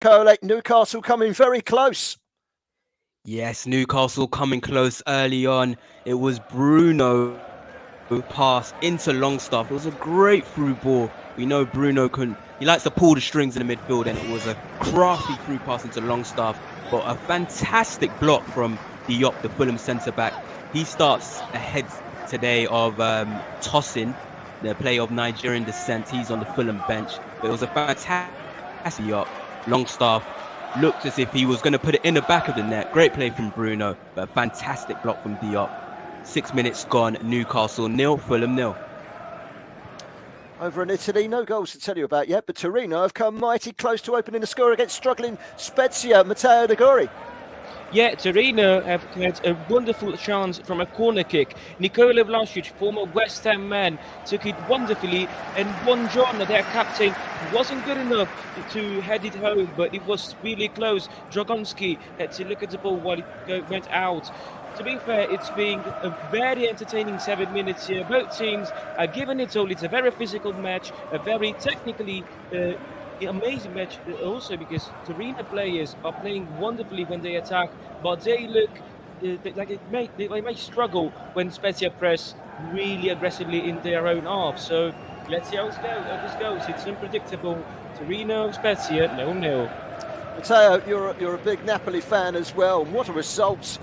Collect Newcastle coming very close. Yes, Newcastle coming close early on. It was Bruno pass into Longstaff. It was a great through ball. We know Bruno he likes to pull the strings in the midfield, and it was a crafty through pass into Longstaff. But a fantastic block from Diop, the Fulham centre back. He starts ahead today of Tosin, the player of Nigerian descent. He's on the Fulham bench. But it was a fantastic Diop. Longstaff looked as if he was going to put it in the back of the net. Great play from Bruno, but a fantastic block from Diop. 6 minutes gone, Newcastle 0, Fulham 0. Over in Italy, no goals to tell you about yet, but Torino have come mighty close to opening the score against struggling Spezia. Matteo De Gori. Yeah, Torino have had a wonderful chance from a corner kick. Nikola Vlasic, former West Ham man, took it wonderfully, and Buongiorno, their captain, wasn't good enough to head it home, but it was really close. Dragonski had to look at the ball while it went out. To be fair, it's been a very entertaining 7 minutes here. Both teams are giving it all. It's a very physical match, a very technically amazing match also, because Torino players are playing wonderfully when they attack, but they look like they may struggle when Spezia press really aggressively in their own half. So let's see how this goes. It's unpredictable. Torino, Spezia, 0-0. Matteo, you're a big Napoli fan as well. What a result.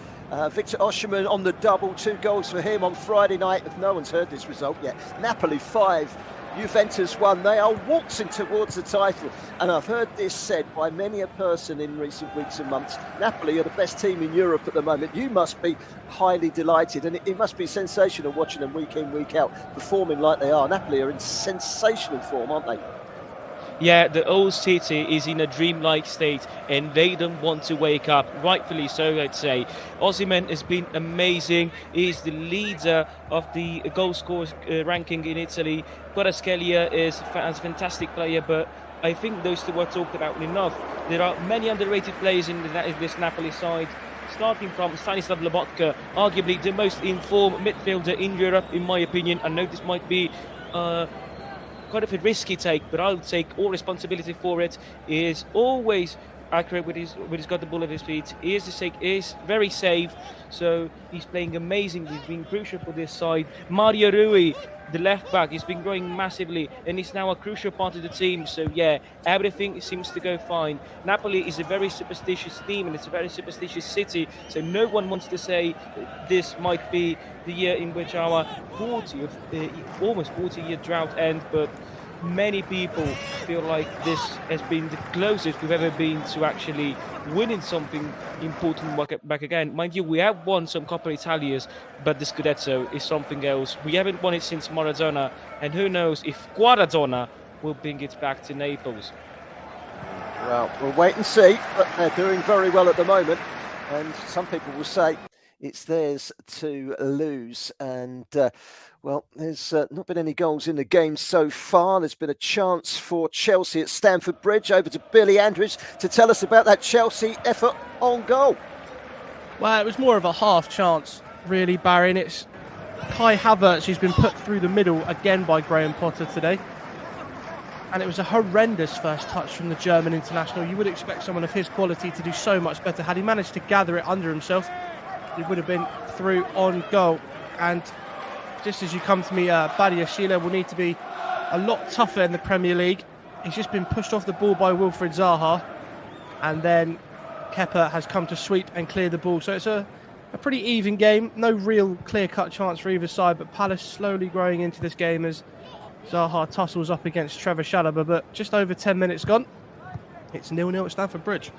Victor Osimhen on the double, 2 goals for him on Friday night. If no one's heard this result yet, Napoli 5, Juventus 1. They are waltzing towards the title, and I've heard this said by many a person in recent weeks and months. Napoli are the best team in Europe at the moment. You must be highly delighted, and it must be sensational watching them week in, week out, performing like they are. Napoli are in sensational form, aren't they? Yeah, the old city is in a dreamlike state, and they don't want to wake up. Rightfully so, I'd say. Osimhen has been amazing. He's the leader of the goal scorers ranking in Italy. Kvaratskhelia is a fantastic player, but I think those two are talked about enough. There are many underrated players in this Napoli side, starting from Stanislav Lobotka, arguably the most informed midfielder in Europe, in my opinion. I know this might be kind of a risky take, but I'll take all responsibility for it. He is always accurate when he's got the ball at his feet. He is very safe, so he's playing amazing. He's been crucial for this side. Mario Rui, the left back, he's been growing massively, and he's now a crucial part of the team. So yeah, everything seems to go fine. Napoli is a very superstitious team, and it's a very superstitious city, so no one wants to say this might be the year in which our almost 40-year drought ends, but many people feel like this has been the closest we've ever been to actually winning something important back again. Mind you, we have won some Coppa Italias, but the Scudetto is something else. We haven't won it since Maradona, and who knows if Guaradona will bring it back to Naples. Well, we'll wait and see, but they're doing very well at the moment, and some people will say it's theirs to lose. And well, there's not been any goals in the game so far. There's been a chance for Chelsea at Stamford Bridge. Over to Billy Andrews to tell us about that Chelsea effort on goal. Well, it was more of a half chance, really, Barry. And it's Kai Havertz who's been put through the middle again by Graham Potter today. And it was a horrendous first touch from the German international. You would expect someone of his quality to do so much better. Had he managed to gather it under himself, he would have been through on goal. And just as you come to me, Badiashile will need to be a lot tougher in the Premier League. He's just been pushed off the ball by Wilfried Zaha, and then Kepa has come to sweep and clear the ball. So it's a pretty even game. No real clear-cut chance for either side, but Palace slowly growing into this game as Zaha tussles up against Trevor Chalobah. But just over 10 minutes gone. It's 0-0 at Stamford Bridge.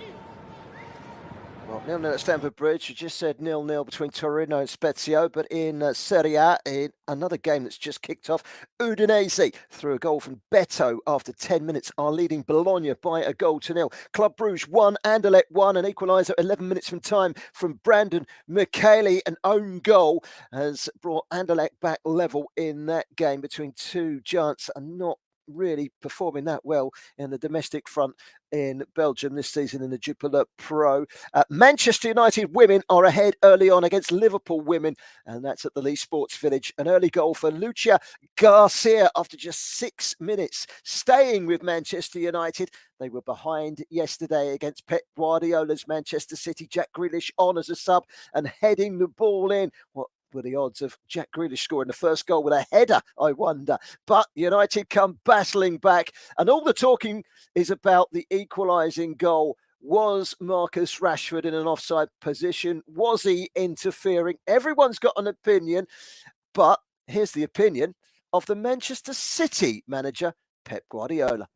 Well, 0-0 at Stamford Bridge. You just said 0-0 between Torino and Spezia, but in Serie A, in another game that's just kicked off, Udinese through a goal from Beto after 10 minutes are leading Bologna by a goal to 0. Club Brugge 1, Anderlecht 1, an equaliser 11 minutes from time from Brandon Michele. An own goal has brought Anderlecht back level in that game between two giants, and not really performing that well in the domestic front in Belgium this season in the Jupiler Pro. Manchester United women are ahead early on against Liverpool women, and that's at the Lee Sports Village. An early goal for Lucia Garcia after just 6 minutes. Staying with Manchester United, they were behind yesterday against Pep Guardiola's Manchester City. Jack Grealish on as a sub and heading the ball in. What were the odds of Jack Grealish scoring the first goal with a header, I wonder? But United come battling back, and all the talking is about the equalising goal. Was Marcus Rashford in an offside position? Was he interfering? Everyone's got an opinion, but here's the opinion of the Manchester City manager, Pep Guardiola.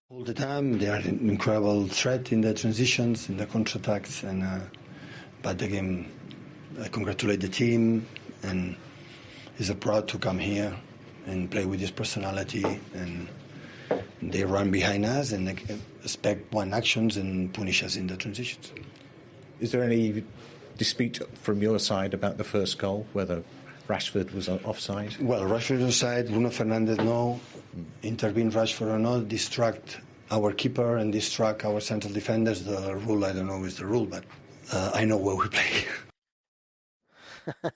All the time, they are an incredible threat in the transitions, in the counterattacks, but again, I congratulate the team, and it's a proud to come here and play with this personality, and they run behind us and expect one actions and punish us in the transitions. Is there any dispute from your side about the first goal, whether Rashford was offside? Well, Rashford was offside, Bruno Fernandes no, intervene Rashford or not, distract our keeper and distract our central defenders. The rule, I don't know is the rule, but I know where we play.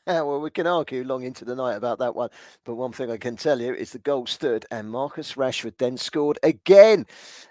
Well, we can argue long into the night about that one, but one thing I can tell you is the goal stood, and Marcus Rashford then scored again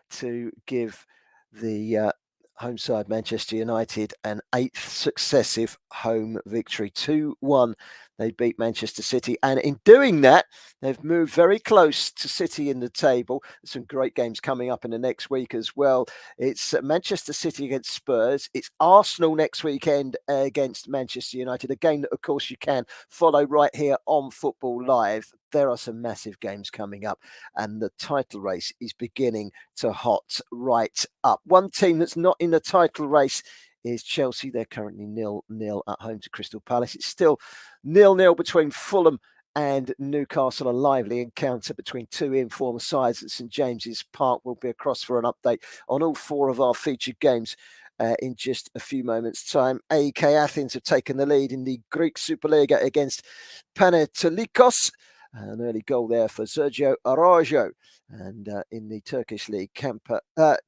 to give the home side Manchester United an 8th successive home victory. 2-1. They beat Manchester City, and in doing that, they've moved very close to City in the table. There's some great games coming up in the next week as well. It's Manchester City against Spurs. It's Arsenal next weekend against Manchester United, a game that, of course, you can follow right here on Football Live. There are some massive games coming up, and the title race is beginning to hot right up. One team that's not in the title race is Chelsea. They're currently 0-0 at home to Crystal Palace. It's still 0-0 between Fulham and Newcastle. A lively encounter between two informed sides at St James's Park. We'll be across for an update on all 4 of our featured games in just a few moments' time. AEK Athens have taken the lead in the Greek Superliga against Panathinaikos. An early goal there for Sergio Araujo. And in the Turkish league,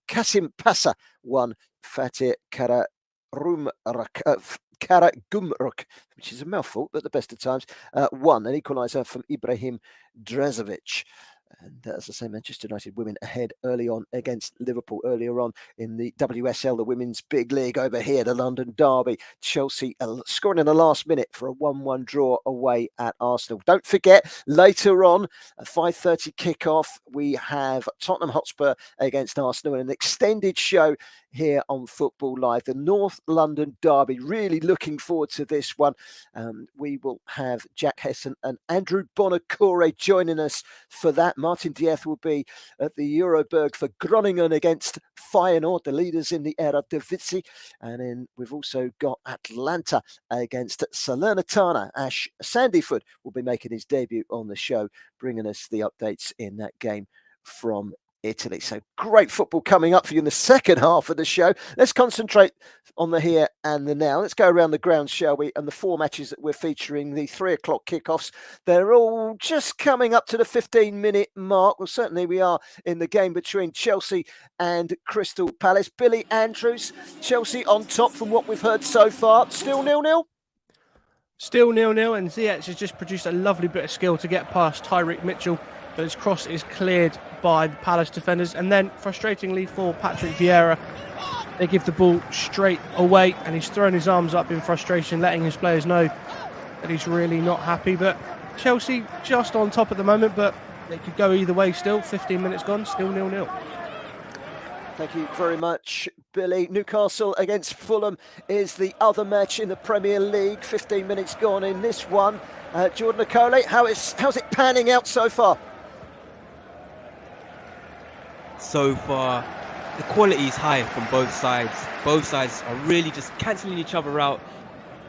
Kasim Pasa won Fatih Karagümrük, which is a mouthful, but the best of times, won an equaliser from Ibrahim Drezovic. And as I say, Manchester United women ahead early on against Liverpool earlier on in the WSL, the women's big league over here, the London Derby. Chelsea scoring in the last minute for a 1-1 draw away at Arsenal. Don't forget, later on, a 5:30 kickoff, we have Tottenham Hotspur against Arsenal and an extended show here on Football Live. The North London Derby, really looking forward to this one. We will have Jack Hesson and Andrew Bonacore joining us for that. Martin Dieth will be at the Euroberg for Groningen against Feyenoord, the leaders in the Eredivisie. And then we've also got Atalanta against Salernitana. Ash Sandyford will be making his debut on the show, bringing us the updates in that game from Italy. So great football coming up for you in the second half of the show. Let's concentrate on the here and the now. Let's go around the ground, shall we? And the 4 matches that we're featuring, the 3 o'clock kickoffs, they're all just coming up to the 15-minute mark. Well, certainly we are in the game between Chelsea and Crystal Palace. Billy Andrews, Chelsea on top from what we've heard so far. Still 0-0? Still 0-0, and Ziyech has just produced a lovely bit of skill to get past Tyreek Mitchell, but his cross is cleared by the Palace defenders. And then, frustratingly for Patrick Vieira, they give the ball straight away, and he's thrown his arms up in frustration, letting his players know that he's really not happy. But Chelsea just on top at the moment, but they could go either way still. 15 minutes gone, still 0-0. Thank you very much, Billy. Newcastle against Fulham is the other match in the Premier League. 15 minutes gone in this one. Jordan Okole, how's it panning out so far? So far, the quality is high from both sides. Both sides are really just cancelling each other out.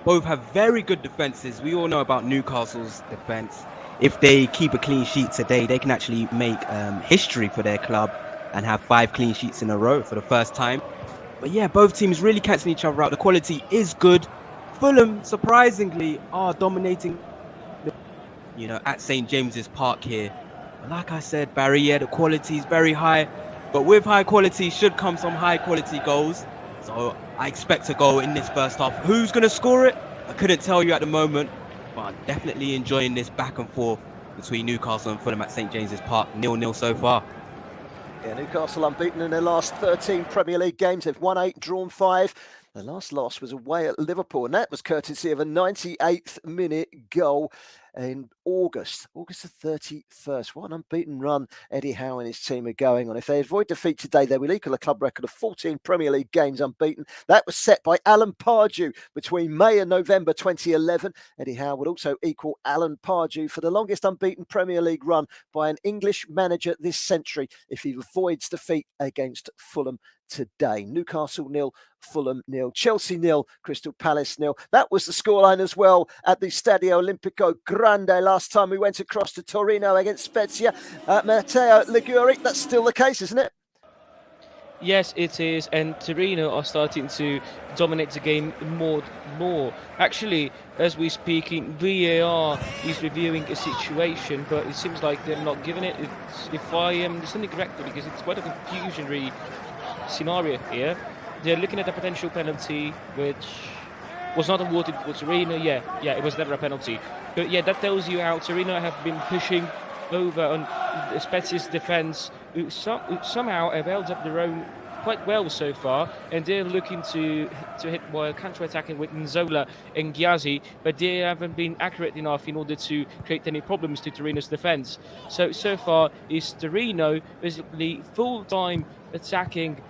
Both have very good defences. We all know about Newcastle's defence. If they keep a clean sheet today, they can actually make history for their club and have 5 clean sheets in a row for the first time. But yeah, both teams really cancelling each other out. The quality is good. Fulham, surprisingly, are dominating, at St James's Park here. But like I said, Barry, yeah, the quality is very high. But with high quality should come some high quality goals. So I expect a goal in this first half. Who's going to score it? I couldn't tell you at the moment. But I'm definitely enjoying this back and forth between Newcastle and Fulham at St James's Park. 0-0 so far. Yeah, Newcastle unbeaten in their last 13 Premier League games. They've won 8, drawn 5. The last loss was away at Liverpool, and that was courtesy of a 98th minute goal in August the 31st. What an unbeaten run Eddie Howe and his team are going on. If they avoid defeat today, they will equal a club record of 14 Premier League games unbeaten. That was set by Alan Pardew between May and November 2011. Eddie Howe would also equal Alan Pardew for the longest unbeaten Premier League run by an English manager this century if he avoids defeat against Fulham today. Newcastle 0, Fulham 0, Chelsea 0, Crystal Palace 0. That was the scoreline as well at the Stadio Olimpico Grande last time we went across to Torino against Spezia. Matteo Liguri, that's still the case, isn't it? Yes, it is, and Torino are starting to dominate the game more. Actually, as we're speaking, VAR is reviewing a situation, but it seems like they're not giving it. If I am understanding correctly, because it's quite a confusionary scenario here, they're looking at a potential penalty, which was not awarded for Torino. Yeah, it was never a penalty. But yeah, that tells you how Torino have been pushing over on Spezia's defence, who somehow have held up their own quite well so far, and they're looking to hit while counter-attacking with Nzola and Ghiazzi, but they haven't been accurate enough in order to create any problems to Torino's defence. So far, is Torino basically full-time attacking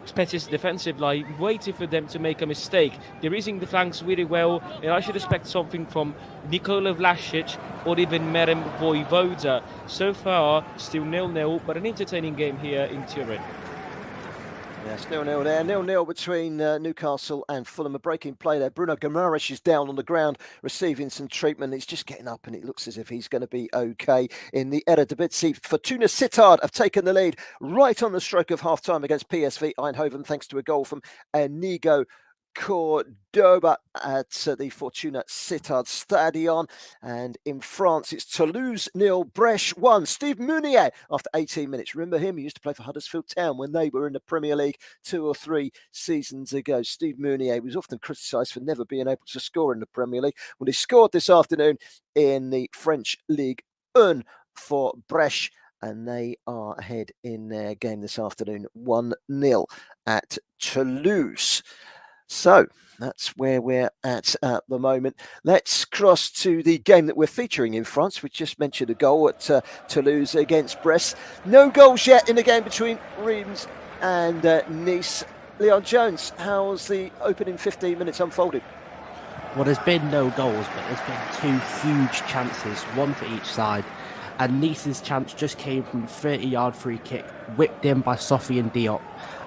Spezia's defensive line, waiting for them to make a mistake. They're using the flanks really well, and I should expect something from Nikola Vlasic or even Merem Vojvoda. So far, still 0-0, but an entertaining game here in Turin. Yes, 0-0 there. 0-0 between Newcastle and Fulham. A breaking play there. Bruno Guimaraes is down on the ground receiving some treatment. He's just getting up and it looks as if he's going to be okay. In the Eredivisie, Fortuna Sittard have taken the lead right on the stroke of half-time against PSV Eindhoven thanks to a goal from Inigo Cordoba at the Fortuna Sittard Stadion. And in France, it's Toulouse 0, Brest 1. Steve Meunier after 18 minutes. Remember him? He used to play for Huddersfield Town when they were in the Premier League 2 or 3 seasons ago. Steve Meunier was often criticised for never being able to score in the Premier League. Well, he scored this afternoon in the French Ligue 1 for Brest, and they are ahead in their game this afternoon 1-0 at Toulouse. So that's where we're at the moment. Let's cross to the game that we're featuring in France. We just mentioned a goal at Toulouse against Brest. No goals yet in the game between Reims and Nice. Leon Jones, how's the opening 15 minutes unfolded? Well, there's been no goals, but there's been 2 huge chances, one for each side. And Nice's chance just came from a 30-yard free kick, whipped in by Sofiane Diop.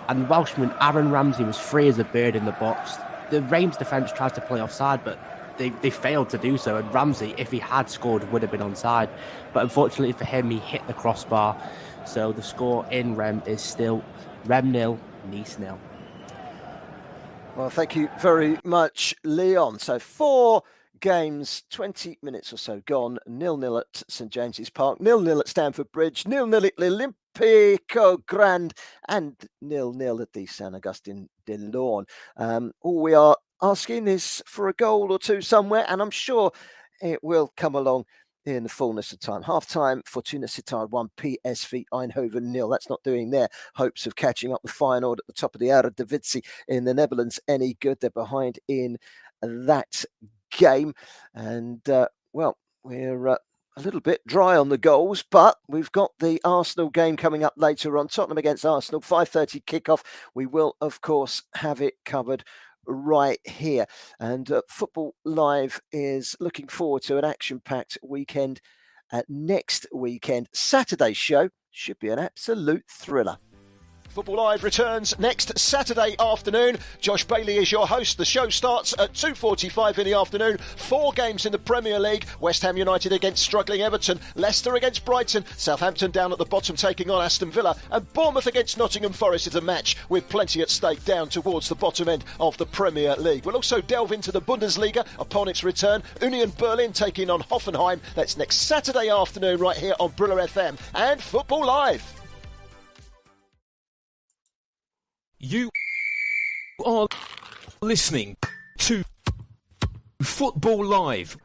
And Welshman Aaron Ramsey was free as a bird in the box. The Reims defence tried to play offside, but they failed to do so. And Ramsey, if he had scored, would have been onside. But unfortunately for him, he hit the crossbar. So the score in Reims is still Reims 0, Nice 0. Well, thank you very much, Leon. So 4 games, 20 minutes or so gone. 0-0 at St James's Park, 0-0 at Stamford Bridge, 0-0 at Olympico Grand, and 0-0 at the San Agustin de Lawn. All we are asking is for a goal or two somewhere, and I'm sure it will come along in the fullness of time. Half-time, Fortuna Sittard 1, PSV Eindhoven 0. That's not doing their hopes of catching up with Feyenoord at the top of the Eredivisie in the Netherlands any good. They're behind in that game. And, well, we're a little bit dry on the goals, but we've got the Arsenal game coming up later on. Tottenham against Arsenal, 5:30 kickoff. We will, of course, have it covered right here. And Football Live is looking forward to an action-packed weekend next weekend. Saturday's show should be an absolute thriller. Football Live returns next Saturday afternoon. Josh Bailey is your host. The show starts at 2:45 in the afternoon. 4 games in the Premier League. West Ham United against struggling Everton. Leicester against Brighton. Southampton down at the bottom taking on Aston Villa. And Bournemouth against Nottingham Forest is a match with plenty at stake down towards the bottom end of the Premier League. We'll also delve into the Bundesliga upon its return. Union Berlin taking on Hoffenheim. That's next Saturday afternoon right here on Brilla FM and Football Live. You are listening to Football Live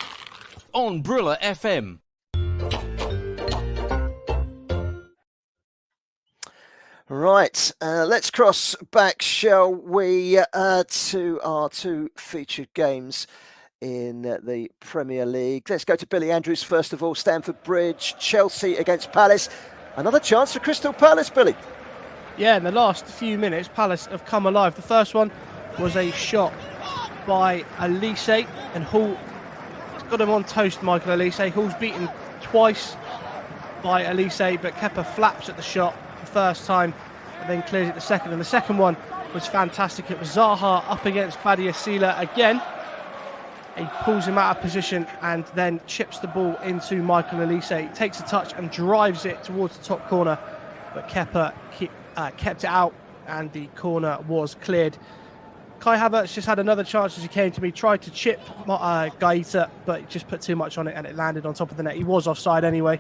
on Brilla FM. Right, let's cross back, shall we, to our 2 featured games in the Premier League. Let's go to Billy Andrews first of all. Stamford Bridge, Chelsea against Palace. Another chance for Crystal Palace, Billy. Yeah, in the last few minutes, Palace have come alive. The first one was a shot by Elise, and Hall got him on toast, Michael Elise. Hall's beaten twice by Elise, but Kepa flaps at the shot the first time and then clears it the second. And the second one was fantastic. It was Zaha up against Badia Sila again. He pulls him out of position and then chips the ball into Michael Elise. He takes a touch and drives it towards the top corner, but Kepa kept it out and the corner was cleared. Kai Havertz just had another chance as he came to me, tried to chip Gaeta, but he just put too much on it and it landed on top of the net. He was offside anyway.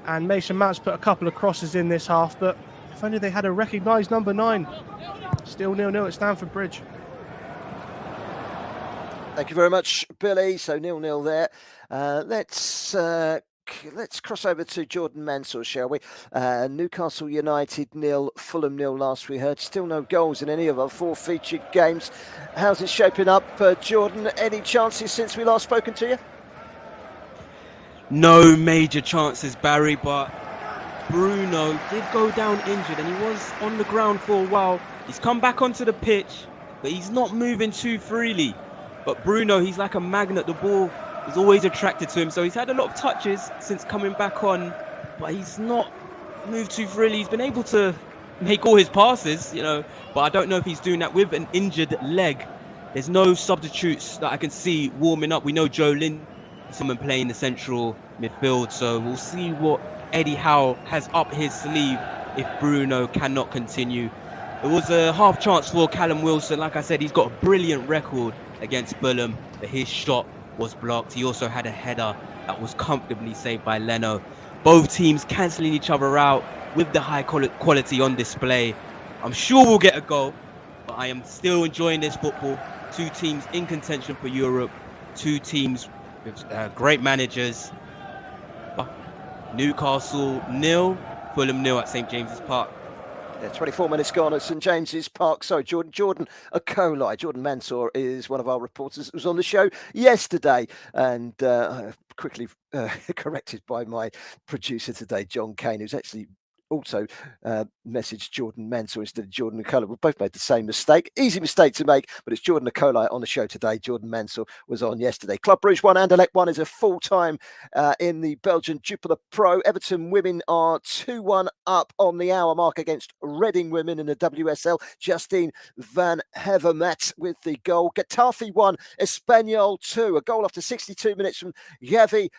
And Mason Mount's put a couple of crosses in this half, but if only they had a recognised number 9. Still 0-0 at Stamford Bridge. Thank you very much, Billy. So 0-0 there. Let's cross over to Jordan Mansour, shall we? Newcastle United 0, Fulham 0 last we heard. Still no goals in any of our 4 featured games. How's it shaping up, Jordan? Any chances since we last spoken to you? No major chances, Barry, but Bruno did go down injured and he was on the ground for a while. He's come back onto the pitch, but he's not moving too freely. But Bruno, he's like a magnet. The ball is always attracted to him. So he's had a lot of touches since coming back on, but he's not moved too freely. He's been able to make all his passes, but I don't know if he's doing that with an injured leg. There's no substitutes that I can see warming up. We know Joe Linton playing the central midfield, so we'll see what Eddie Howe has up his sleeve if Bruno cannot continue. It was a half chance for Callum Wilson. Like I said, he's got a brilliant record against Fulham, but his shot was blocked. He also had a header that was comfortably saved by Leno. Both teams cancelling each other out with the high quality on display. I'm sure we'll get a goal, but I am still enjoying this football. 2 teams in contention for Europe, 2 teams with great managers. Newcastle 0, Fulham 0 at St James's Park. Yeah, 24 minutes gone at St James's Park. Sorry, Jordan Akolai. Jordan Mansour is one of our reporters that was on the show yesterday and quickly corrected by my producer today, John Kane, who's actually also messaged Jordan Mansour instead of Jordan Akolai. We both made the same mistake. Easy mistake to make, but it's Jordan Akolai on the show today. Jordan Mansour was on yesterday. Club Brugge 1, Anderlecht 1 is a full-time in the Belgian Jupiler Pro. Everton women are 2-1 up on the hour mark against Reading women in the WSL. Justine van Hevermaet with the goal. Getafe 1, Espanyol 2. A goal after 62 minutes from Javi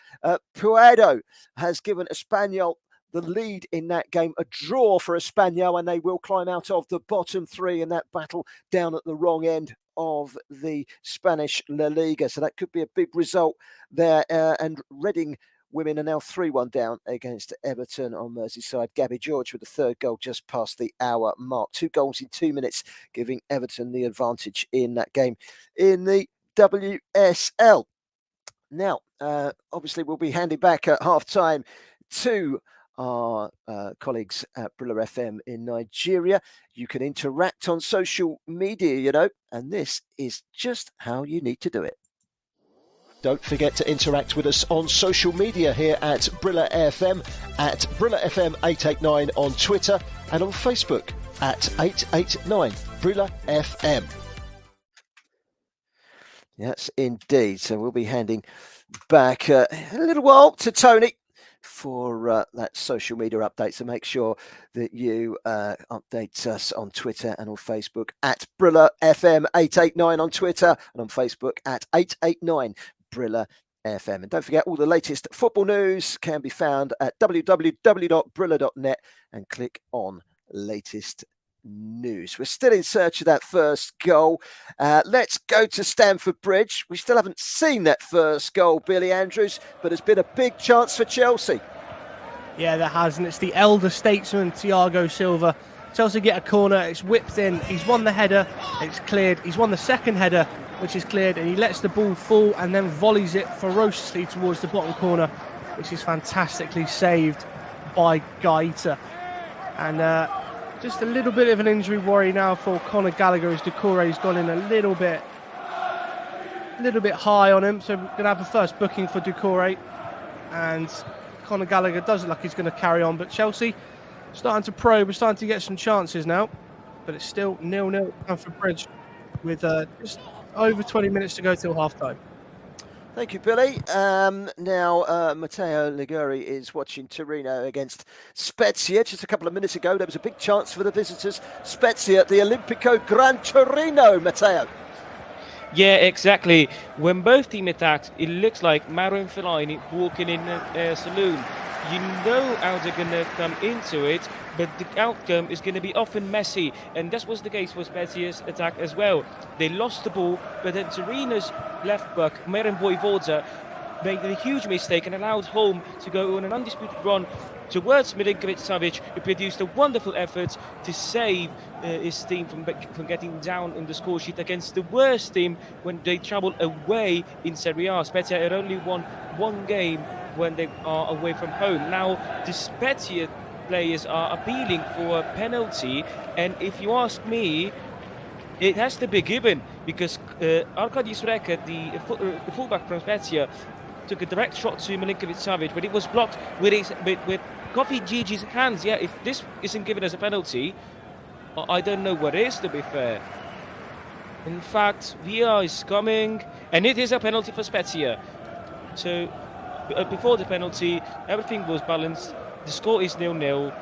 Puedo has given Espanyol the lead in that game. A draw for Espanyol, and they will climb out of the bottom 3 in that battle down at the wrong end of the Spanish La Liga. So that could be a big result there. And Reading women are now 3-1 down against Everton on Merseyside. Gabby George with the 3rd goal just past the hour mark. 2 goals in 2 minutes, giving Everton the advantage in that game in the WSL. Now, obviously, we'll be handing back at half-time to our colleagues at Brilla FM in Nigeria. You can interact on social media, and this is just how you need to do it. Don't forget to interact with us on social media here at Brilla FM, at Brilla FM 889 on Twitter, and on Facebook at 889 Brilla FM. Yes, indeed. So we'll be handing back a little while to Tony for that social media update. So make sure that you update us on Twitter and on Facebook at Brilla FM 889 on Twitter, and on Facebook at 889 Brilla FM. And don't forget, all the latest football news can be found at www.brilla.net and click on latest news. We're still in search of that first goal. Let's go to Stamford Bridge. We still haven't seen that first goal, Billy Andrews, but it's been a big chance for Chelsea. Yeah, there has, and it's the elder statesman, Thiago Silva. Chelsea get a corner, it's whipped in, he's won the header, it's cleared, he's won the second header, which is cleared, and he lets the ball fall and then volleys it ferociously towards the bottom corner, which is fantastically saved by Gaeta. And just a little bit of an injury worry now for Conor Gallagher, as Doucouré's gone in a little bit high on him. So we're going to have a first booking for Doucouré, and Conor Gallagher doesn't look like he's going to carry on. But Chelsea starting to probe, we're starting to get some chances now, but it's still 0-0 at Stamford Bridge with just over 20 minutes to go till half time. Thank you, Billy. Now, Matteo Liguri is watching Torino against Spezia. Just a couple of minutes ago, there was a big chance for the visitors. Spezia at the Olimpico Gran Torino, Matteo. Yeah, exactly. When both teams attacked, it looks like Mauro and Fellaini walking in a saloon. You know how they're going to come into it, but the outcome is going to be often messy, and that was the case for Spezia's attack as well. They lost the ball, but then Torino's left back, Miran Vojvoda, made a huge mistake and allowed home to go on an undisputed run towards Milinkovic-Savic, who produced a wonderful effort to save his team from getting down in the score sheet against the worst team when they travel away in Serie A. Spezia had only won one game when they are away from home. Now, the Spezia players are appealing for a penalty, and if you ask me, it has to be given, because Arkadiusz Reka, the fullback from Spezia, took a direct shot to Milinkovic-Savic, but it was blocked with Kofi Gigi's hands. Yeah, if this isn't given as a penalty, I don't know what is, to be fair. In fact, VR is coming, and it is a penalty for Spezia. So, before the penalty, everything was balanced. The score is 0-0.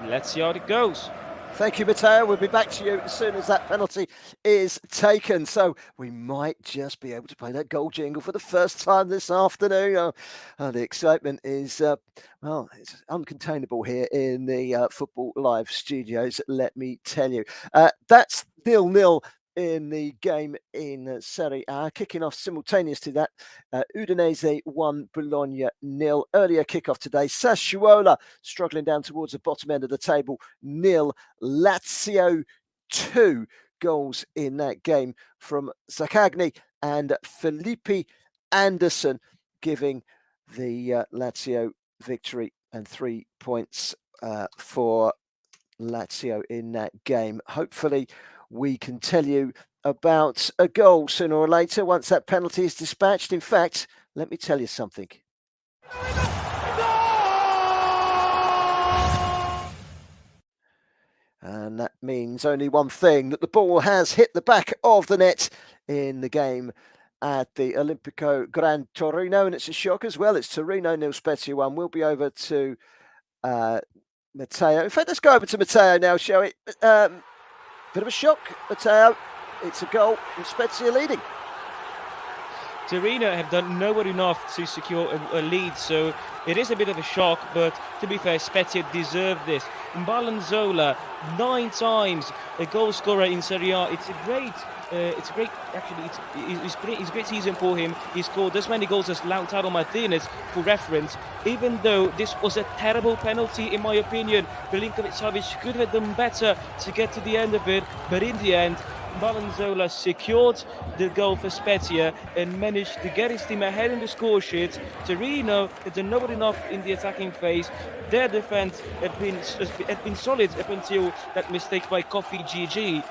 Let's see how it goes. Thank you, Matteo. We'll be back to you as soon as that penalty is taken. So we might just be able to play that goal jingle for the first time this afternoon. The excitement is, it's uncontainable here in the Football Live studios, let me tell you. That's 0-0 in the game in Serie A. Kicking off simultaneous to that, Udinese 1, Bologna 0. Earlier kickoff today, Sassuolo struggling down towards the bottom end of the table, 0. Lazio 2. Goals in that game from Zaccagni and Felipe Anderson, giving the Lazio victory, and 3 points for Lazio in that game. Hopefully we can tell you about a goal sooner or later once that penalty is dispatched. In fact, let me tell you something. And that means only one thing, that the ball has hit the back of the net in the game at the Olimpico Gran Torino, and it's a shock as well. It's Torino 0, Spezia 1. We'll be over to Matteo. In fact, let's go over to Matteo now, shall we? Bit of a shock, Matteo. It's a goal, and Spezia leading. Torino have done nowhere enough to secure a lead, so it is a bit of a shock, but to be fair, Spezia deserve this. Mbalanzola, 9 times a goal scorer in Serie A. It's a great season for him. He scored as many goals as Lautaro Martinez, for reference, even though this was a terrible penalty in my opinion. Milinkovic-Savic could have done better to get to the end of it, but in the end, Mbalanzola secured the goal for Spezia and managed to get his team ahead in the score sheet. Torino had done not enough in the attacking phase. Their defence had been solid up until that mistake by Kofi Gigi.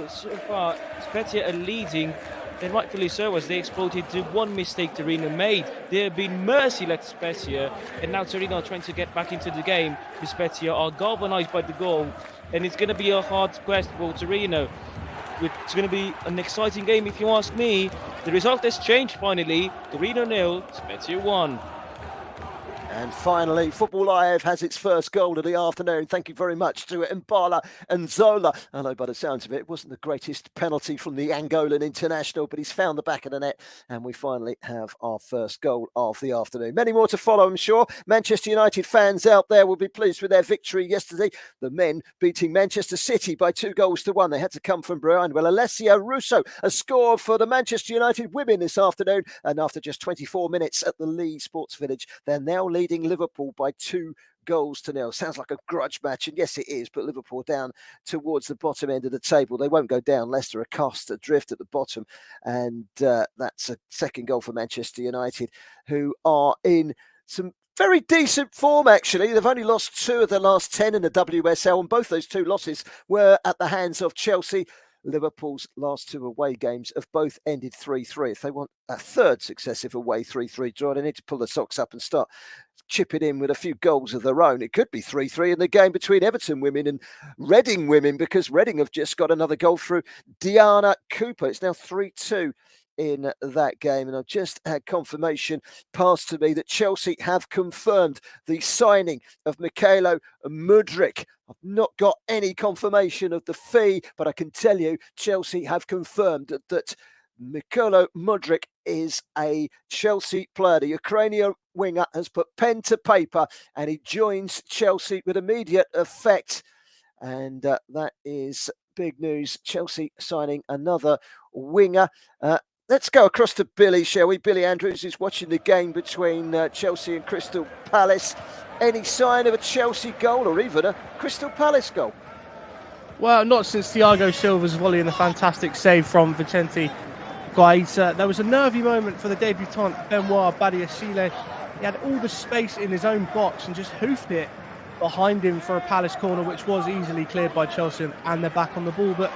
So far, Spezia are leading, and rightfully so, as they exploited the one mistake Torino made. They have been merciless, Spezia, and now Torino are trying to get back into the game. The Spezia are galvanised by the goal, and it's going to be a hard quest for Torino. It's going to be an exciting game if you ask me. The result has changed finally. Torino 0, Spezia 1. And finally, Football Live has its first goal of the afternoon. Thank you very much to Mbala and Zola. I know by the sounds of it, it wasn't the greatest penalty from the Angolan international, but he's found the back of the net, and we finally have our first goal of the afternoon. Many more to follow, I'm sure. Manchester United fans out there will be pleased with their victory yesterday. The men beating Manchester City by 2-1. They had to come from behind. Well, Alessia Russo has scored for the Manchester United women this afternoon, and after just 24 minutes at the Lee Sports Village, they're now leading Liverpool by 2-0. Sounds like a grudge match, and yes, it is, but Liverpool down towards the bottom end of the table. They won't go down. Leicester are cast adrift at the bottom, and that's a second goal for Manchester United, who are in some very decent form, actually. They've only lost 2 of the last 10 in the WSL, and both those 2 losses were at the hands of Chelsea. Liverpool's last 2 away games have both ended 3-3. If they want a third successive away 3-3 draw, they need to pull the socks up and start chipping in with a few goals of their own. It could be 3-3 in the game between Everton women and Reading women, because Reading have just got another goal through Diana Cooper. It's now 3-2 in that game, and I've just had confirmation passed to me that Chelsea have confirmed the signing of Mykhailo Mudryk. I've not got any confirmation of the fee, but I can tell you Chelsea have confirmed that Mykhailo Mudryk is a Chelsea player. The Ukrainian winger has put pen to paper, and he joins Chelsea with immediate effect, and that is big news. Chelsea signing another winger. Let's go across to Billy, shall we? Billy Andrews is watching the game between Chelsea and Crystal Palace. Any sign of a Chelsea goal or even a Crystal Palace goal? Well, not since Thiago Silva's volley and a fantastic save from Vicente Guaita. There was a nervy moment for the debutant Benoit Badiashile. He had all the space in his own box and just hoofed it behind him for a Palace corner, which was easily cleared by Chelsea, and they're back on the ball. But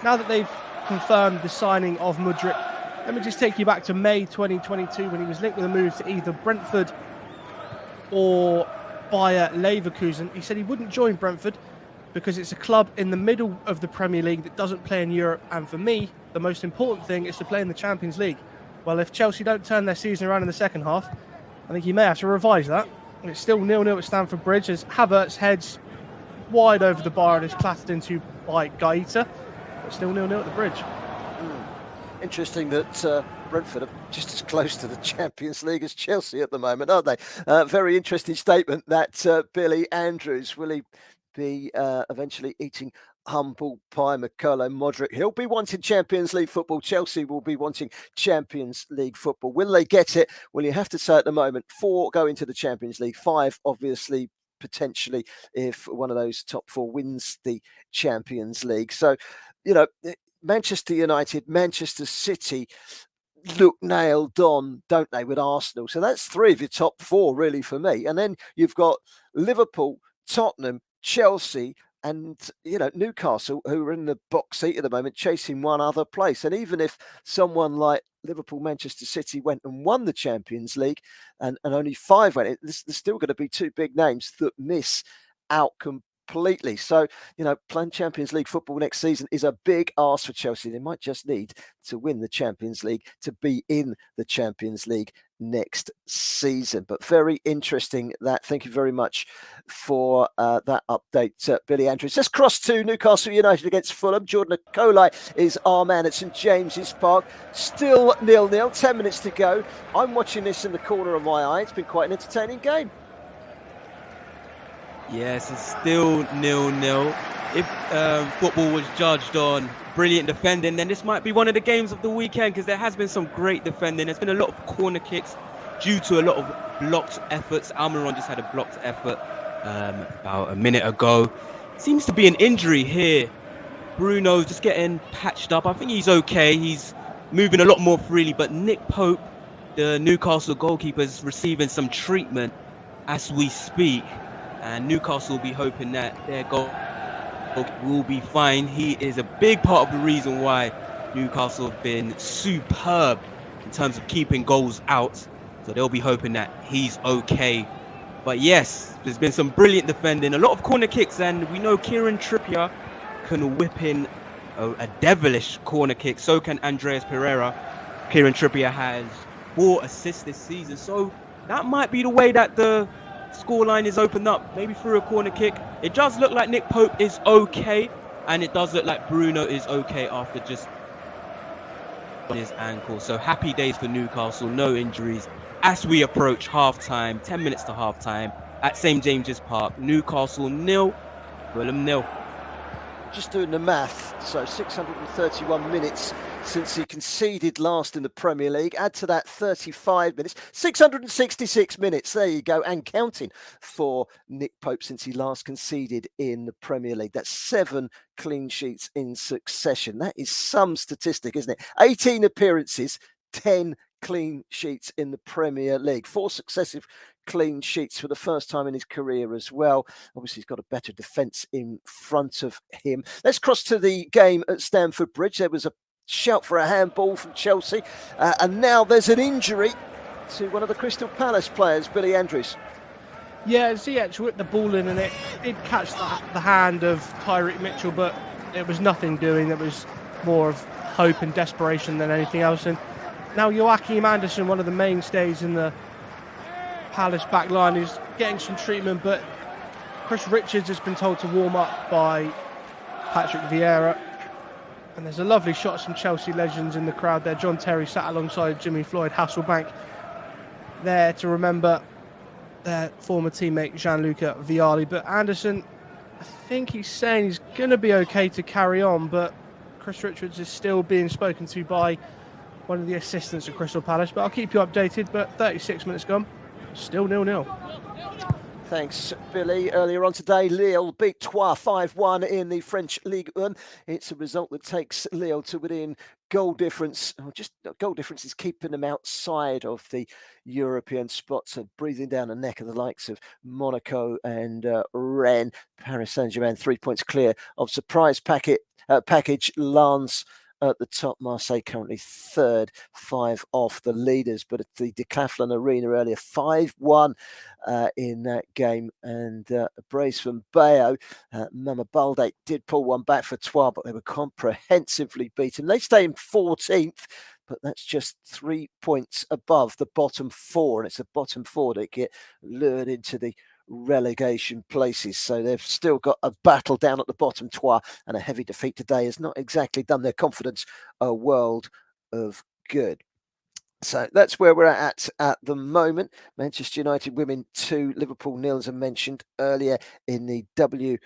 now that they've confirmed the signing of Mudryk, let me just take you back to May 2022 when he was linked with a move to either Brentford or Bayer Leverkusen. He said he wouldn't join Brentford because it's a club in the middle of the Premier League that doesn't play in Europe, and for me, the most important thing is to play in the Champions League. Well, if Chelsea don't turn their season around in the second half, I think he may have to revise that. It's still 0-0 at Stamford Bridge as Havertz heads wide over the bar and is clattered into by Guaita, but still 0-0 at the bridge. Interesting that Brentford are just as close to the Champions League as Chelsea at the moment, aren't they? Very interesting statement that Billy Andrews. Will he be eventually eating humble pie? Mykhailo Mudryk, he'll be wanting Champions League football. Chelsea will be wanting Champions League football. Will they get it? Well, you have to say at the moment 4 go into the Champions League, 5 obviously potentially if one of those top 4 wins the Champions League. So, you know, Manchester United, Manchester City look nailed on, don't they, with Arsenal? So that's 3 of your top 4 really for me. And then you've got Liverpool, Tottenham, Chelsea, and Newcastle, who are in the box seat at the moment, chasing one other place. And even if someone like Liverpool, Manchester City went and won the Champions League, and only 5 went, there's still going to be 2 big names that miss out completely. So, playing Champions League football next season is a big ask for Chelsea. They might just need to win the Champions League to be in the Champions League next season. But very interesting that. Thank you very much for that update, Billy Andrews. Let's cross to Newcastle United against Fulham. Jordan Akolai is our man at St James's Park. Still 0-0, 10 minutes to go. I'm watching this in the corner of my eye. It's been quite an entertaining game. Yes, it's still 0-0. If football was judged on brilliant defending, then this might be one of the games of the weekend, because there has been some great defending. There's been a lot of corner kicks due to a lot of blocked efforts. Almiron just had a blocked effort about a minute ago. Seems to be an injury here. Bruno's just getting patched up. I think he's okay. He's moving a lot more freely, but Nick Pope, the Newcastle goalkeeper, is receiving some treatment as we speak. And Newcastle will be hoping that their goal will be fine. He is a big part of the reason why Newcastle have been superb in terms of keeping goals out. So they'll be hoping that he's okay. But yes, there's been some brilliant defending, a lot of corner kicks, and we know Kieran Trippier can whip in a devilish corner kick. So can Andreas Pereira. Kieran Trippier has 4 assists this season. So that might be the way that the scoreline is opened up, maybe through a corner kick. It does look like Nick Pope is okay, and it does look like Bruno is okay after just on his ankle. So happy days for Newcastle, no injuries. As we approach half-time, 10 minutes to half-time at St James's Park, Newcastle 0, Fulham 0. Just doing the math, so 631 minutes since he conceded last in the Premier League. Add to that 35 minutes, 666 minutes, there you go, and counting for Nick Pope since he last conceded in the Premier League. That's 7 clean sheets in succession. That is some statistic, isn't it? 18 appearances, 10 clean sheets in the Premier League. 4 successive clean sheets for the first time in his career as well. Obviously, he's got a better defence in front of him. Let's cross to the game at Stamford Bridge. There was a shout for a handball from Chelsea, and now there's an injury to one of the Crystal Palace players, Billy Andrews. Yeah, Ziyech whipped the ball in and it did catch the hand of Tyreek Mitchell, but it was nothing doing. It was more of hope and desperation than anything else. And now Joachim Andersen, one of the mainstays in the Palace back line, is getting some treatment, but Chris Richards has been told to warm up by Patrick Vieira. And there's a lovely shot of some Chelsea legends in the crowd there. John Terry sat alongside Jimmy Floyd Hasselbank there to remember their former teammate Gianluca Vialli. But Anderson, I think he's saying he's going to be okay to carry on, but Chris Richards is still being spoken to by one of the assistants at Crystal Palace. But I'll keep you updated. But 36 minutes gone, still 0-0. Thanks, Billy. Earlier on today, Lille beat Troyes 5-1 in the French Ligue 1. It's a result that takes Lille to within goal difference. Just goal difference is keeping them outside of the European spots and breathing down the neck of the likes of Monaco and Rennes. Paris Saint-Germain 3 points clear of surprise package Lens at the top. Marseille currently third, 5 off the leaders, but at the Decathlon Arena earlier, 5-1 in that game, and a brace from Bayo. Mama Balde did pull one back for Troyes, but they were comprehensively beaten. They stay in 14th, but that's just 3 points above the bottom 4, and it's the bottom 4 that get lured into the relegation places. So they've still got a battle down at the bottom. Troyes, and a heavy defeat today has not exactly done their confidence a world of good. So that's where we're at the moment. Manchester United women 2, Liverpool 0, as I mentioned earlier in the WSL.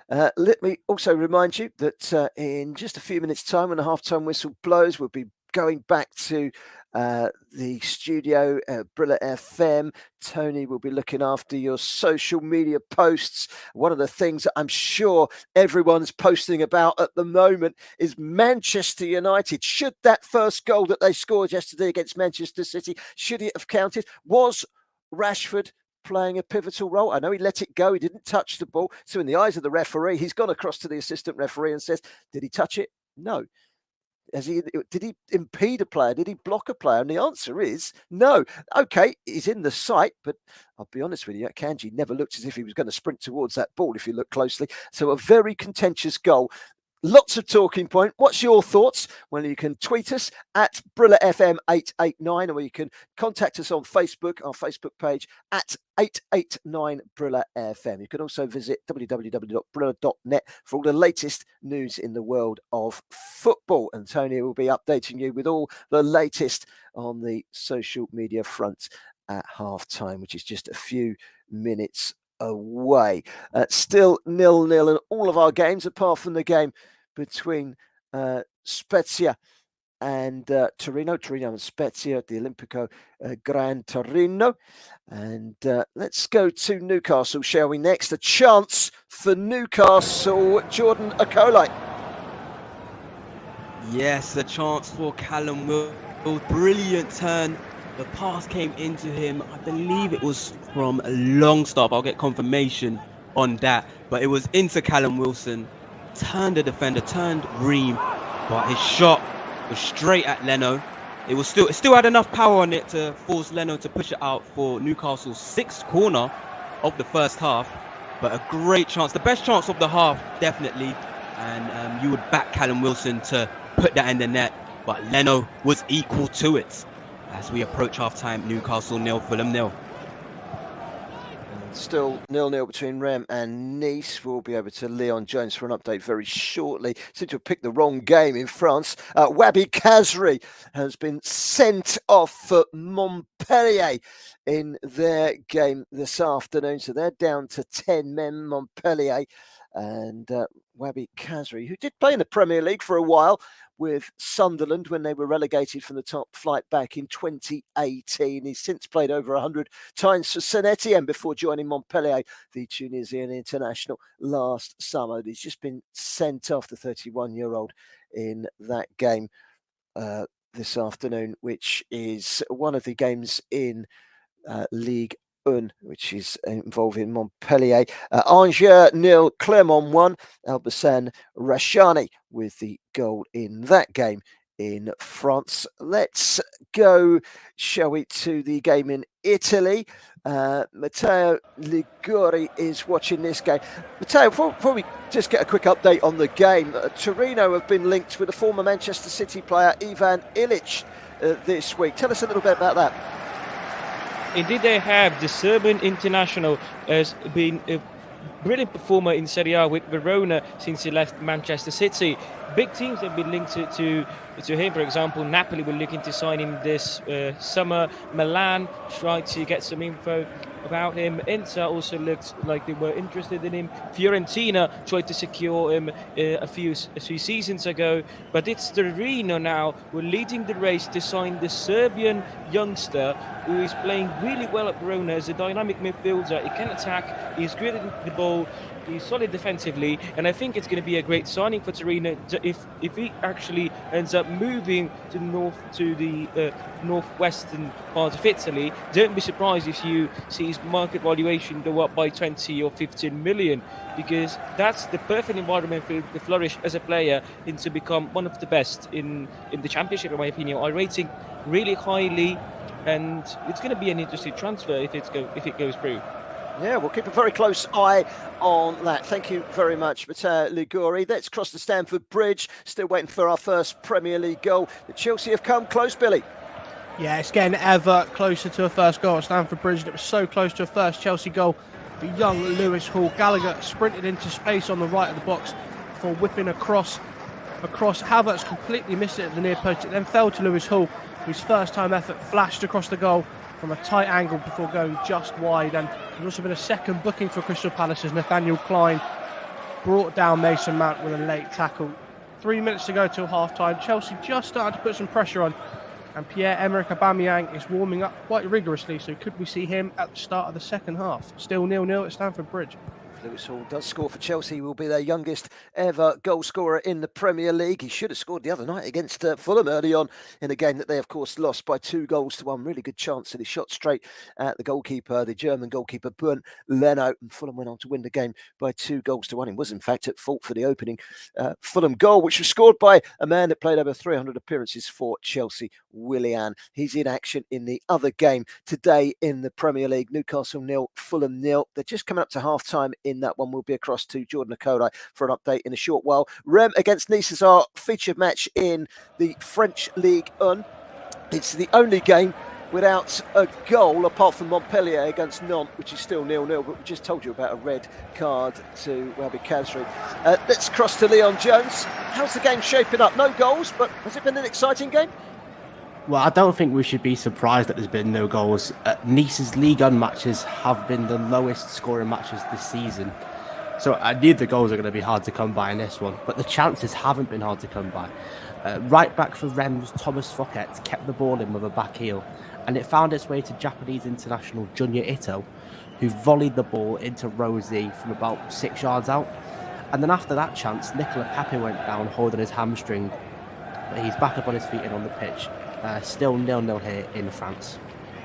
Let me also remind you that in just a few minutes' time, when the half-time whistle blows, we'll be going back to the studio at Brilla FM. Tony will be looking after your social media posts. One of the things that I'm sure everyone's posting about at the moment is Manchester United. Should that first goal that they scored yesterday against Manchester City, should it have counted? Was Rashford playing a pivotal role? I know he let it go. He didn't touch the ball. So in the eyes of the referee, he's gone across to the assistant referee and says, did he touch it? No. Did he impede a player? Did he block a player? And the answer is no. Okay, he's in the sight, but I'll be honest with you, Kanji never looked as if he was going to sprint towards that ball if you look closely. So a very contentious goal. Lots of talking point. What's your thoughts? Well, you can tweet us at BrillaFM889, or you can contact us on Facebook, our Facebook page at 889 Brilla FM. You can also visit www.brilla.net for all the latest news in the world of football. And Tony will be updating you with all the latest on the social media front at half-time, which is just a few minutes away. Still 0-0 in all of our games, apart from the game between Spezia and Torino and Spezia at the Olimpico Gran Torino. And let's go to Newcastle, shall we, next? A chance for Newcastle, Jordan Akolai. Yes, a chance for Callum Will. Brilliant turn. The pass came into him. I believe it was from Longstaff. I'll get confirmation on that. But it was into Callum Wilson. Turned the defender, turned Ream. But his shot was straight at Leno. It still had enough power on it to force Leno to push it out for Newcastle's 6th corner of the first half. But a great chance. The best chance of the half, definitely. And you would back Callum Wilson to put that in the net. But Leno was equal to it. As we approach half-time, Newcastle 0, Fulham 0. Still 0-0 between Rennes and Nice. We'll be over to Leon Jones for an update very shortly. Seem to have picked the wrong game in France. Wabi Kazri has been sent off for Montpellier in their game this afternoon. So they're down to 10 men, Montpellier. And Wabi Kazri, who did play in the Premier League for a while with Sunderland when they were relegated from the top flight back in 2018. He's since played over 100 times for Saint Etienne before joining Montpellier, the Tunisian international, last summer. He's just been sent off, the 31-year-old, in that game this afternoon, which is one of the games in Ligue 1, which is involving Montpellier. Angers 0, Clermont 1. Albassan Rashani with the goal in that game in France. Let's go, shall we, to the game in Italy. Matteo Liguri is watching this game. Matteo, before we just get a quick update on the game, Torino have been linked with a former Manchester City player, Ivan Ilic, this week. Tell us a little bit about that. Indeed, they have. The Serbian international has been a brilliant performer in Serie A with Verona since he left Manchester City. Big teams have been linked to him. For example, Napoli were looking to sign him this summer. Milan tried to get some info about him. Inter also looked like they were interested in him. Fiorentina tried to secure him a few seasons ago. But it's Torino now who are leading the race to sign the Serbian youngster who is playing really well at Verona as a dynamic midfielder. He can attack, he's good at the ball, he's solid defensively, and I think it's going to be a great signing for Torino if he actually ends up moving to the northwestern part of Italy. Don't be surprised if you see his market valuation go up by 20 or 15 million, because that's the perfect environment for him to flourish as a player and to become one of the best in the championship, in my opinion. I rate him really highly, and it's going to be an interesting transfer if it goes through. Yeah, we'll keep a very close eye on that. Thank you very much, Matteo Liguri. Let's cross the Stamford Bridge. Still waiting for our first Premier League goal. The Chelsea have come close, Billy. Yeah, it's getting ever closer to a first goal at Stamford Bridge, and it was so close to a first Chelsea goal for young Lewis Hall. Gallagher sprinted into space on the right of the box before whipping across. Havertz completely missed it at the near post. It then fell to Lewis Hall, whose first-time effort flashed across the goal from a tight angle before going just wide. And there's also been a second booking for Crystal Palace as Nathaniel Klein brought down Mason Mount with a late tackle. 3 minutes to go till half-time. Chelsea just started to put some pressure on, and Pierre-Emerick Aubameyang is warming up quite rigorously, so could we see him at the start of the second half? Still 0-0 at Stamford Bridge. Lewis Hall does score for Chelsea. He will be their youngest ever goal scorer in the Premier League. He should have scored the other night against Fulham early on in a game that they, of course, lost by 2-1. Really good chance that he shot straight at the goalkeeper, the German goalkeeper, Bernd Leno. And Fulham went on to win the game by 2-1. He was, in fact, at fault for the opening Fulham goal, which was scored by a man that played over 300 appearances for Chelsea, Willian. He's in action in the other game today in the Premier League. Newcastle 0, Fulham 0. They're just coming up to half-time in that one. We'll be across to Jordan Akodai for an update in a short while. Rennes against Nice is our featured match in the French Ligue 1. It's the only game without a goal apart from Montpellier against Nantes, which is still 0-0, but we just told you about a red card to Wabi Kazri. Let's cross to Leon Jones. How's the game shaping up? No goals, but has it been an exciting game? Well, I don't think we should be surprised that there's been no goals. Nice's Ligue 1 matches have been the lowest scoring matches this season. So I knew the goals are going to be hard to come by in this one, but the chances haven't been hard to come by. Right back for Rennes, Thomas Fouquet kept the ball in with a back heel, and it found its way to Japanese international Junya Ito, who volleyed the ball into Rosie from about 6 yards out. And then after that chance, Nicola Pepe went down holding his hamstring, but he's back up on his feet and on the pitch. Still 0-0 here in France.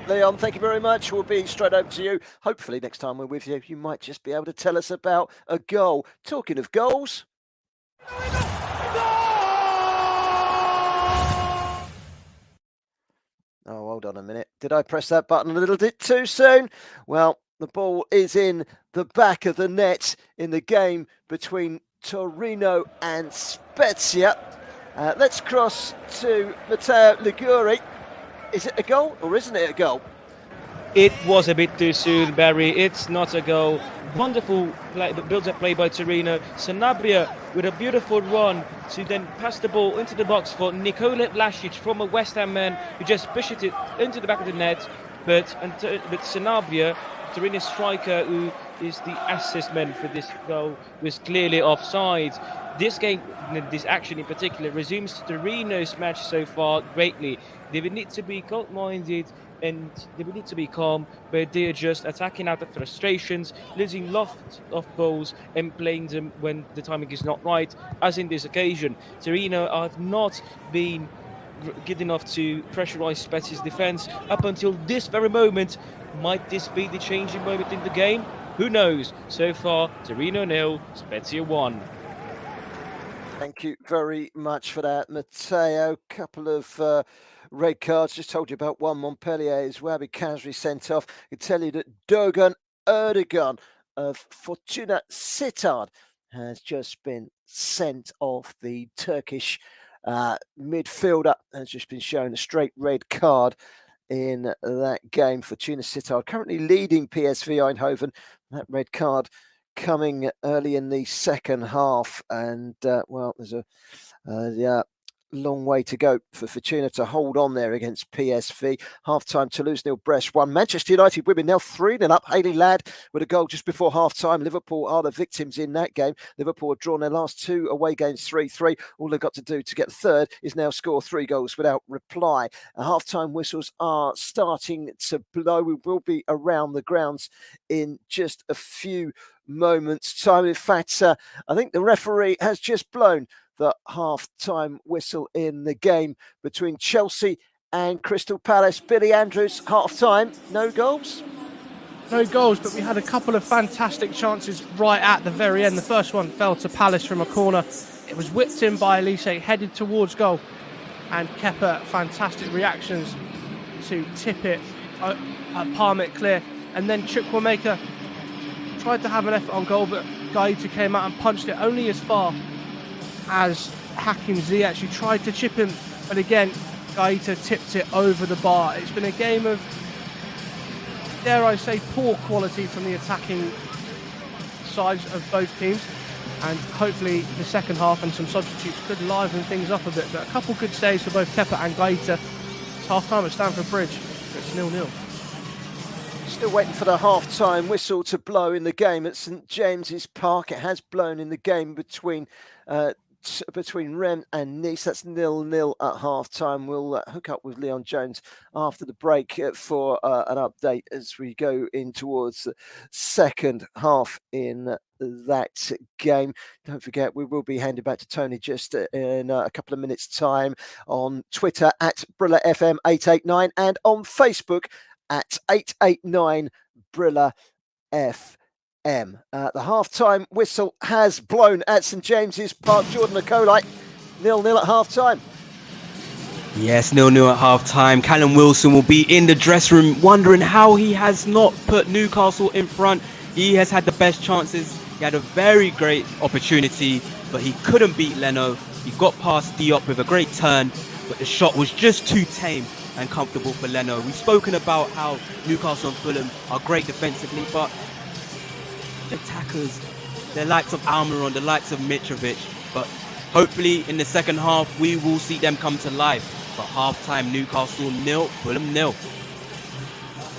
Leon, thank you very much. We'll be straight over to you. Hopefully next time we're with you, you might just be able to tell us about a goal. Talking of goals... Oh, hold on a minute. Did I press that button a little bit too soon? Well, the ball is in the back of the net in the game between Torino and Spezia. Let's cross to Matteo Liguri. Is it a goal or isn't it a goal? It was a bit too soon, Barry. It's not a goal. Wonderful build-up play by Torino. Sanabria with a beautiful run to then pass the ball into the box for Nikola Vlasic from a West Ham man who just pushed it into the back of the net. But Sanabria, Torino's striker, who is the assist man for this goal, was clearly offside. This game, this action in particular, resumes Torino's match so far greatly. They would need to be cold-minded and they would need to be calm, but they are just attacking out of frustrations, losing lots of balls and playing them when the timing is not right, as in this occasion. Torino have not been good enough to pressurize Spezia's defence up until this very moment. Might this be the changing moment in the game? Who knows? So far, Torino 0, Spezia 1. Thank you very much for that, Matteo. Couple of red cards. Just told you about one. Montpellier's Wabi Kazri sent off. I can tell you that Dogan Erdogan of Fortuna Sittard has just been sent off. The Turkish midfielder has just been shown a straight red card in that game. Fortuna Sittard currently leading PSV Eindhoven. That red card coming early in the second half, and well, there's a long way to go for Fortuna to hold on there against PSV. Half-time, Toulouse 0, Brest 1. Manchester United women now 3-0 up. Hayley Ladd with a goal just before half-time. Liverpool are the victims in that game. Liverpool have drawn their last 2 away games 3-3. All they've got to do to get third is now score 3 goals without reply. Half-time whistles are starting to blow. We will be around the grounds in just a few moments' time. In fact, I think the referee has just blown the half-time whistle in the game between Chelsea and Crystal Palace. Billy Andrews, half-time, no goals? No goals, but we had a couple of fantastic chances right at the very end. The first one fell to Palace from a corner. It was whipped in by Elise, headed towards goal. And Kepa, fantastic reactions to tip it, palm it clear. And then Chukwuemeka tried to have an effort on goal, but Gaeta came out and punched it only as far as Hakim Ziyech, who tried to chip him, but again, Gaeta tipped it over the bar. It's been a game of, dare I say, poor quality from the attacking sides of both teams, and hopefully the second half and some substitutes could liven things up a bit, but a couple good saves for both Kepa and Gaeta. It's half-time at Stamford Bridge. It's 0-0. Still waiting for the half-time whistle to blow in the game at St James's Park. It has blown in the game between Rennes and Nice. That's 0-0 at half-time. We'll hook up with Leon Jones after the break for an update as we go in towards the second half in that game. Don't forget, we will be handing back to Tony just in a couple of minutes' time on Twitter at BrillaFM889 and on Facebook at 889 Brilla FM. The half-time whistle has blown at St James's Park. Jordan Nicolai, 0-0 at half-time. Yes, 0-0 at half-time. Callum Wilson will be in the dressing room wondering how he has not put Newcastle in front. He has had the best chances. He had a very great opportunity, but he couldn't beat Leno. He got past Diop with a great turn, but the shot was just too tame and comfortable for Leno. We've spoken about how Newcastle and Fulham are great defensively, but the attackers, the likes of Almiron, the likes of Mitrovic, but hopefully in the second half we will see them come to life. But half-time, Newcastle 0, Fulham 0.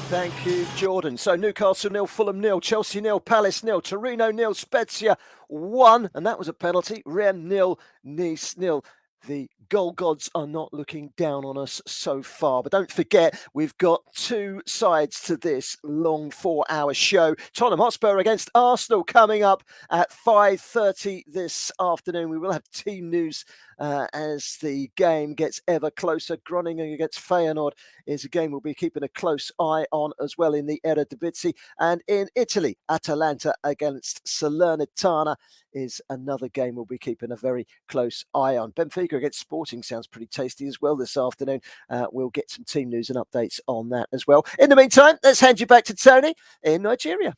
Thank you, Jordan. So Newcastle 0, Fulham 0, Chelsea 0, Palace 0, Torino 0, Spezia 1, and that was a penalty. Rennes 0, Nice 0. The goal gods are not looking down on us so far. But don't forget, we've got 2 sides to this long 4-hour show. Tottenham Hotspur against Arsenal coming up at 5:30 this afternoon. We will have team news as the game gets ever closer. Groningen against Feyenoord is a game we'll be keeping a close eye on as well in the Eredivisie. And in Italy, Atalanta against Salernitana is another game we'll be keeping a very close eye on. Benfica against Sporting sounds pretty tasty as well this afternoon. We'll get some team news and updates on that as well. In the meantime, let's hand you back to Tony in Nigeria.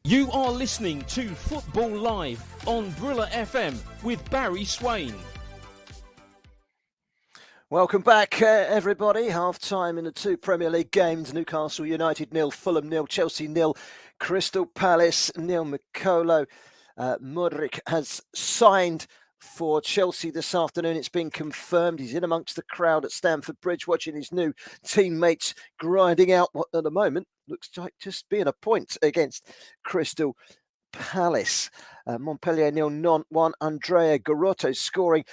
You are listening to Football Live on Brilla FM with Barry Swain. Welcome back, everybody. Half-time in the two Premier League games. Newcastle United 0, Fulham 0, Chelsea 0, Crystal Palace 0. Mikolo Mudryk has signed for Chelsea this afternoon. It's been confirmed. He's in amongst the crowd at Stamford Bridge watching his new teammates grinding out what at the moment looks like just being a point against Crystal Palace. Montpellier 0-1. Andrea Garotto scoring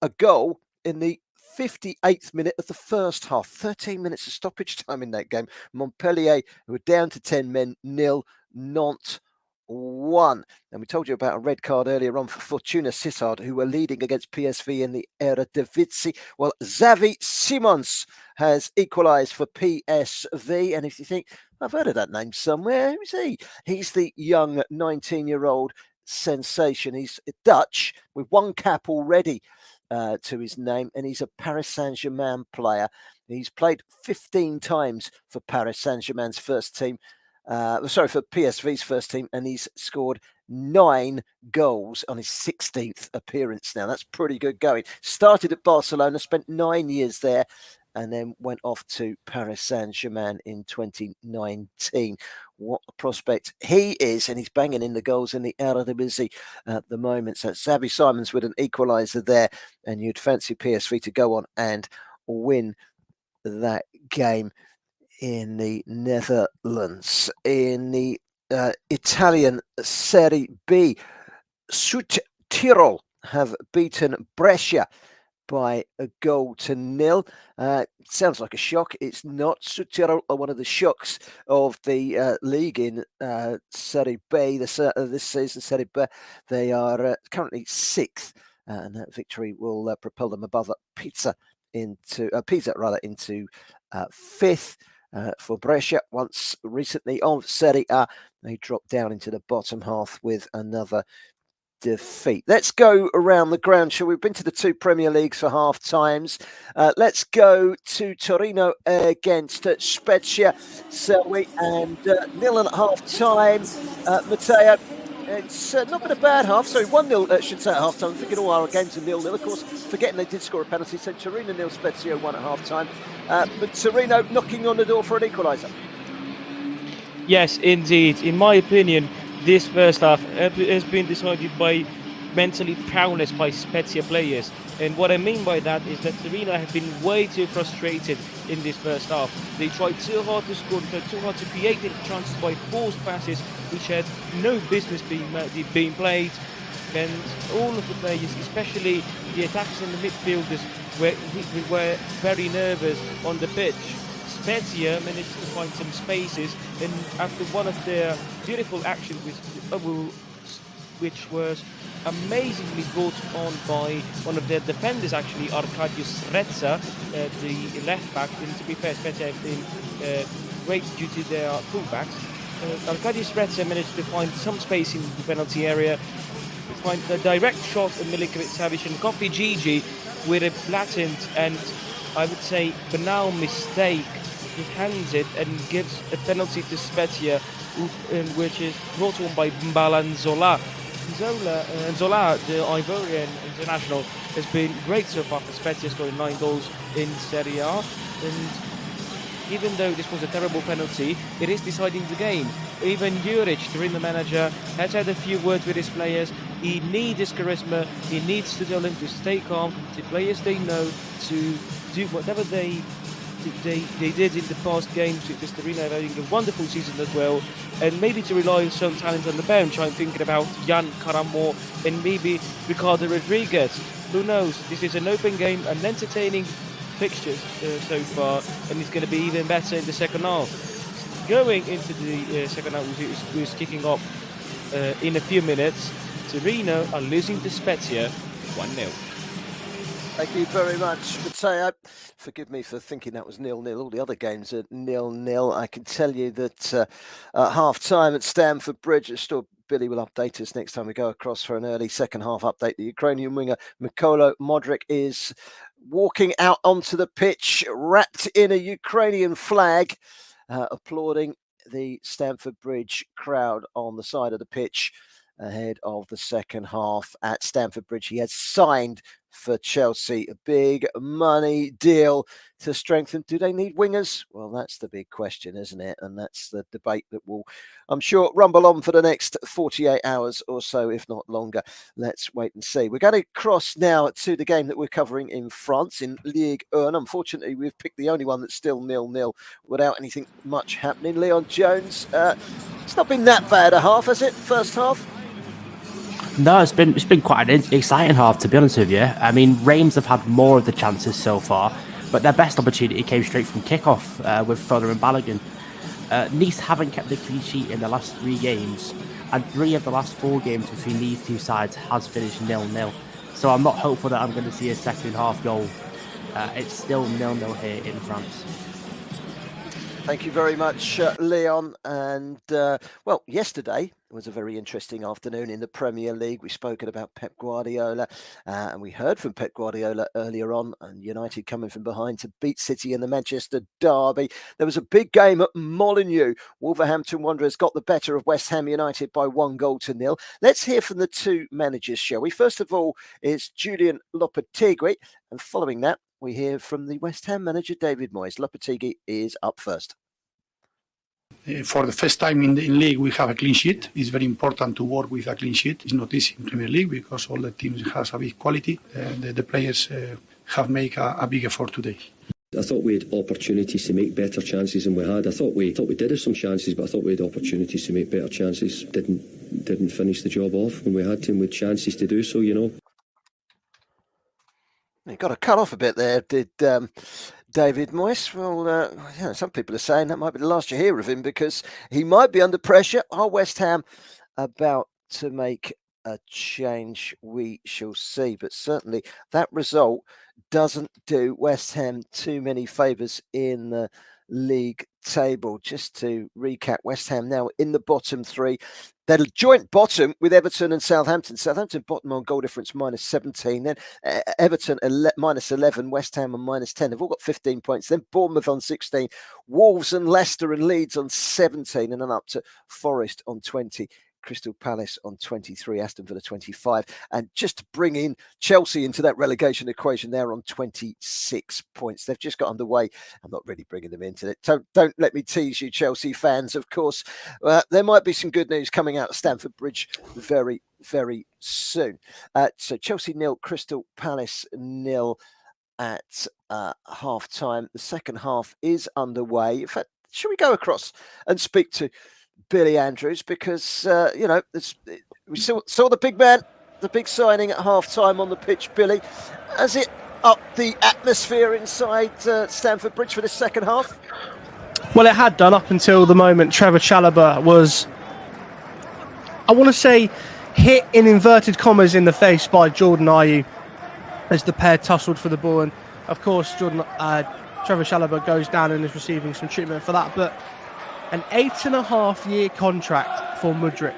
a goal in the 58th minute of the first half. 13 minutes of stoppage time in that game. Montpellier, who were down to 10 men, 0, Nantes 1. And we told you about a red card earlier on for Fortuna Sittard, who were leading against PSV in the Eredivisie. Well, Xavi Simons has equalised for PSV. And if you think, I've heard of that name somewhere, who's he? He's the young 19-year-old sensation. He's Dutch with one cap already to his name, and he's a Paris Saint-Germain player. He's played 15 times for Paris Saint-Germain's first team. For PSV's first team, and he's scored 9 goals on his 16th appearance now. That's pretty good going. Started at Barcelona, spent 9 years there, and then went off to Paris Saint-Germain in 2019. What a prospect he is, and he's banging in the goals in the Eredivisie at the moment. So Xavi Simons with an equaliser there, and you'd fancy PSV to go on and win that game in the Netherlands. In the Italian Serie B, Südtirol have beaten Brescia by 1-0. Sounds like a shock. It's not. Südtirol are one of the shocks of the league in Serie B this season. Serie B, they are currently 6th, and that victory will propel them above Pisa into 5th. For Brescia, once recently of Serie A, they dropped down into the bottom half with another defeat. Let's go around the ground, shall we? We've been to the two Premier Leagues for half times. Let's go to Torino against Spezia, Selby, and 0 at half time. Matteo, it's not been a bad half. Sorry, 1-0, should say, at half time. I'm thinking all our games are 0-0. Of course, forgetting they did score a penalty. So Torino 0, Spezia 1 at half time. But Torino knocking on the door for an equaliser. Yes, indeed. In my opinion, this first half has been decided by mentally prowess by Spezia players. And what I mean by that is that Torino have been way too frustrated in this first half. They tried too hard to score, they tried too hard to create chances by forced passes, which had no business being played. And all of the players, especially the attackers and the midfielders, were very nervous on the pitch. Spezia managed to find some spaces, and after one of their beautiful actions, which was amazingly brought on by one of their defenders, actually, Arkadiusz Reza, the left back. And to be fair, Spezia have been great due to their fullbacks. Arkadiusz Reza managed to find some space in the penalty area, find a direct shot at Milinkovic Savic, and Kofi Gigi with a blatant and, I would say, banal mistake. He hands it and gives a penalty to Spezia, which is brought on by Mbala Nzola. Nzola, the Ivorian international, has been great so far for Spezia, scoring 9 goals in Serie A. And even though this was a terrible penalty, it is deciding the game. Even Juric, the manager, has had a few words with his players. He needs his charisma. He needs to tell them to stay calm. The players they know to do whatever they did in the past games, because Torino are having a wonderful season as well, and maybe to rely on some talent on the bench. I'm thinking about Jan Caramo and maybe Ricardo Rodriguez. Who knows? This is an open game, an entertaining fixtures so far, and it's going to be even better in the second half. Going into the second half, which is kicking off in a few minutes, Torino are losing to Spezia 1-0. Thank you very much, Matteo. Forgive me for thinking that was 0-0. All the other games are 0-0. I can tell you that at half-time at Stamford Bridge, Billy will update us next time we go across for an early second half update. The Ukrainian winger Newcastle Mudryk is walking out onto the pitch, wrapped in a Ukrainian flag, applauding the Stamford Bridge crowd on the side of the pitch ahead of the second half at Stamford Bridge. He has signed for Chelsea, a big money deal to strengthen. Do they need wingers? Well, that's the big question, isn't it? And that's the debate that will, I'm sure, rumble on for the next 48 hours or so, if not longer. Let's wait and see. We're going to cross now to the game that we're covering in France, in Ligue 1. Unfortunately, we've picked the only one that's still 0-0 without anything much happening. Leon Jones, it's not been that bad a half, has it? First half? No, it's been quite an exciting half, to be honest with you. I mean, Reims have had more of the chances so far, but their best opportunity came straight from kickoff with Fodder and Balogun. Nice haven't kept the clean sheet in the last 3 games, and 3 of the last 4 games between these two sides has finished 0-0. So I'm not hopeful that I'm going to see a second half goal. It's still 0-0 here in France. Thank you very much, Leon. And, well, yesterday was a very interesting afternoon in the Premier League. We've spoken about Pep Guardiola, and we heard from Pep Guardiola earlier on, and United coming from behind to beat City in the Manchester derby. There was a big game at Molineux. Wolverhampton Wanderers got the better of West Ham United by 1-0. Let's hear from the two managers, shall we? First of all is Julian Lopetegui, and following that, we hear from the West Ham manager, David Moyes. Lopetegui is up first. For the first time in league, we have a clean sheet. It's very important to work with a clean sheet. It's not easy in Premier League because all the teams has a big quality. The players have made a big effort today. I thought we had opportunities to make better chances than we had. I thought we did have some chances, but I thought we had opportunities to make better chances. Didn't finish the job off when we had to, with chances to do so, you know. You got to cut off a bit there, did David Moyes. Well, some people are saying that might be the last you hear of him because he might be under pressure. Are West Ham about to make a change? We shall see. But certainly that result doesn't do West Ham too many favours in the league table. Just to recap, West Ham now in the bottom 3. They're joint bottom with Everton and Southampton. Southampton bottom on goal difference -17. Then Everton -11. West Ham on -10. They've all got 15 points. Then Bournemouth on 16. Wolves and Leicester and Leeds on 17. And then up to Forest on 20. Crystal Palace on 23, Aston Villa 25. And just to bring in Chelsea into that relegation equation, they're on 26 points. They've just got underway. I'm not really bringing them into it. Don't let me tease you, Chelsea fans, of course. There might be some good news coming out of Stamford Bridge very, very soon. So Chelsea 0, Crystal Palace 0 at half-time. The second half is underway. In fact, should we go across and speak to Billy Andrews, because we saw the big man, the big signing at half-time on the pitch. Billy, has it upped the atmosphere inside Stamford Bridge for the second half? Well, it had done up until the moment Trevor Chalobah was, I want to say, hit in inverted commas in the face by Jordan Ayew as the pair tussled for the ball. And of course, Trevor Chalobah goes down and is receiving some treatment for that. But an 8.5-year contract for Mudryk.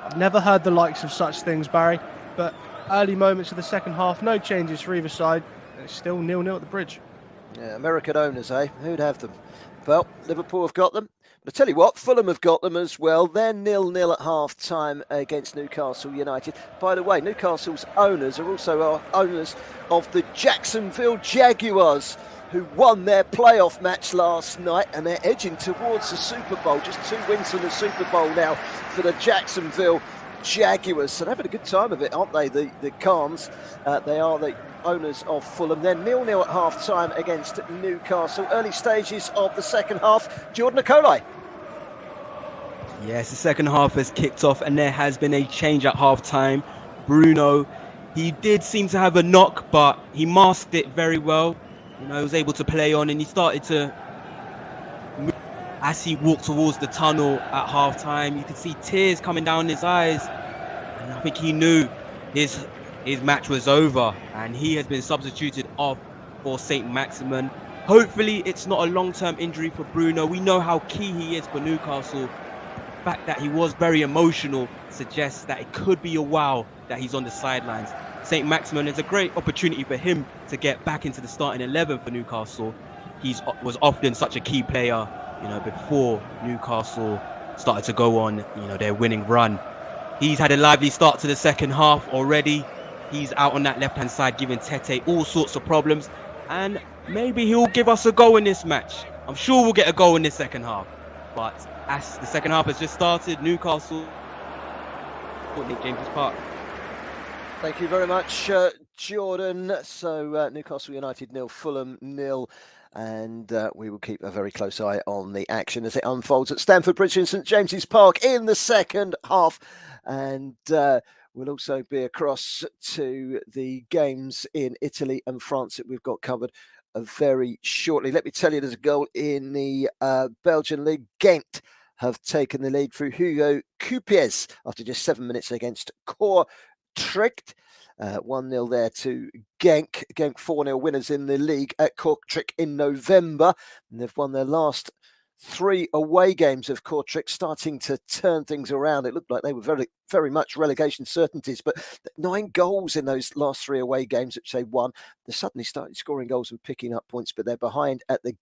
I've never heard the likes of such things, Barry. But early moments of the second half, no changes for either side. And it's still 0-0 at the Bridge. Yeah, American owners, eh? Who'd have them? Well, Liverpool have got them. But I tell you what, Fulham have got them as well. They're 0-0 at half-time against Newcastle United. By the way, Newcastle's owners are also owners of the Jacksonville Jaguars, who won their playoff match last night, and they're edging towards the Super Bowl. Just 2 wins from the Super Bowl now for the Jacksonville Jaguars. So they're having a good time of it, aren't they, the Khans? They are the owners of Fulham. They're 0-0 at half-time against Newcastle. Early stages of the second half. Jordan Nicolai. Yes, the second half has kicked off and there has been a change at half-time. Bruno, he did seem to have a knock, but he masked it very well. You know, he was able to play on and he started to move. As he walked towards the tunnel at half-time, you could see tears coming down his eyes. And I think he knew his match was over, and he has been substituted off for St. Maximin. Hopefully it's not a long-term injury for Bruno. We know how key he is for Newcastle. The fact that he was very emotional suggests that it could be a while that he's on the sidelines. St. Maximin is a great opportunity for him to get back into the starting 11 for Newcastle. He was often such a key player before Newcastle started to go on, their winning run. He's had a lively start to the second half already. He's out on that left-hand side, giving Tete all sorts of problems. And maybe he'll give us a goal in this match. I'm sure we'll get a goal in this second half. But as the second half has just started, Newcastle at James's Park. Thank you very much, Jordan. So Newcastle United 0, Fulham 0. And we will keep a very close eye on the action as it unfolds at Stamford Bridge in St James's Park in the second half. And we'll also be across to the games in Italy and France that we've got covered very shortly. Let me tell you, there's a goal in the Belgian League. Ghent have taken the lead through Hugo Cupiez after just 7 minutes against Kortrijk. 1-0 there to Genk. Genk 4-0 winners in the league at Kortrijk in November. And they've won their last 3 away games of Kortrijk, starting to turn things around. It looked like they were very, very much relegation certainties, but 9 goals in those last 3 away games which they won. They suddenly started scoring goals and picking up points, but they're behind at the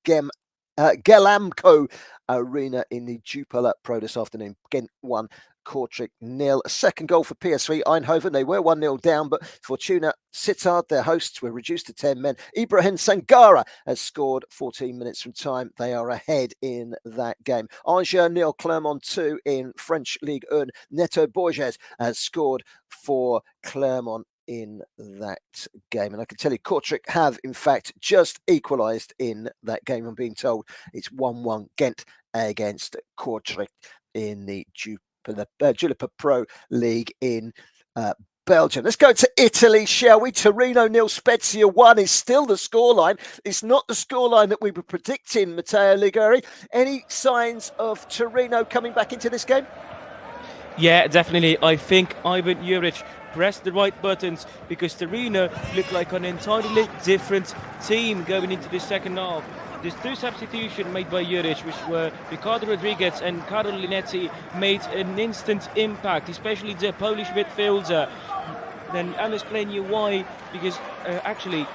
Gelamco Arena in the Jupiler Pro this afternoon. Ghent 1, Kortrijk 0. A second goal for PSV Eindhoven. They were 1-0 down, but Fortuna Sittard, their hosts, were reduced to 10 men. Ibrahim Sangara has scored 14 minutes from time. They are ahead in that game. Angers 0, Clermont 2 in French Ligue 1. Neto Borges has scored for Clermont in that game. And I can tell you, Kortrijk have, in fact, just equalised in that game. I'm being told it's 1-1 Ghent against Kortrijk in the Jupiler Pro League in Belgium. Let's go to Italy, shall we? Torino 0, Spezia 1 is still the scoreline. It's not the scoreline that we were predicting, Matteo Liguri. Any signs of Torino coming back into this game? Yeah, definitely. I think Ivan Juric pressed the right buttons because Torino looked like an entirely different team going into the second half. There's 2 substitutions made by Juric, which were Ricardo Rodriguez and Carlo Linetti, made an instant impact, especially the Polish midfielder. Then I'll explain you why, because actually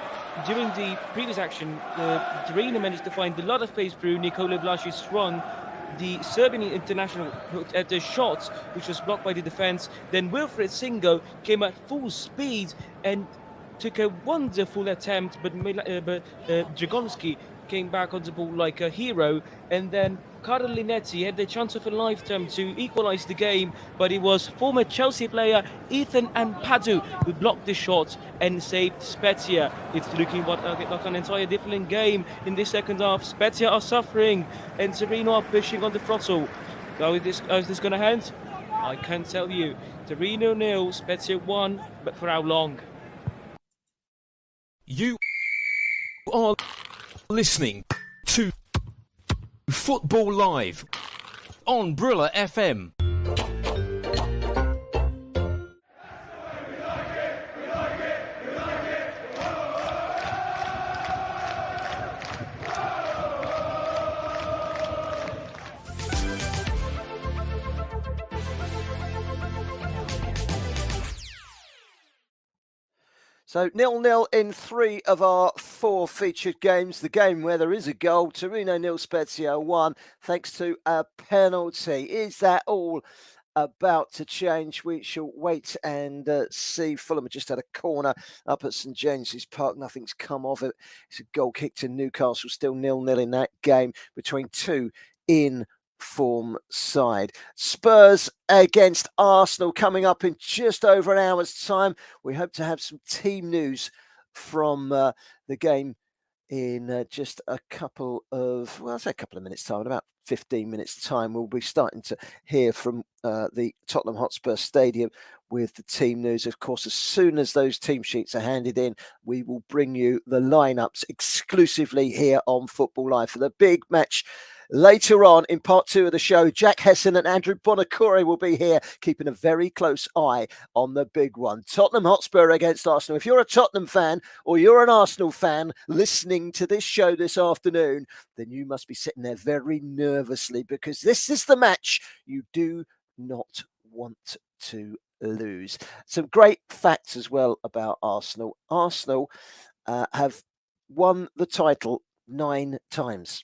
during the previous action, Torino managed to find a lot of space through Nikola Vlasic run. The Serbian international looked at the shot, which was blocked by the defense. Then Wilfred Singo came at full speed and took a wonderful attempt, but Dragonski came back on the ball like a hero. And then Carlo Linetti had the chance of a lifetime to equalise the game, but it was former Chelsea player Ethan Ampadu who blocked the shot and saved Spezia. It's looking like an entire different game in this second half. Spezia are suffering and Torino are pushing on the throttle. How is this going to end? I can't tell you. Torino 0, Spezia 1, but for how long? You are listening to Football Live on Brilla FM. So 0-0 in 3 of our 4 featured games. The game where there is a goal, Torino 0, Spezia 1, thanks to a penalty. Is that all about to change? We shall wait and see. Fulham have just had a corner up at St James's Park. Nothing's come of it. It's a goal kick to Newcastle, still 0-0 in that game between 2 in form side. Spurs against Arsenal coming up in just over an hour's time. We hope to have some team news from the game in just a couple of, well, I'll say a couple of minutes time, in about 15 minutes time. We'll be starting to hear from the Tottenham Hotspur Stadium with the team news. Of course, as soon as those team sheets are handed in, we will bring you the lineups exclusively here on Football Live for the big match. Later on in part 2 of the show, Jack Hesson and Andrew Bonacore will be here, keeping a very close eye on the big one. Tottenham Hotspur against Arsenal. If you're a Tottenham fan or you're an Arsenal fan listening to this show this afternoon, then you must be sitting there very nervously, because this is the match you do not want to lose. Some great facts as well about Arsenal. Arsenal have won the title 9 times.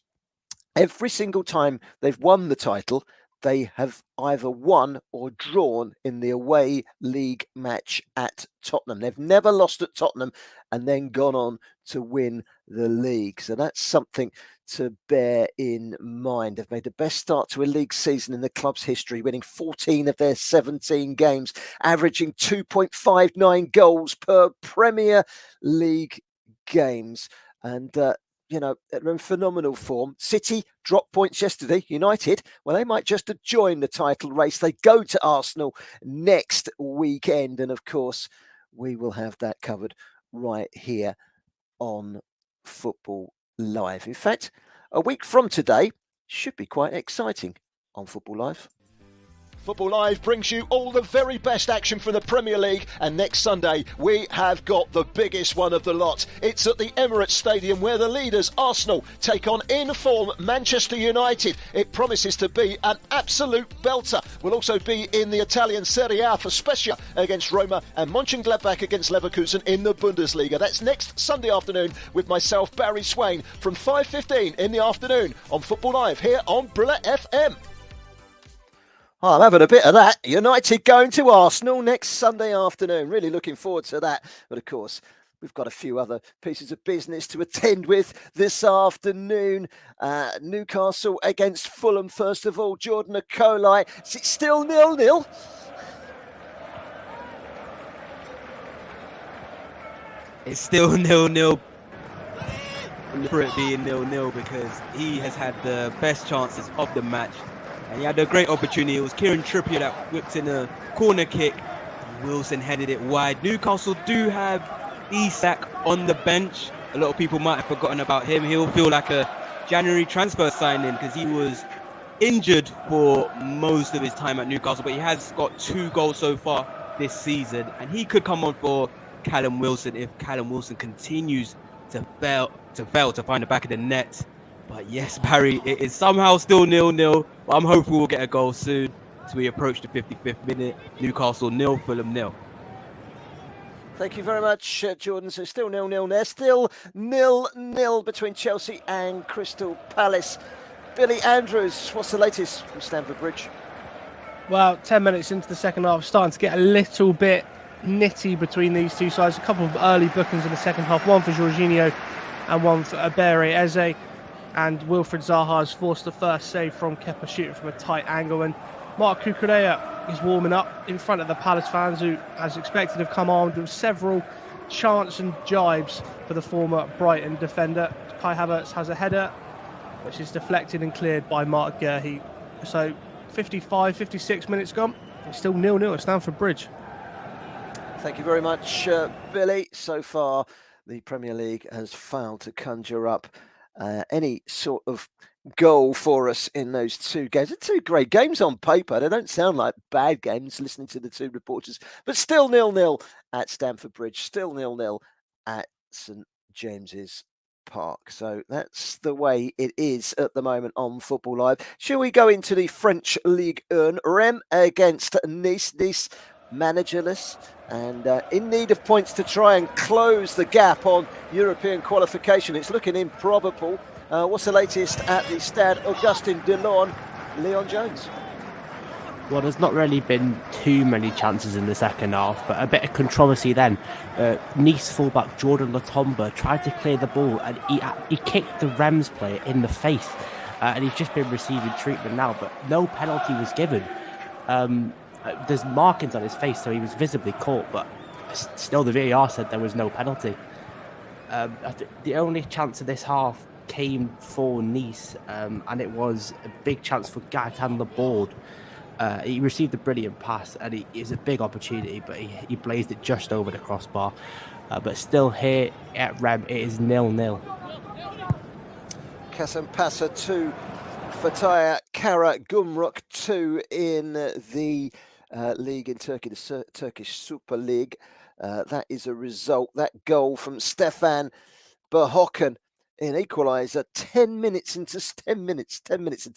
every single time they've won the title, they have either won or drawn in the away league match at Tottenham. They've never lost at Tottenham and then gone on to win the league. So that's something to bear in mind. They've made the best start to a league season in the club's history, winning 14 of their 17 games, averaging 2.59 goals per Premier League games. And they're in phenomenal form. City dropped points yesterday. United, well, they might just have joined the title race. They go to Arsenal next weekend. And of course, we will have that covered right here on Football Live. In fact, a week from today should be quite exciting on Football Live. Football Live brings you all the very best action from the Premier League, and next Sunday we have got the biggest one of the lot. It's at the Emirates Stadium where the leaders Arsenal take on in-form Manchester United. It promises to be an absolute belter. We'll also be in the Italian Serie A for Spezia against Roma and Mönchengladbach against Leverkusen in the Bundesliga. That's next Sunday afternoon with myself, Barry Swain, from 5:15 in the afternoon on Football Live here on Brilla FM. Oh, I'm having a bit of that. United going to Arsenal next Sunday afternoon. Really looking forward to that. But of course, we've got a few other pieces of business to attend with this afternoon. Newcastle against Fulham, first of all. Jordan Akolai. Is it still 0-0? It's still 0-0. For it being 0-0 because he has had the best chances of the match. And he had a great opportunity. It was Kieran Trippier that whipped in a corner kick. Wilson headed it wide. Newcastle do have Isak on the bench. A lot of people might have forgotten about him. He'll feel like a January transfer signing because he was injured for most of his time at Newcastle, but he has got 2 goals so far this season. And he could come on for Callum Wilson if Callum Wilson continues to fail to find the back of the net. But yes, Barry, it is somehow still 0-0. But I'm hopeful we'll get a goal soon as we approach the 55th minute. Newcastle 0, Fulham 0. Thank you very much, Jordan. So still 0-0 there. Still 0-0 between Chelsea and Crystal Palace. Billy Andrews, what's the latest from Stamford Bridge? Well, 10 minutes into the second half, starting to get a little bit nitty between these two sides. A couple of early bookings in the second half, one for Jorginho and one for Barry Eze. And Wilfried Zaha has forced the first save from Kepa shooting from a tight angle. And Mark Cucurella is warming up in front of the Palace fans who, as expected, have come armed with several chants and jibes for the former Brighton defender. Kai Havertz has a header, which is deflected and cleared by Mark Guehi. So 55, 56 minutes gone. It's still 0-0 at Stamford Bridge. Thank you very much, Billy. So far, the Premier League has failed to conjure up any sort of goal for us in those 2 games. They're 2 great games on paper. They don't sound like bad games listening to the 2 reporters, but still 0-0 at Stamford Bridge, still 0-0 at St James's Park. So that's the way it is at the moment on Football Live. Shall we go into the French Ligue 1? Rennes against Nice. Nice managerless and in need of points to try and close the gap on European qualification. It's looking improbable. What's the latest at the Stade Augustin Delorme? Leon Jones. Well, there's not really been too many chances in the second half, but a bit of controversy then. Nice fullback Jordan Latomba tried to clear the ball and he kicked the Reims player in the face. And he's just been receiving treatment now, but no penalty was given. There's markings on his face, so he was visibly caught, but still the VAR said there was no penalty. The only chance of this half came for Nice, and it was a big chance for Gaetan Laborde. He received a brilliant pass, and it is a big opportunity, but he blazed it just over the crossbar. But still here at Rem, it is 0-0. Kasampasa 2, Fataya Kara Gumruk 2 in the league in Turkey, the Turkish Super League. That is a result. That goal from Stefan Berhoken in equaliser 10 minutes into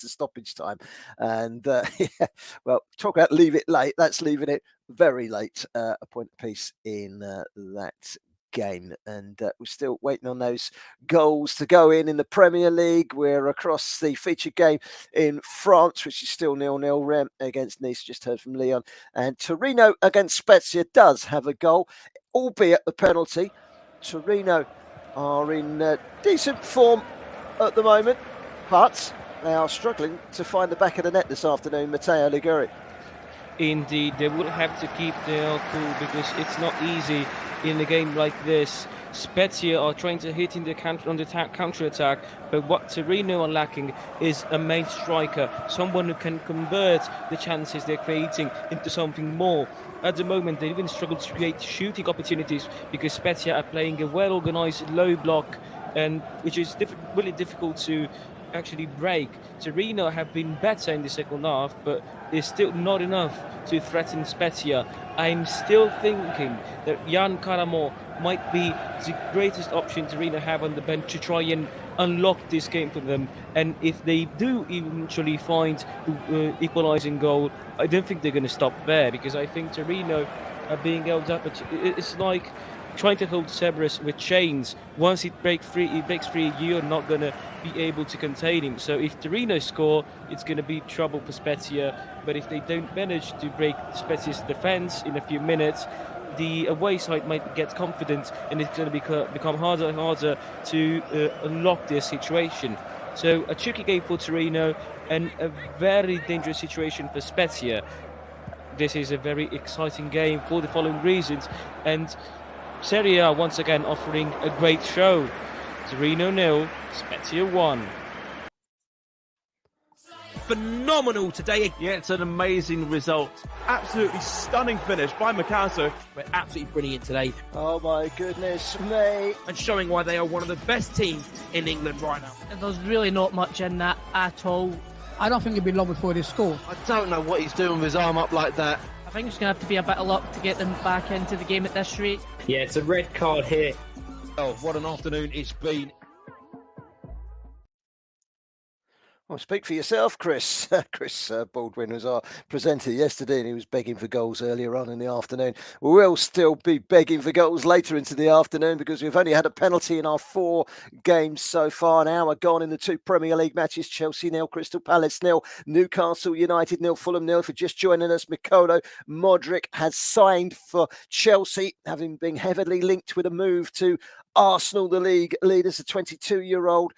stoppage time. And yeah, well, talk about leave it late. That's leaving it very late. A point apiece in that game, and we're still waiting on those goals to go in the Premier League. We're across the featured game in France, which is still 0-0. Rennes against Nice, just heard from Leon, and Torino against Spezia does have a goal, albeit the penalty. Torino are in decent form at the moment, but they are struggling to find the back of the net this afternoon. Matteo Liguri. Indeed, they will have to keep their cool because it's not easy in a game like this. Spezia are trying to hit in the counter-attack, but what Torino are lacking is a main striker, someone who can convert the chances they're creating into something more. At the moment, they even struggle to create shooting opportunities because Spezia are playing a well-organised low block, and which is really difficult to actually break. Torino have been better in the second half, but it's still not enough to threaten Spezia. I'm still thinking that Jan Karamo might be the greatest option Torino have on the bench to try and unlock this game for them. And if they do eventually find the equalising goal, I don't think they're going to stop there, because I think Torino are being held up. It's like trying to hold Cerberus with chains. Once it breaks free, you're not going to be able to contain him. So if Torino score, it's going to be trouble for Spezia. But if they don't manage to break Spezia's defence in a few minutes, the away side might get confident, and it's going to become harder and harder to unlock their situation. So a tricky game for Torino and a very dangerous situation for Spezia. This is a very exciting game for the following reasons, and Serie A once again offering a great show. Torino 0, Spezia 1. Phenomenal today. Yeah, it's an amazing result. Absolutely stunning finish by Newcastle. We're absolutely brilliant today. Oh my goodness me. And showing why they are one of the best teams in England right now. And there's really not much in that at all. I don't think it'd be long before they score. I don't know what he's doing with his arm up like that. I think it's going to have to be a bit of luck to get them back into the game at this rate. Yeah, it's a red card here. Oh, what an afternoon it's been. Well, speak for yourself, Chris. Chris Baldwin was our presenter yesterday, and he was begging for goals earlier on in the afternoon. We'll still be begging for goals later into the afternoon because we've only had a penalty in our 4 games so far. An hour gone in the 2 Premier League matches. Chelsea 0, Crystal Palace 0, Newcastle United 0, Fulham 0. For just joining us, Mikolo Modric has signed for Chelsea, having been heavily linked with a move to Arsenal, the league leaders. A 22-year-old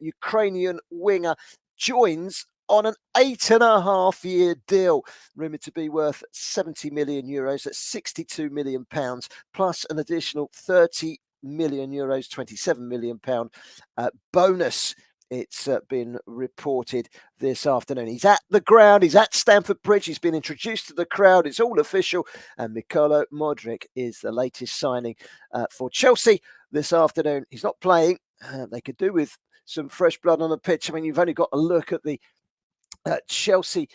Ukrainian winger joins on an 8.5-year deal, rumoured to be worth 70 million euros. That's 62 million pounds, plus an additional 30 million euros, 27 million pound bonus. It's been reported this afternoon. He's at the ground. He's at Stamford Bridge. He's been introduced to the crowd. It's all official. And Mikolo Modric is the latest signing for Chelsea this afternoon. He's not playing. They could do with some fresh blood on the pitch. I mean, you've only got to look at the Chelsea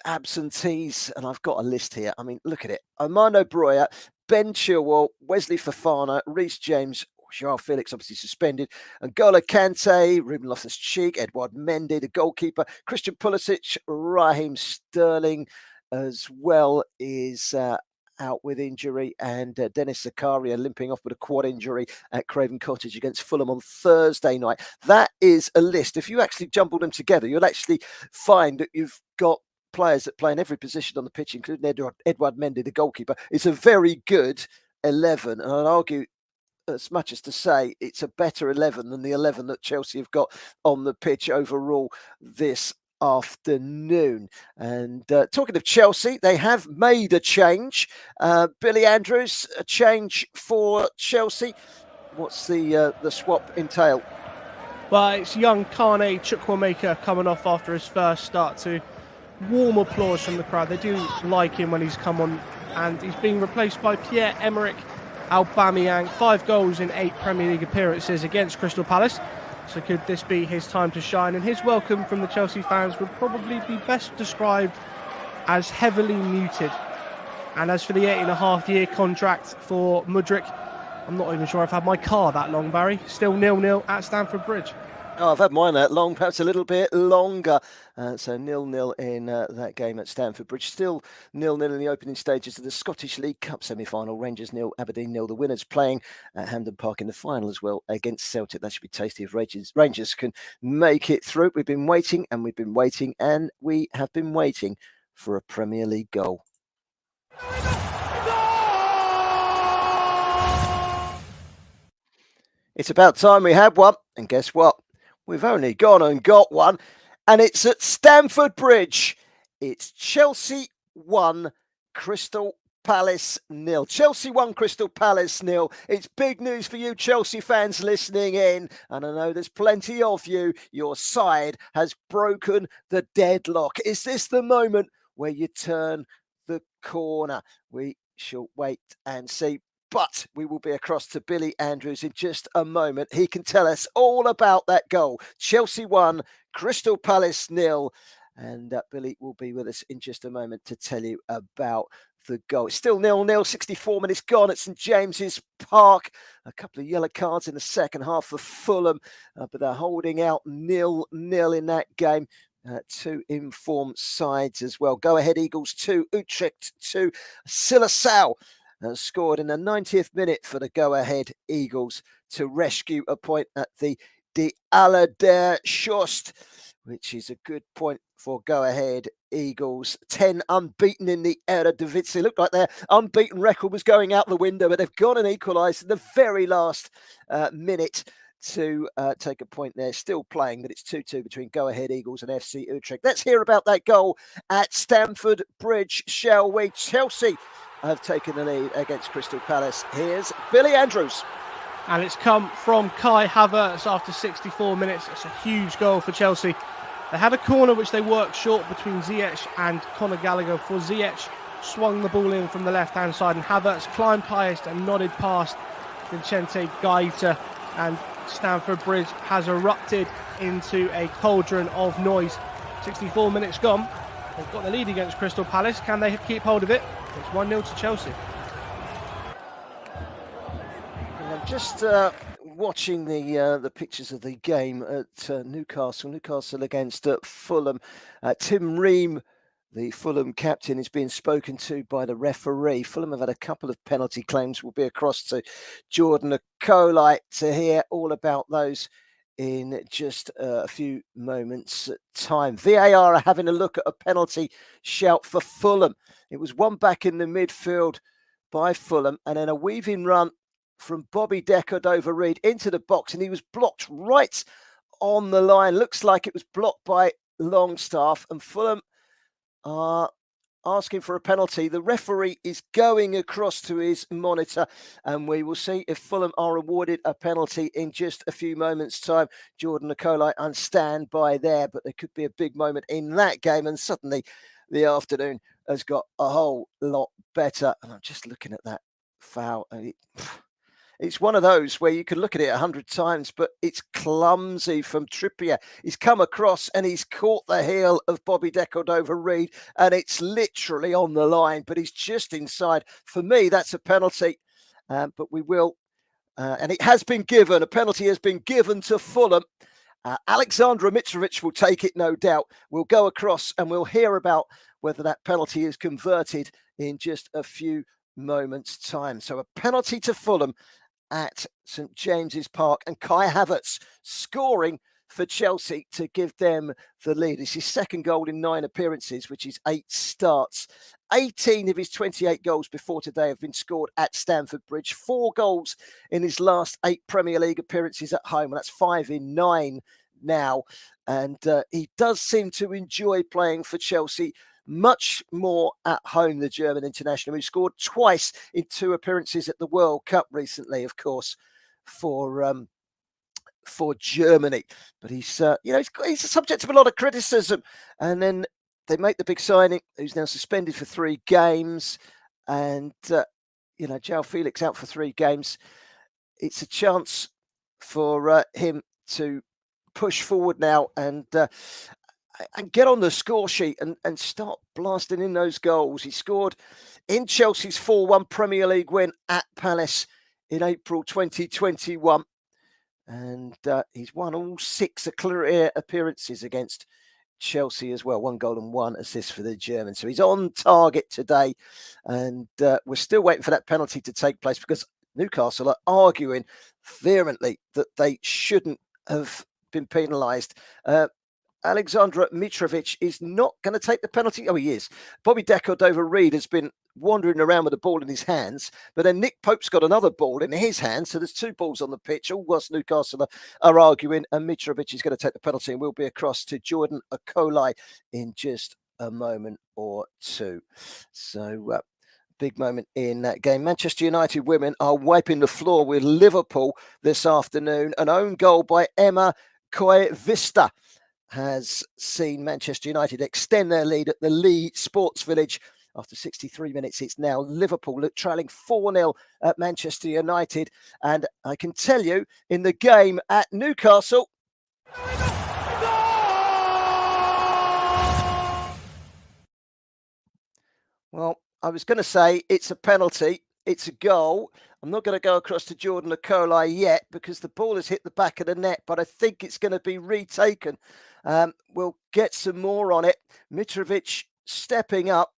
absentees, and I've got a list here. I mean, look at it. Armando Broja, Ben Chilwell, Wesley Fofana, Reece James, Joao Felix obviously suspended, N'Golo Kante, Ruben Loftus-Cheek, Edouard Mendy, the goalkeeper, Christian Pulisic, Raheem Sterling, as well is out with injury, and Dennis Zakaria limping off with a quad injury at Craven Cottage against Fulham on Thursday night. That is a list. If you actually jumble them together, you'll actually find that you've got players that play in every position on the pitch, including Edouard Mendy, the goalkeeper. It's a very good 11, and I'd argue as much as to say it's a better 11 than the 11 that Chelsea have got on the pitch overall this afternoon. And talking of Chelsea, they have made a change. Billy Andrews, a change for Chelsea. What's the swap entail? Well, it's young Kane Chukwuemeka coming off after his first start to warm applause from the crowd. They do like him when he's come on, and he's being replaced by Pierre-Emerick Aubameyang. 5 goals in 8 Premier League appearances against Crystal Palace. So could this be his time to shine? And his welcome from the Chelsea fans would probably be best described as heavily muted. And as for the 8.5-year contract for Mudryk, I'm not even sure I've had my car that long, Barry. Still 0-0 at Stamford Bridge. Oh, I've had mine that long, perhaps a little bit longer. So 0-0 in that game at Stamford Bridge. Still 0-0 in the opening stages of the Scottish League Cup semi-final. Rangers 0, Aberdeen 0. The winners playing at Hampden Park in the final as well against Celtic. That should be tasty if Rangers can make it through. We've been waiting and we've been waiting and we have been waiting for a Premier League goal. It's about time we had one, and guess what? We've only gone and got one, and it's at Stamford Bridge. It's Chelsea 1, Crystal Palace 0. Chelsea 1, Crystal Palace 0. It's big news for you Chelsea fans listening in, and I know there's plenty of you. Your side has broken the deadlock. Is this the moment where you turn the corner? We shall wait and see. But we will be across to Billy Andrews in just a moment. He can tell us all about that goal. Chelsea 1, Crystal Palace 0. And Billy will be with us in just a moment to tell you about the goal. It's still 0-0, 64 minutes gone at St James's Park. A couple of yellow cards in the second half for Fulham, but they're holding out 0-0 in that game. Two informed sides as well. Go Ahead Eagles 2, Utrecht 2, Silasau scored in the 90th minute for the Go-Ahead Eagles to rescue a point at the De Alader Schost, which is a good point for Go-Ahead Eagles. 10 unbeaten in the Eredivisie. Looked like their unbeaten record was going out the window, but they've gone and equalised in the very last minute to take a point there. Still playing, but it's 2-2 between Go-Ahead Eagles and FC Utrecht. Let's hear about that goal at Stamford Bridge, shall we? Chelsea have taken the lead against Crystal Palace. Here's Billy Andrews. And it's come from Kai Havertz after 64 minutes. It's a huge goal for Chelsea. They had a corner which they worked short between Ziyech and Conor Gallagher, for Ziyech swung the ball in from the left-hand side and Havertz climbed highest and nodded past Vincente Gaeta, and Stamford Bridge has erupted into a cauldron of noise. 64 minutes gone. They've got the lead against Crystal Palace. Can they keep hold of it? It's 1-0 to Chelsea. I'm just watching the pictures of the game at Newcastle against Fulham. Tim Ream, the Fulham captain, is being spoken to by the referee. Fulham have had a couple of penalty claims. We'll be across to Jordan Akolite to hear all about those in just a few moments' time. VAR are having a look at a penalty shout for Fulham. It was one back in the midfield by Fulham, and then a weaving run from Bobby Decordova-Reid into the box, and he was blocked right on the line. Looks like it was blocked by Longstaff, and Fulham are asking for a penalty. The referee is going across to his monitor, and we will see if Fulham are awarded a penalty in just a few moments' time. Jordan Akolite on standby there, but there could be a big moment in that game, and suddenly the afternoon has got a whole lot better. And I'm just looking at that foul. It's one of those where you can look at it 100 times, but it's clumsy from Trippier. He's come across and he's caught the heel of Bobby Decordova-Reid, and it's literally on the line, but he's just inside. For me, that's a penalty, but we will, and it has been given. A penalty has been given to Fulham. Alexandra Mitrovic will take it, no doubt. We'll go across and we'll hear about whether that penalty is converted in just a few moments' time. So a penalty to Fulham at St James's Park, and Kai Havertz scoring for Chelsea to give them the lead. It's his second goal in 9 appearances, which is 8 starts. 18 of his 28 goals before today have been scored at Stamford Bridge. 4 goals in his last 8 Premier League appearances at home, and that's 5 in 9 now. And he does seem to enjoy playing for Chelsea much more at home, the German international, who scored twice in 2 appearances at the World Cup recently, of course, for Germany. But he's he's a subject of a lot of criticism. And then they make the big signing, who's now suspended for 3 games, and João Felix out for 3 games. It's a chance for him to push forward now and get on the score sheet and start blasting in those goals. He scored in Chelsea's 4-1 Premier League win at Palace in April 2021. And he's won all 6 career appearances against Chelsea as well. 1 goal and 1 assist for the German. So he's on target today. And we're still waiting for that penalty to take place because Newcastle are arguing vehemently that they shouldn't have been penalised. Alexandra Mitrovic is not going to take the penalty. Oh, he is. Bobby De Cordova-Reid has been wandering around with the ball in his hands, but then Nick Pope's got another ball in his hands. So there's 2 balls on the pitch, all whilst Newcastle are arguing, and Mitrovic is going to take the penalty and will be across to Jordan Akolai in just a moment or 2. So big moment in that game. Manchester United women are wiping the floor with Liverpool this afternoon. An own goal by Emma Koivista has seen Manchester United extend their lead at the Lee Sports Village. After 63 minutes, it's now Liverpool trailing 4-0 at Manchester United. And I can tell you, in the game at Newcastle, well, I was going to say it's a penalty. It's a goal. I'm not going to go across to Jordan Akolai yet because the ball has hit the back of the net, but I think it's going to be retaken. We'll get some more on it. Mitrovic stepping up,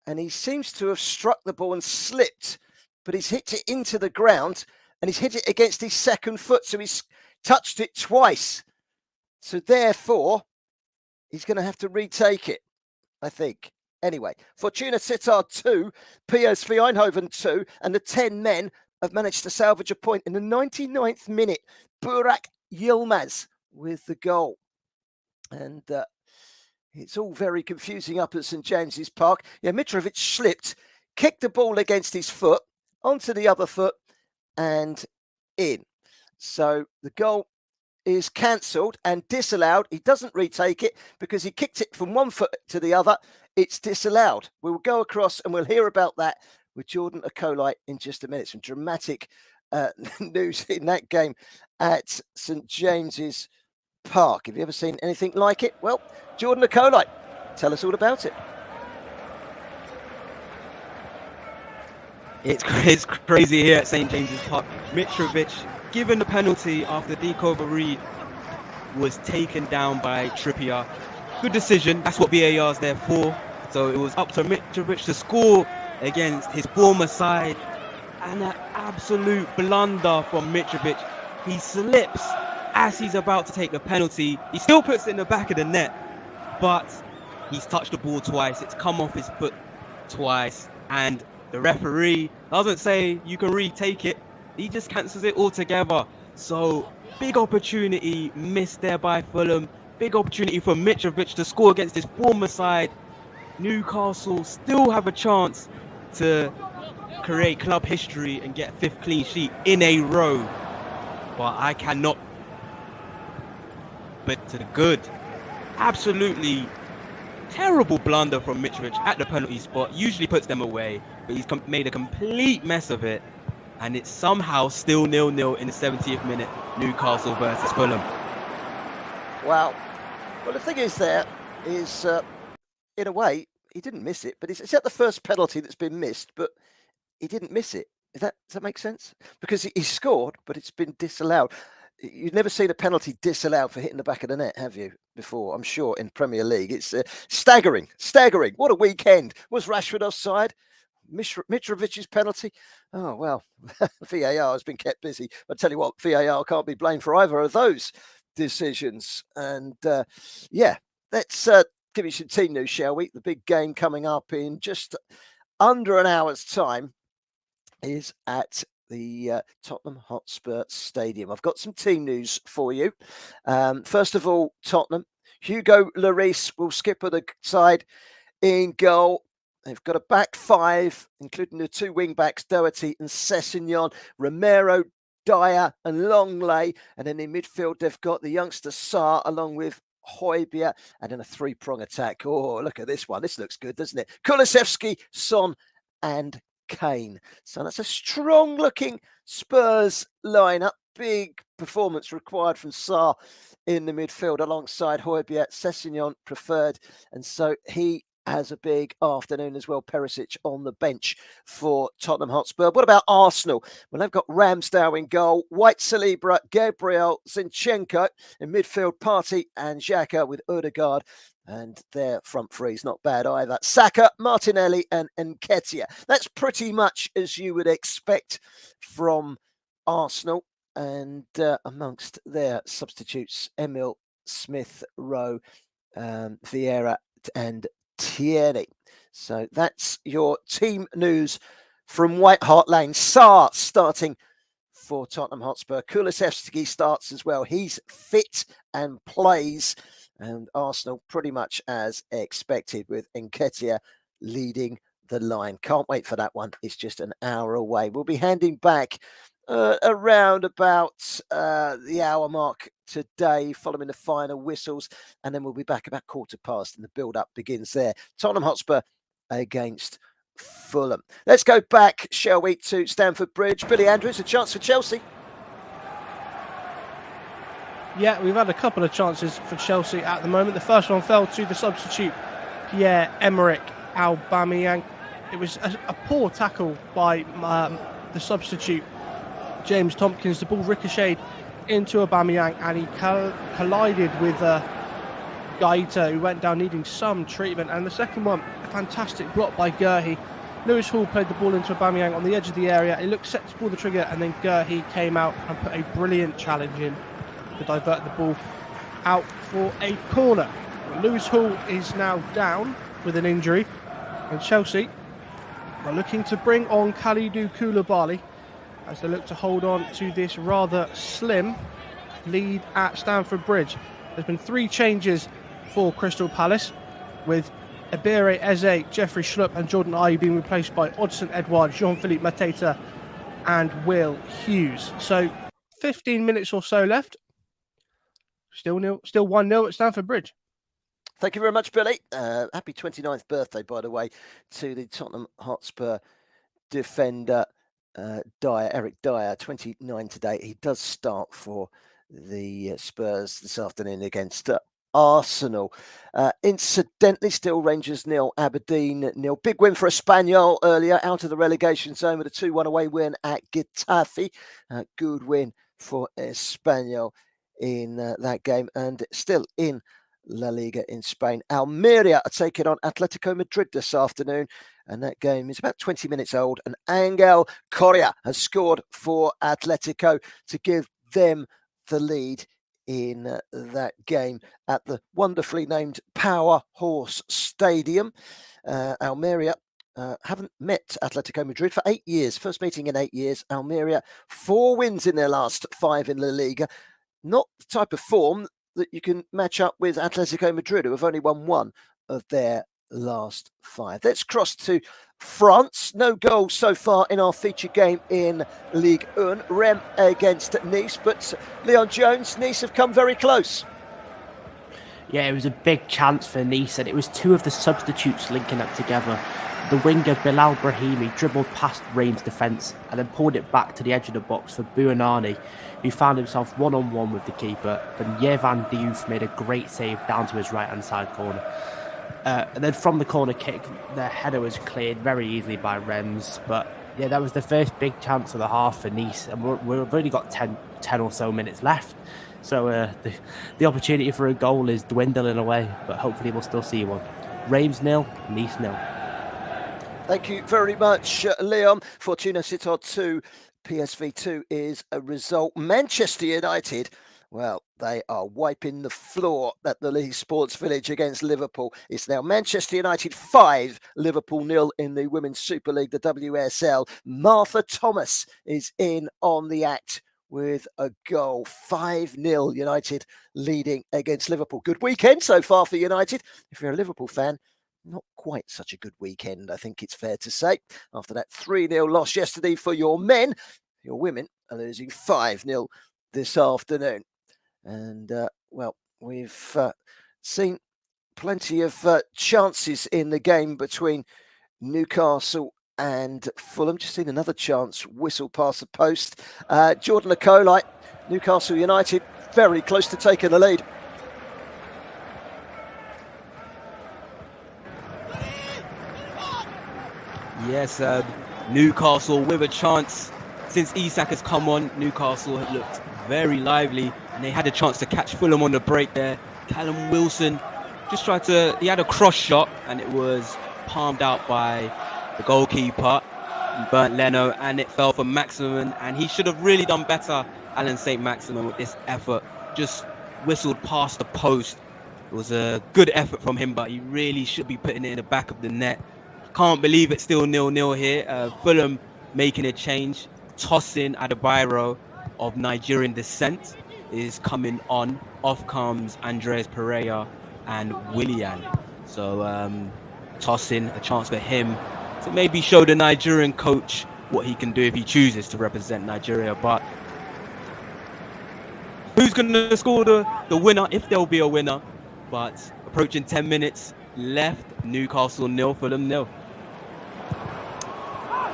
and he seems to have struck the ball and slipped, but he's hit it into the ground, and he's hit it against his second foot, so he's touched it twice. So therefore, he's going to have to retake it, I think. Anyway, Fortuna Sittard 2, PSV Eindhoven 2, and the 10 men have managed to salvage a point in the 99th minute. Burak Yilmaz with the goal. And it's all very confusing up at St James's Park. Yeah, Mitrovic slipped, kicked the ball against his foot, onto the other foot, and in. So the goal is cancelled and disallowed. He doesn't retake it because he kicked it from one foot to the other. It's disallowed. We'll go across and we'll hear about that with Jordan Akolai in just a minute. Some dramatic news in that game at St James's Park. Have you ever seen anything like it? Well, Jordan Akolai, tell us all about it. It's crazy here at St James's Park. Mitrovic given the penalty after De Cordova-Reid was taken down by Trippier. Good decision. That's what VAR is there for. So it was up to Mitrovic to score against his former side. And an absolute blunder from Mitrovic. He slips as he's about to take the penalty. He still puts it in the back of the net, but he's touched the ball twice. It's come off his foot twice. And the referee doesn't say you can retake it. He just cancels it altogether. So big opportunity missed there by Fulham. Big opportunity for Mitrovic to score against his former side. Newcastle still have a chance to create club history and get 5th clean sheet in a row. But I cannot. But to the good. Absolutely terrible blunder from Mitrovic at the penalty spot. Usually puts them away, but he's made a complete mess of it. And it's somehow still 0-0 in the 70th minute. Newcastle versus Fulham. Wow. Well, the thing is there is, in a way, he didn't miss it, but it's at the first penalty that's been missed, but he didn't miss it. Does that make sense? Because he scored, but it's been disallowed. You've never seen a penalty disallowed for hitting the back of the net, have you, before? I'm sure in Premier League. It's staggering. What a weekend. Was Rashford offside? Mitrovic's penalty? Oh, well, VAR has been kept busy. I tell you what, VAR can't be blamed for either of those decisions. And yeah, let's give you some team news, shall we? The big game coming up in just under an hour's time is at the Tottenham Hotspur Stadium. I've got some team news for you. First of all, Tottenham. Hugo Lloris will skip at the side in goal. They've got a back 5, including the 2 wing-backs, Doherty and Sessegnon, Romero, Dyer and Longley. And then in midfield, they've got the youngster Sarr along with Højbjerg, and then a 3-prong attack. Oh, look at this one. This looks good, doesn't it? Kulusevski, Son and Kane. So that's a strong-looking Spurs lineup. Big performance required from Sarr in the midfield alongside Højbjerg. Sessegnon preferred, and so he has a big afternoon as well. Perisic on the bench for Tottenham Hotspur. What about Arsenal? Well, they've got Ramsdale in goal, White Saliba, Gabriel, Zinchenko in midfield, Partey and Xhaka with Odegaard. And their front three's not bad either. Saka, Martinelli and Nketiah. That's pretty much as you would expect from Arsenal. And amongst their substitutes, Emil Smith-Rowe, Vieira and Tierney. So that's your team news from White Hart Lane. Sarr starting for Tottenham Hotspur. Kulusevski starts as well. He's fit and plays. And Arsenal pretty much as expected with Nketiah leading the line. Can't wait for that one. It's just an hour away. We'll be handing back around about the hour mark today, following the final whistles. And then we'll be back about past, and the build-up begins there. Tottenham Hotspur against Fulham. Let's go back, shall we, to Stamford Bridge. Billy Andrews, a chance for Chelsea. Yeah, we've had a couple of chances for Chelsea at the moment. The first one fell to the substitute, Pierre-Emerick Aubameyang. It was a poor tackle by the substitute, James Tompkins. The ball ricocheted into Aubameyang and he collided with Gaeta, who went down needing some treatment. And the second one, a fantastic block by Gurhey. Lewis Hall played the ball into Aubameyang on the edge of the area. He looked set to pull the trigger, and then Gurhey came out and put a brilliant challenge in to divert the ball out for a corner. Lewis Hall is now down with an injury, and Chelsea are looking to bring on Kalidou Koulibaly as they look to hold on to this rather slim lead at Stamford Bridge. There's been 3 changes for Crystal Palace, with Ebere Eze, Jeffrey Schlupp and Jordan Ayew being replaced by Odsonne Edouard, Jean-Philippe Mateta and Will Hughes. So 15 minutes or so left. Still 1-0 at Stamford Bridge. Thank you very much, Billy. Happy 29th birthday, by the way, to the Tottenham Hotspur defender, Eric Dyer, 29 today. He does start for the Spurs this afternoon against Arsenal. Incidentally, still Rangers 0, Aberdeen 0. Big win for Espanyol earlier, out of the relegation zone with a 2-1 away win at Getafe. Good win for Espanyol in that game, and still in La Liga in Spain. Almeria are taking on Atletico Madrid this afternoon, and that game is about 20 minutes old, and Angel Correa has scored for Atletico to give them the lead in that game at the wonderfully named Power Horse Stadium. Almeria haven't met Atletico Madrid for 8 years. First meeting in 8 years. Almeria, 4 wins in their last 5 in La Liga. Not the type of form that you can match up with Atletico Madrid, who have only won 1 of their last 5. Let's cross to France. No goals so far in our feature game in Ligue 1. Rennes against Nice, but Leon Jones, Nice have come very close. Yeah, it was a big chance for Nice, and it was 2 of the substitutes linking up together. The winger Bilal Brahimi dribbled past Reims' defence and then pulled it back to the edge of the box for Buonanni, who found himself one-on-one with the keeper. Then Yevan Diouf made a great save down to his right-hand side corner. And then from the corner kick, the header was cleared very easily by Reims. But yeah, that was the first big chance of the half for Nice, and we've only got 10 or so minutes left. So the opportunity for a goal is dwindling away, but hopefully we'll still see one. Reims 0, Nice 0. Thank you very much, Leon. Fortuna Sittard 2, PSV 2 is a result. Manchester United, well, they are wiping the floor at the Leeds Sports Village against Liverpool. It's now Manchester United 5, Liverpool 0 in the Women's Super League, the WSL. Martha Thomas is in on the act with a goal. 5-0 United leading against Liverpool. Good weekend so far for United. If you're a Liverpool fan, not quite such a good weekend, I think it's fair to say. After that 3-0 loss yesterday for your men, your women are losing 5-0 this afternoon. And, well, we've seen plenty of chances in the game between Newcastle and Fulham. Just seen another chance whistle past the post. Jordan Akolite, Newcastle United, very close to taking the lead. Yes, Newcastle with a chance. Since Isak has come on, Newcastle have looked very lively, and they had a chance to catch Fulham on the break there. Callum Wilson just he had a cross shot, and it was palmed out by the goalkeeper, Bernd Leno, and it fell for Maximin, and he should have really done better, Alan St. Maximin, with this effort. Just whistled past the post. It was a good effort from him, but he really should be putting it in the back of the net. Can't believe it's still 0-0 here. Fulham making a change. Tosin Adebayo of Nigerian descent is coming on. Off comes Andreas Pereira and Willian. So Tosin, a chance for him to maybe show the Nigerian coach what he can do if he chooses to represent Nigeria. But who's going to score the winner, if there'll be a winner? But approaching 10 minutes left, Newcastle 0, Fulham 0.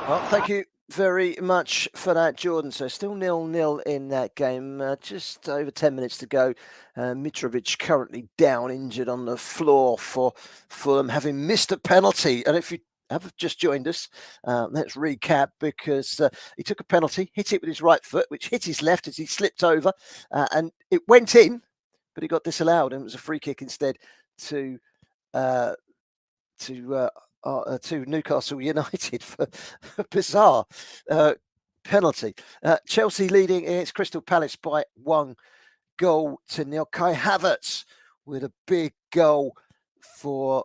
Well, thank you very much for that, Jordan. So still 0-0 in that game. Just over 10 minutes to go. Mitrovic currently down, injured on the floor for Fulham, having missed a penalty. And if you have just joined us, let's recap, because he took a penalty, hit it with his right foot, which hit his left as he slipped over, and it went in, but he got disallowed, and it was a free kick instead to Newcastle United for a bizarre penalty. Chelsea leading against Crystal Palace by 1-0. Kai Havertz with a big goal for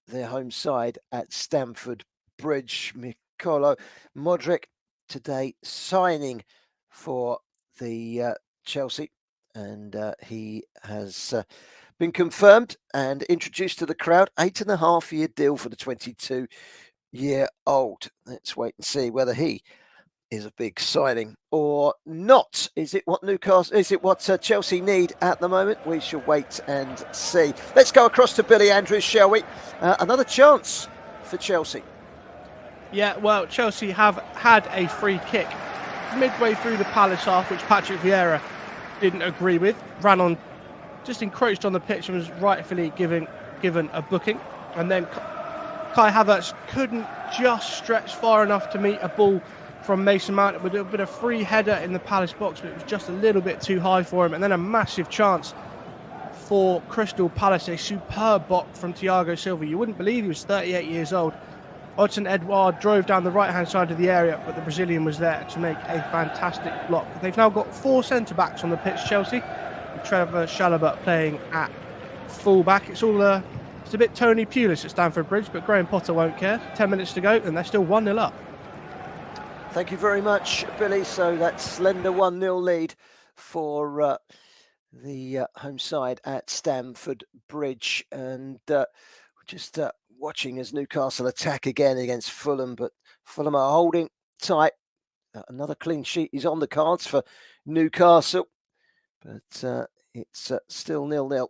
their home side at Stamford Bridge. Mikolo Modric today signing for the Chelsea, and he has been confirmed and introduced to the crowd. 8.5-year deal for the 22-year-old. Let's wait and see whether he is a big signing or not. Is it what Chelsea need at the moment? We shall wait and see. Let's go across to Billy Andrews, shall we? Another chance for Chelsea. Yeah, well, Chelsea have had a free kick midway through the Palace half, which Patrick Vieira didn't agree with. Ran on, just encroached on the pitch and was rightfully given a booking. And then Kai Havertz couldn't just stretch far enough to meet a ball from Mason Mount. It would have been a free header in the Palace box, but it was just a little bit too high for him. And then a massive chance for Crystal Palace, a superb block from Thiago Silva. You wouldn't believe he was 38 years old. Odson Edouard drove down the right-hand side of the area, but the Brazilian was there to make a fantastic block. They've now got 4 centre-backs on the pitch, Chelsea. Trevor Chalobah playing at full-back. It's a bit Tony Pulis at Stamford Bridge, but Graham Potter won't care. 10 minutes to go, and they're still 1-0 up. Thank you very much, Billy. So that slender 1-0 lead for the home side at Stamford Bridge. And we're just watching as Newcastle attack again against Fulham, but Fulham are holding tight. Another clean sheet is on the cards for Newcastle, but it's still 0-0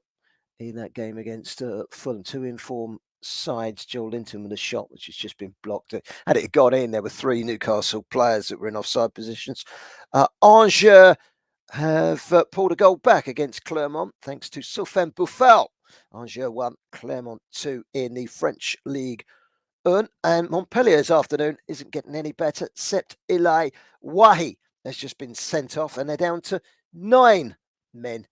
in that game against Fulham. 2 informed sides. Joel Linton with a shot which has just been blocked. Had it got in, there were 3 Newcastle players that were in offside positions. Angers have pulled a goal back against Clermont thanks to Sofiane Boufal. Angers 1, Clermont 2 in the French League 1. And Montpellier's afternoon isn't getting any better. Sept Eli Wahi has just been sent off, and they're down to 9 men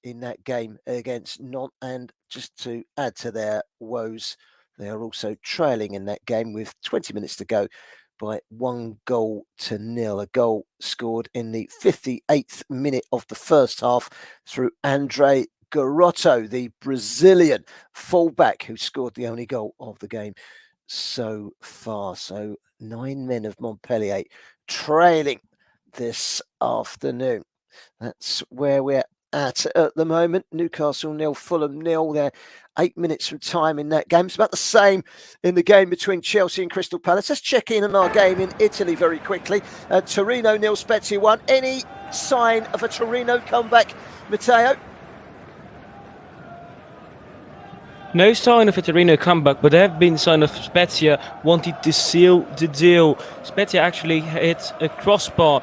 in that game against Nantes. And just to add to their woes, they are also trailing in that game with 20 minutes to go by 1-0. A goal scored in the 58th minute of the first half through Andre Garotto, the Brazilian fullback who scored the only goal of the game so far. So 9 men of Montpellier trailing this afternoon. That's where we're at the moment. Newcastle 0, Fulham 0. They're 8 minutes from time in that game. It's about the same in the game between Chelsea and Crystal Palace. Let's check in on our game in Italy very quickly. Torino 0, Spezia 1. Any sign of a Torino comeback, Matteo? No sign of a Torino comeback, but there have been signs of Spezia wanting to seal the deal. Spezia actually hit a crossbar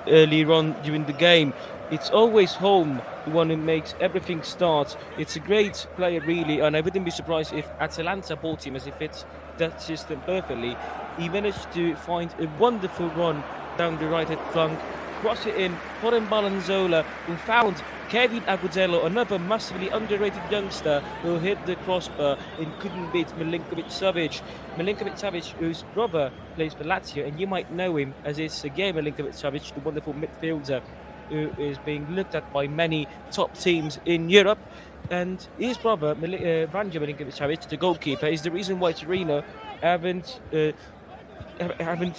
earlier on during the game. It's always home, the one who makes everything start. It's a great player, really, and I wouldn't be surprised if Atalanta bought him, as if it's that system perfectly. He managed to find a wonderful run down the right-hand flank, cross it in for Balanzola, who found Kevin Agudelo, another massively underrated youngster who hit the crossbar and couldn't beat Milinkovic-Savic. Milinkovic-Savic, whose brother plays for Lazio, and you might know him as is Sergej Milinkovic-Savic, the wonderful midfielder who is being looked at by many top teams in Europe. And his brother, Vanja Milinkovic-Savic, the goalkeeper, is the reason why Torino haven't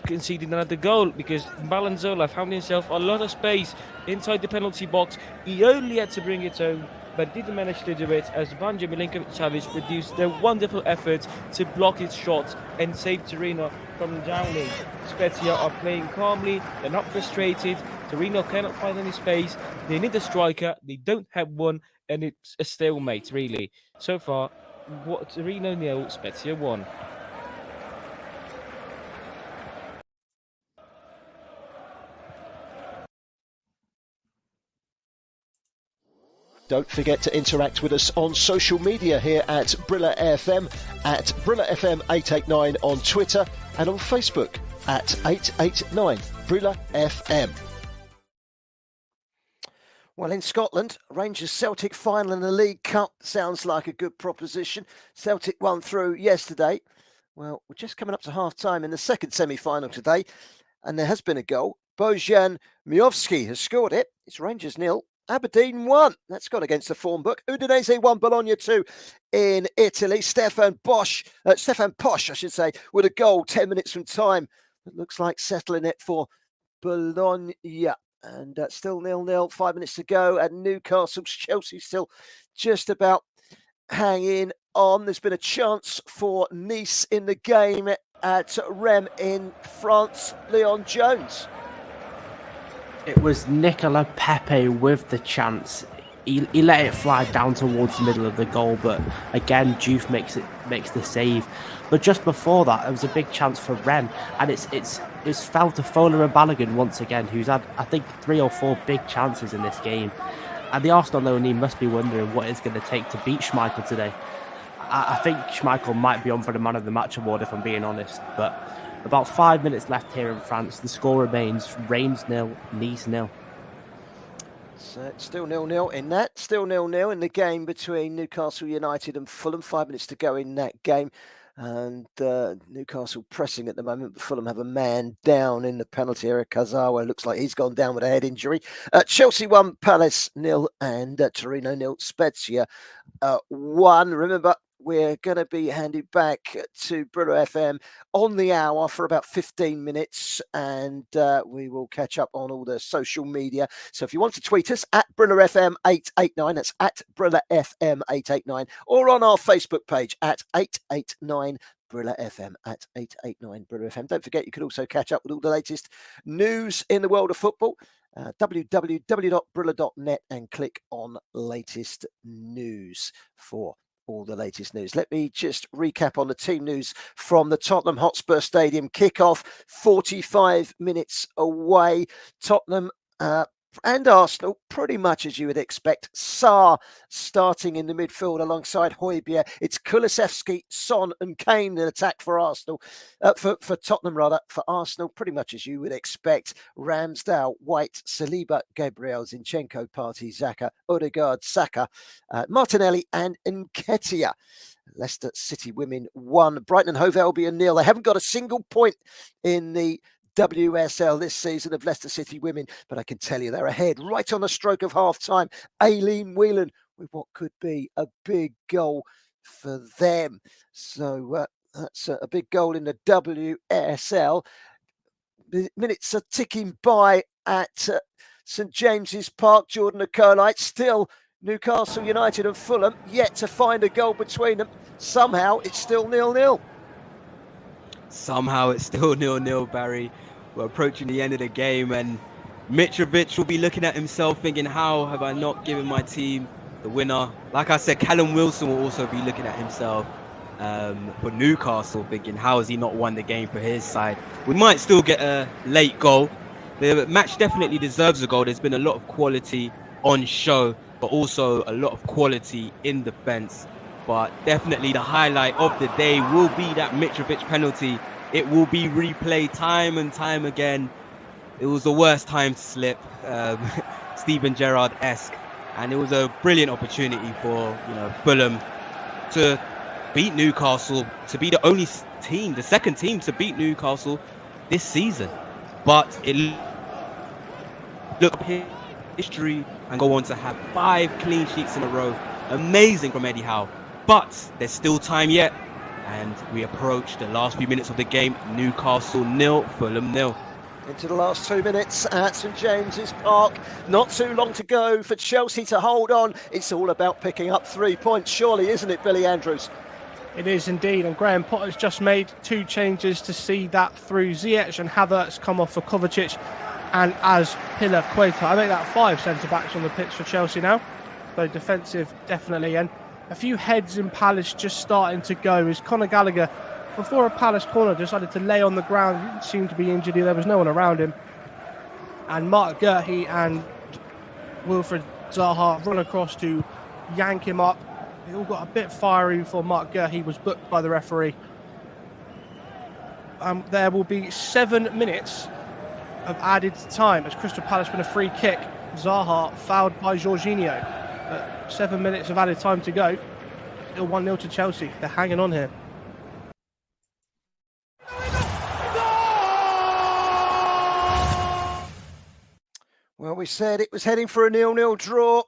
conceded another goal, because Balanzola found himself a lot of space inside the penalty box. He only had to bring it home, but didn't manage to do it, as Vanja Milinkovic-Savic produced a wonderful effort to block his shot and save Torino from drowning. Spezia are playing calmly, they're not frustrated. Torino cannot find any space. They need a striker, they don't have one, and it's a stalemate, really. So far, Torino 0, Spezia 1. Don't forget to interact with us on social media here at Brilla FM, at Brilla FM 889 on Twitter, and on Facebook at 889 Brilla FM. Well, in Scotland, Rangers Celtic final in the League Cup sounds like a good proposition. Celtic won through yesterday. Well, we're just coming up to half-time in the second semi-final today, and there has been a goal. Bojan Miovski has scored it. It's Rangers 0. Aberdeen 1. That's gone against the form book. Udinese 1, Bologna 2 in Italy. Stefan Posch, I should say, with a goal 10 minutes from time. It looks like settling it for Bologna. And still 0-0, 5 minutes to go. And Newcastle's Chelsea still just about hanging on. There's been a chance for Nice in the game at Rennes in France. Leon Jones. It was Nicola Pepe with the chance. He let it fly down towards the middle of the goal, but again, Juve makes the save. But just before that, there was a big chance for Rennes, and it's fell to Fowler and Balogun once again, who's had, I think, 3 or 4 big chances in this game. And the Arsenal owner must be wondering what it's going to take to beat Schmeichel today. I think Schmeichel might be on for the Man of the Match award, if I'm being honest, but about 5 minutes left here in France. The score remains Reims 0, Nice 0. So it's still 0-0 in that. Still 0-0 in the game between Newcastle United and Fulham. 5 minutes to go in that game. And Newcastle pressing at the moment, but Fulham have a man down in the penalty area. Kazawa looks like he's gone down with a head injury. Chelsea 1, Palace 0, and Torino 0, Spezia 1. Remember, we're going to be handed back to Brilla FM on the hour for about 15 minutes, and we will catch up on all the social media. So if you want to tweet us at Brilla FM 889, that's at Brilla FM 889, or on our Facebook page at 889 Brilla FM, at 889 Brilla FM. Don't forget, you can also catch up with all the latest news in the world of football. www.brilla.net and click on latest news for all the latest news. Let me just recap on the team news from the Tottenham Hotspur Stadium. Kickoff 45 minutes away. Tottenham and Arsenal, pretty much as you would expect. Sarr starting in the midfield alongside Højbjerg. It's Kulusevski, Son and Kane in attack for Arsenal. For Tottenham, rather. For Arsenal, pretty much as you would expect. Ramsdale, White, Saliba, Gabriel, Zinchenko, Partey, Xhaka, Odegaard, Saka, Martinelli and Nketiah. Leicester City women 1. Brighton and Hove Albion 0. They haven't got a single point in the WSL this season of Leicester City women, but I can tell you they're ahead right on the stroke of half-time. Aileen Whelan with what could be a big goal for them. So that's a big goal in the WSL. The minutes are ticking by at St James's Park. Jordan Acolite still Newcastle United and Fulham yet to find a goal between them. Somehow it's still 0-0. Somehow it's still 0-0, Barry. We're approaching the end of the game, and Mitrovic will be looking at himself thinking, how have I not given my team the winner? Like I said, Callum Wilson will also be looking at himself for Newcastle, thinking, how has he not won the game for his side? We might still get a late goal. The match definitely deserves a goal. There's been a lot of quality on show, but also a lot of quality in defence. But definitely the highlight of the day will be that Mitrovic penalty. It will be replayed time and time again. It was the worst time to slip, Steven Gerrard-esque, and it was a brilliant opportunity for Fulham to beat Newcastle, to be the only team, the second team to beat Newcastle this season. But it looked history and go on to have 5 clean sheets in a row. Amazing from Eddie Howe. But there's still time yet, and we approach the last few minutes of the game. Newcastle 0, Fulham 0. Into the last 2 minutes at St James's Park. Not too long to go for Chelsea to hold on. It's all about picking up 3 points, surely, isn't it, Billy Andrews? It is indeed, and Graham Potter's just made 2 changes to see that through. Ziyech and Havertz come off for Kovacic, and as Pillar Quater. I think that 5 centre-backs on the pitch for Chelsea now. So defensive, definitely. And a few heads in Palace just starting to go as Conor Gallagher, before a Palace corner, decided to lay on the ground. He didn't seem to be injured. There was no one around him. And Mark Gurhey and Wilfred Zaha run across to yank him up. They all got a bit fiery before Mark Gurhey was booked by the referee. There will be 7 minutes of added time as Crystal Palace win a free kick. Zaha fouled by Jorginho. 7 minutes of added time to go. Still 1-0 to Chelsea. They're hanging on here. Well, we said it was heading for a 0-0 draw.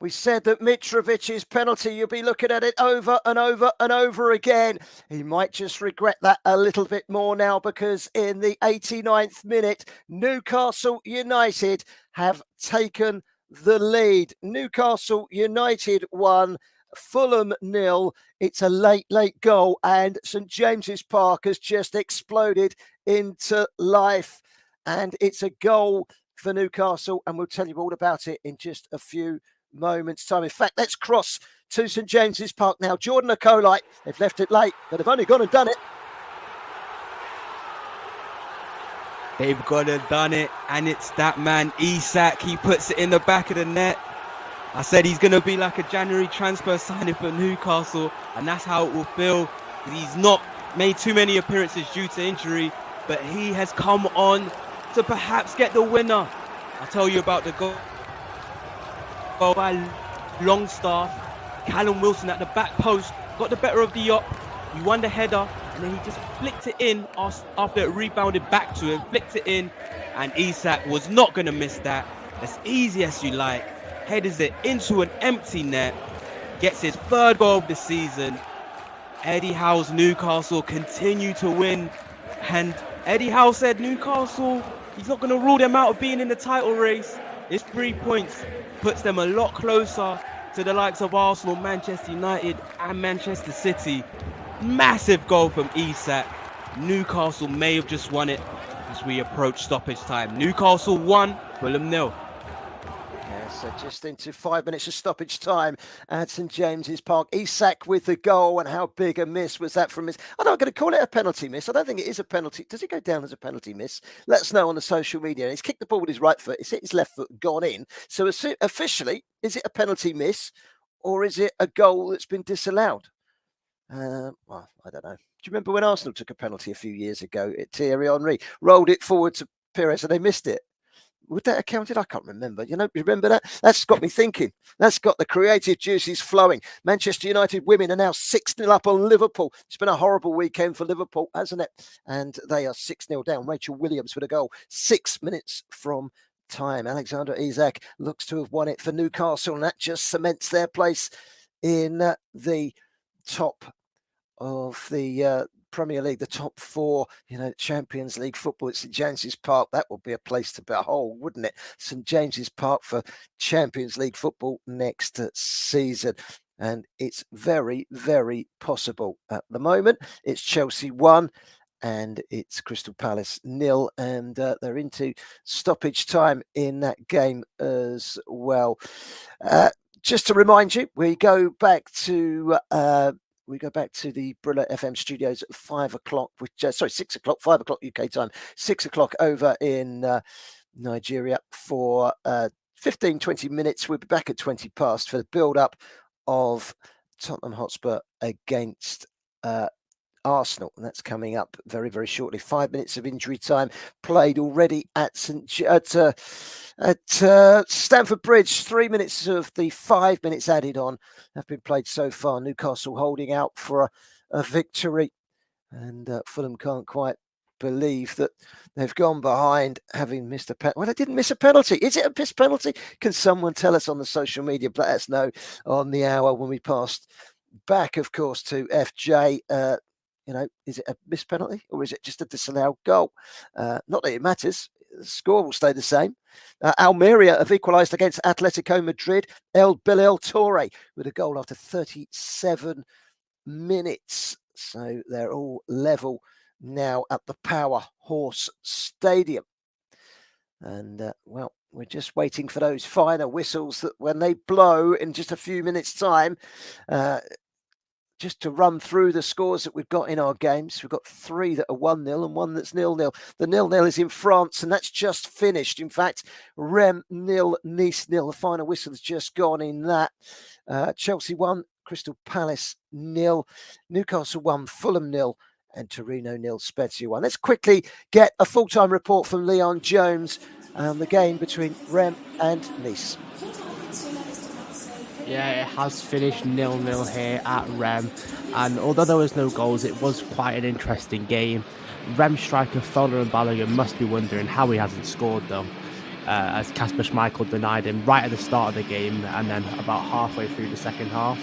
We said that Mitrovic's penalty, you'll be looking at it over and over and over again. He might just regret that a little bit more now, because in the 89th minute, Newcastle United have taken the lead. Newcastle United 1, Fulham 0. It's a late goal, and St James's Park has just exploded into life. And it's a goal for Newcastle, and we'll tell you all about it in just a few moments' time. In fact, let's cross to St James's Park now. Jordan Akolite, they've left it late, but they've only gone and done it. They've gone and done it, and it's that man, Isak. He puts it in the back of the net. I said he's going to be like a January transfer signing for Newcastle, and that's how it will feel. He's not made too many appearances due to injury, but he has come on to perhaps get the winner. I'll tell you about the goal by Longstaff. Callum Wilson at the back post got the better of Diop. He won the header, and then he just flicked it in after it rebounded back to him, flicked it in, and Isak was not going to miss that. As easy as you like, headers it into an empty net, gets his 3rd goal of the season. Eddie Howe's Newcastle continue to win, and Eddie Howe said Newcastle, he's not going to rule them out of being in the title race. It's 3 points, puts them a lot closer to the likes of Arsenal, Manchester United and Manchester City. Massive goal from Isak. Newcastle may have just won it as we approach stoppage time. Newcastle 1, Fulham 0. So just into 5 minutes of stoppage time at St James's Park. Isak with the goal, and how big a miss was that from miss? I'm not going to call it a penalty miss. I don't think it is a penalty. Does it go down as a penalty miss? Let us know on the social media. He's kicked the ball with his right foot. It's hit his left foot and gone in. So officially, is it a penalty miss, or is it a goal that's been disallowed? Well, I don't know. Do you remember when Arsenal took a penalty a few years ago? Thierry Henry rolled it forward to Pires and they missed it. Would that have counted? I can't remember. You remember that? That's got me thinking. That's got the creative juices flowing. Manchester United women are now 6-0 up on Liverpool. It's been a horrible weekend for Liverpool, hasn't it? And they are 6-0 down. Rachel Williams with a goal 6 minutes from time. Alexander Isak looks to have won it for Newcastle, and that just cements their place in the top of the Premier League, the top 4, Champions League football at St James's Park. That would be a place to behold, wouldn't it? St James's Park for Champions League football next season. And it's very, very possible at the moment. It's Chelsea 1 and it's Crystal Palace 0. And they're into stoppage time in that game as well. Just to remind you, we go back to the Brilla FM studios at 5 o'clock, 6 o'clock, 5 o'clock UK time, 6 o'clock over in Nigeria for 15, 20 minutes. We'll be back at 20 past for the build-up of Tottenham Hotspur against Arsenal, and that's coming up very, very shortly. 5 minutes of injury time played already at Stamford Bridge. 3 minutes of the 5 minutes added on have been played so far. Newcastle holding out for a victory, and Fulham can't quite believe that they've gone behind, having missed a penalty. Well, they didn't miss a penalty. Is it a missed penalty? Can someone tell us on the social media? Let us know on the hour when we passed back, of course, to FJ. Is it a missed penalty or is it just a disallowed goal? Not that it matters. The score will stay the same. Almeria have equalised against Atletico Madrid. El Bilal Torre with a goal after 37 minutes. So they're all level now at the Power Horse Stadium. And, we're just waiting for those final whistles that when they blow in just a few minutes' time, just to run through the scores that we've got in our games. We've got 3 that are 1-0 and 1 that's 0-0. The 0-0 is in France, and that's just finished. In fact, Rennes 0, Nice 0. The final whistle has just gone in that. Chelsea 1, Crystal Palace 0, Newcastle 1, Fulham 0, and Torino 0, Spezia 1. Let's quickly get a full-time report from Leon Jones on the game between Rennes and Nice. Yeah, it has finished 0-0 here at Rem, and although there was no goals, it was quite an interesting game. Rem striker Fowler and Balogun must be wondering how he hasn't scored though, as Kasper Schmeichel denied him right at the start of the game and then about halfway through the second half.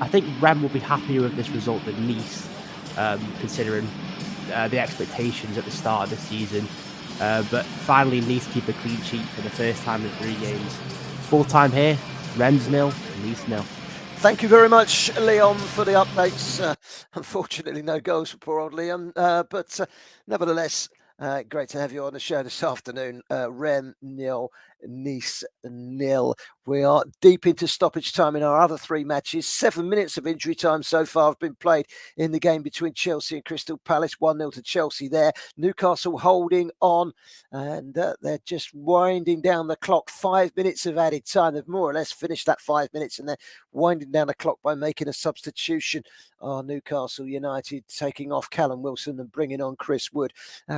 I think Rem will be happier with this result than Nice, considering the expectations at the start of the season. But finally, Nice keep a clean sheet for the first time in 3 games. Full time here, Rennes 0, Nice 0. Thank you very much, Leon, for the updates. Unfortunately, no goals for poor old Leon, but nevertheless, great to have you on the show this afternoon. Rennes 0, Nice 0. We are deep into stoppage time in our other 3 matches. 7 minutes of injury time so far have been played in the game between Chelsea and Crystal Palace. 1-0 to Chelsea there. Newcastle holding on, and they're just winding down the clock. 5 minutes of added time. They've more or less finished that 5 minutes, and they're winding down the clock by making a substitution. Newcastle United taking off Callum Wilson and bringing on Chris Wood.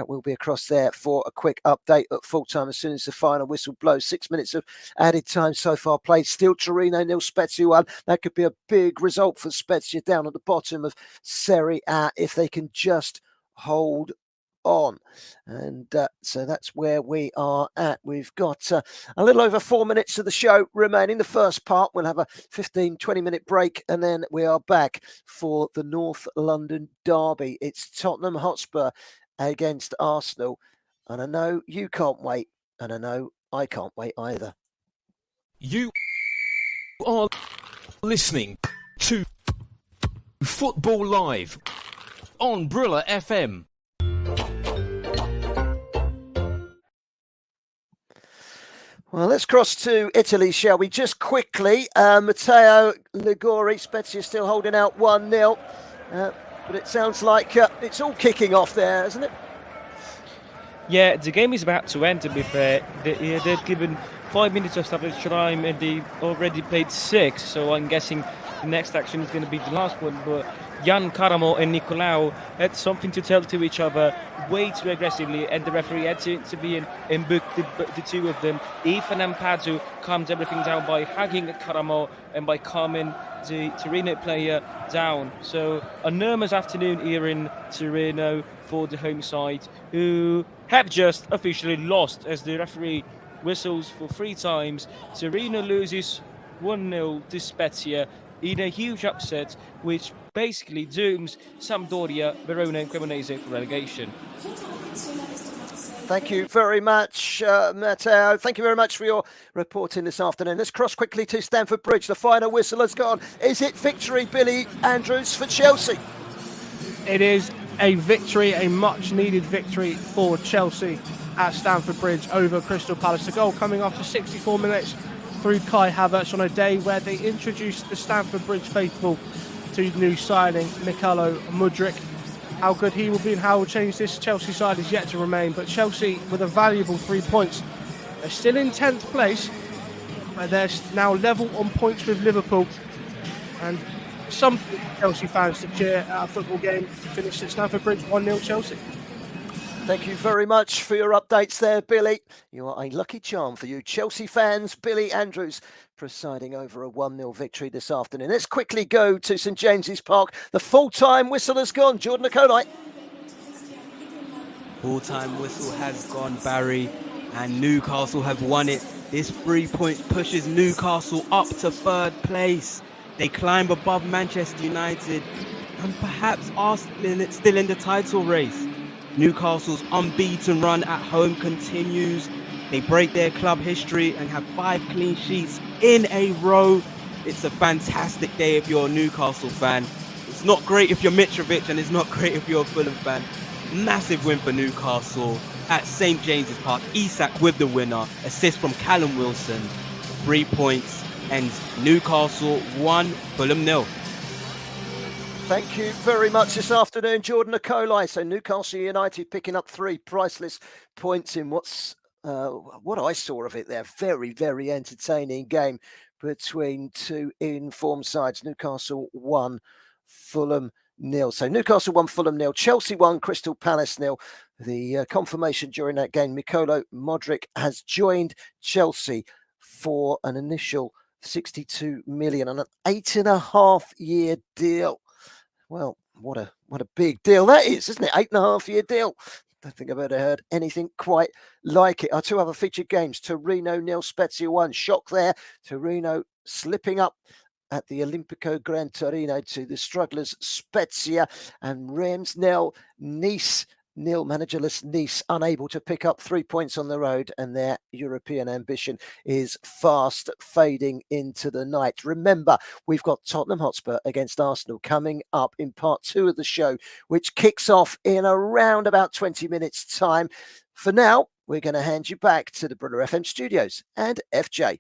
We'll be across there for a quick update at full time as soon as the final whistle blows. 6 minutes of added time so far played. Still Torino 0, Spezia 1. That could be a big result for Spezia down at the bottom of Serie A if they can just hold on. And so that's where we are at. We've got a little over 4 minutes of the show remaining. The first part, we'll have a 15-20 minute break, and then we are back for the North London derby. It's Tottenham Hotspur against Arsenal, and I know you can't wait, and I know I can't wait either. You are listening to Football Live on Brilla FM. Well, let's cross to Italy, shall we? Just quickly, Matteo Ligori, Spezia still holding out 1-0. But it sounds like it's all kicking off there, isn't it? Yeah, the game is about to end, to be fair. They've given 5 minutes of stoppage time and they've already played 6. So I'm guessing the next action is going to be the last one. But Jan Karamo and Nicolau had something to tell to each other way too aggressively, and the referee had to intervene and book the 2 of them. Ethan Ampadu calmed everything down by hugging Karamo and by calming the Torino player down. So a nervous afternoon here in Torino for the home side, who have just officially lost as the referee whistles for 3 times. Torino loses 1-0 to Spezia in a huge upset, which basically dooms Sampdoria, Verona and Cremonese for relegation. Thank you very much, Matteo. Thank you very much for your reporting this afternoon. Let's cross quickly to Stamford Bridge. The final whistle has gone. Is it victory, Billy Andrews, for Chelsea? It is a victory, a much-needed victory for Chelsea at Stamford Bridge over Crystal Palace. The goal coming after 64 minutes through Kai Havertz on a day where they introduced the Stamford Bridge faithful to new signing Mykhailo Mudryk. How good he will be and how he will change this Chelsea side is yet to remain. But Chelsea with a valuable 3 points. They're still in 10th place, but they're now level on points with Liverpool. And some Chelsea fans to cheer at a football game finished at Stamford Bridge 1-0 Chelsea. Thank you very much for your updates there, Billy. You are a lucky charm for you Chelsea fans. Billy Andrews presiding over a 1-0 victory this afternoon. Let's quickly go to St James's Park. The full-time whistle has gone. Jordan Akonite. Full-time whistle has gone, Barry, and Newcastle have won it. This 3 points pushes Newcastle up to third place. They climb above Manchester United and perhaps are still in the title race. Newcastle's unbeaten run at home continues. They break their club history and have 5 clean sheets in a row. It's a fantastic day if you're a Newcastle fan. It's not great if you're Mitrovic, and it's not great if you're a Fulham fan. Massive win for Newcastle at St James's Park. Isak with the winner. Assist from Callum Wilson. 3 points, and Newcastle 1, Fulham 0. Thank you very much this afternoon, Jordan Akonite. So Newcastle United picking up 3 priceless points in what I saw of it there. Very, very entertaining game between 2 informed sides. Newcastle 1, Fulham 0. So Newcastle 1, Fulham 0. Chelsea 1, Crystal Palace 0. The confirmation during that game, Mykolo Modric has joined Chelsea for an initial 62 million on an 8.5-year deal. Well, what a big deal that is, isn't it? 8.5-year deal. Don't think I've ever heard anything quite like it. Our 2 other featured games: Torino 0, Spezia 1. Shock there. Torino slipping up at the Olimpico Gran Torino to the strugglers Spezia, and Reims 0, Nice 0. Managerless Nice unable to pick up 3 points on the road, and their European ambition is fast fading into the night. Remember, we've got Tottenham Hotspur against Arsenal coming up in part 2 of the show, which kicks off in around about 20 minutes time. For now, we're going to hand you back to the Briller FM studios and FJ.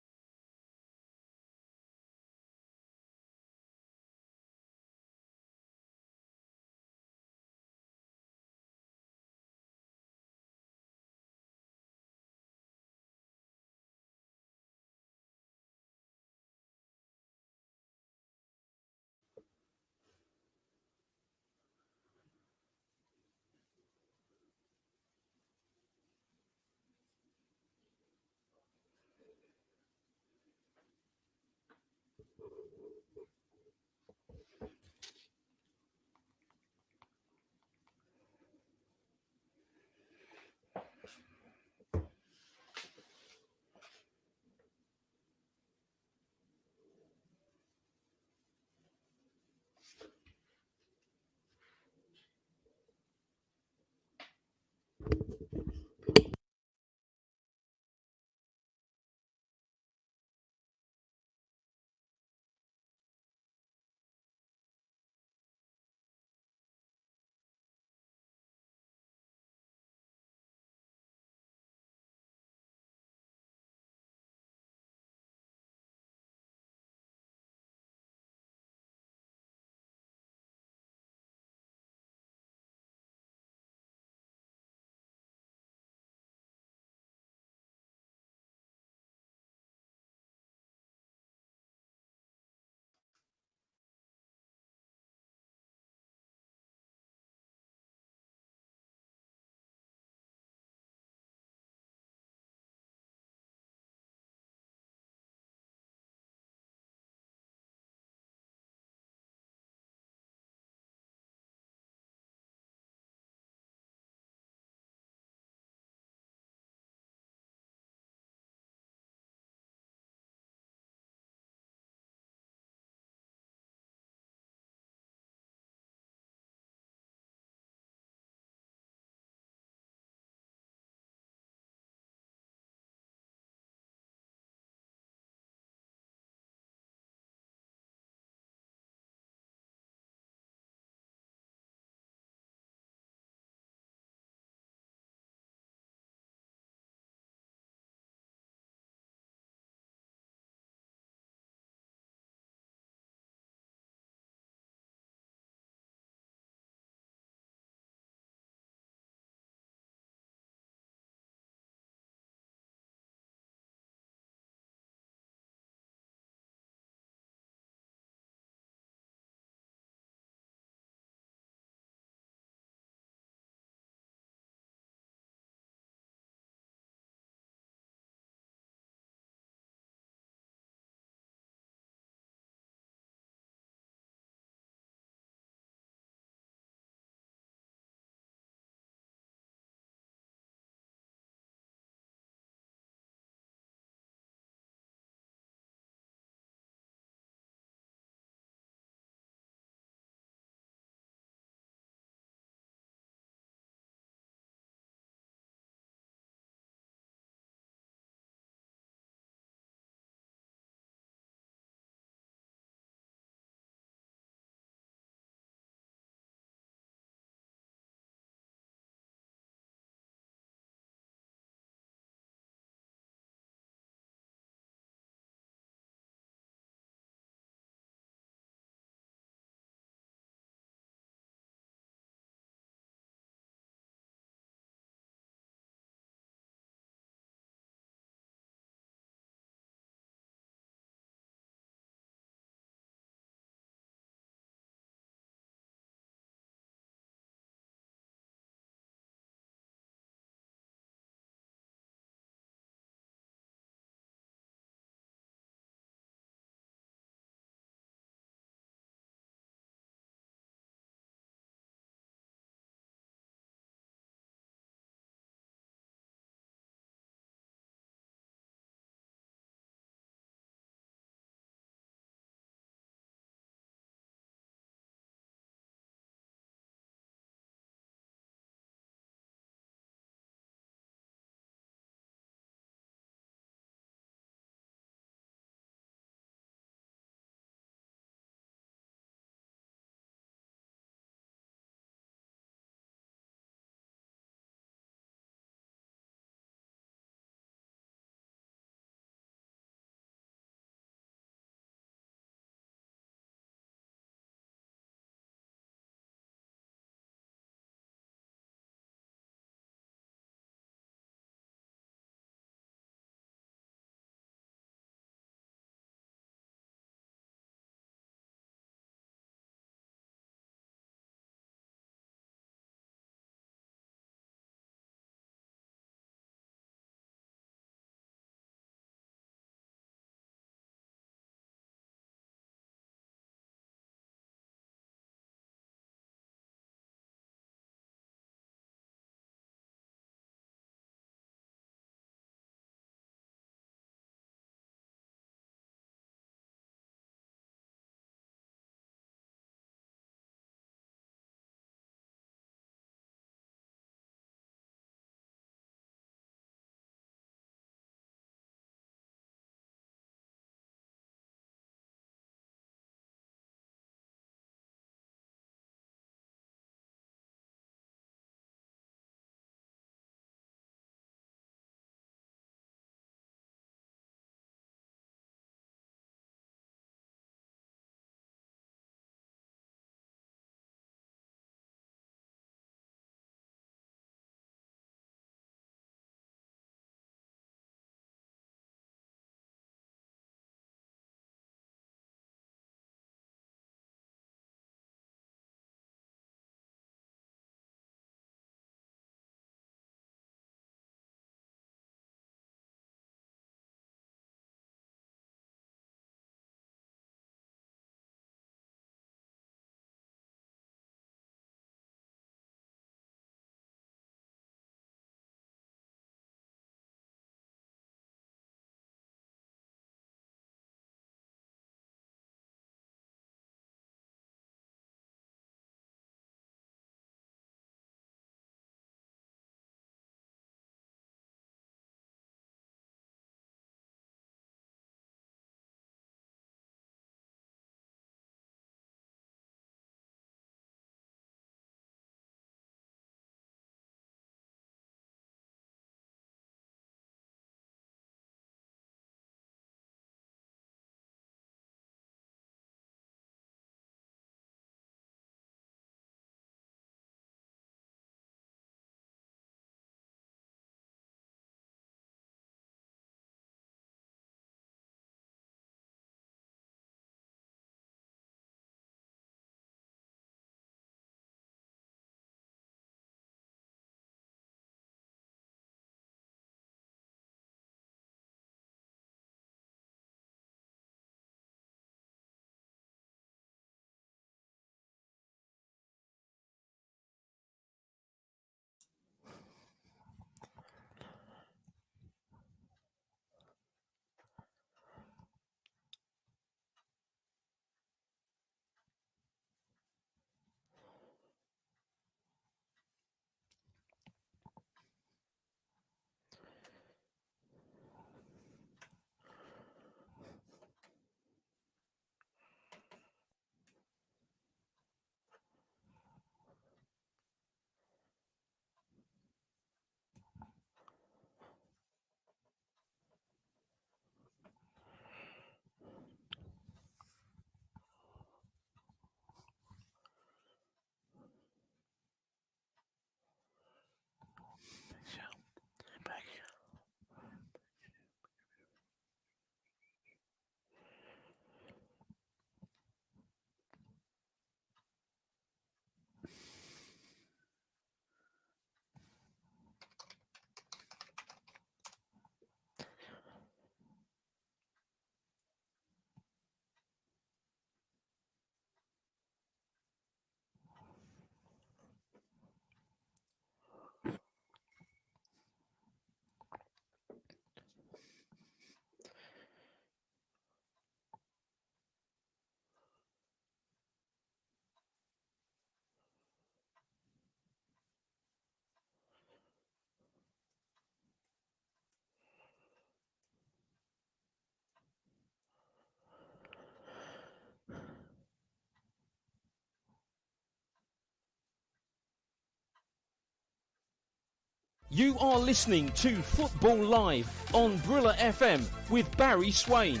You are listening to Football Live on Brilla FM with Barry Swain.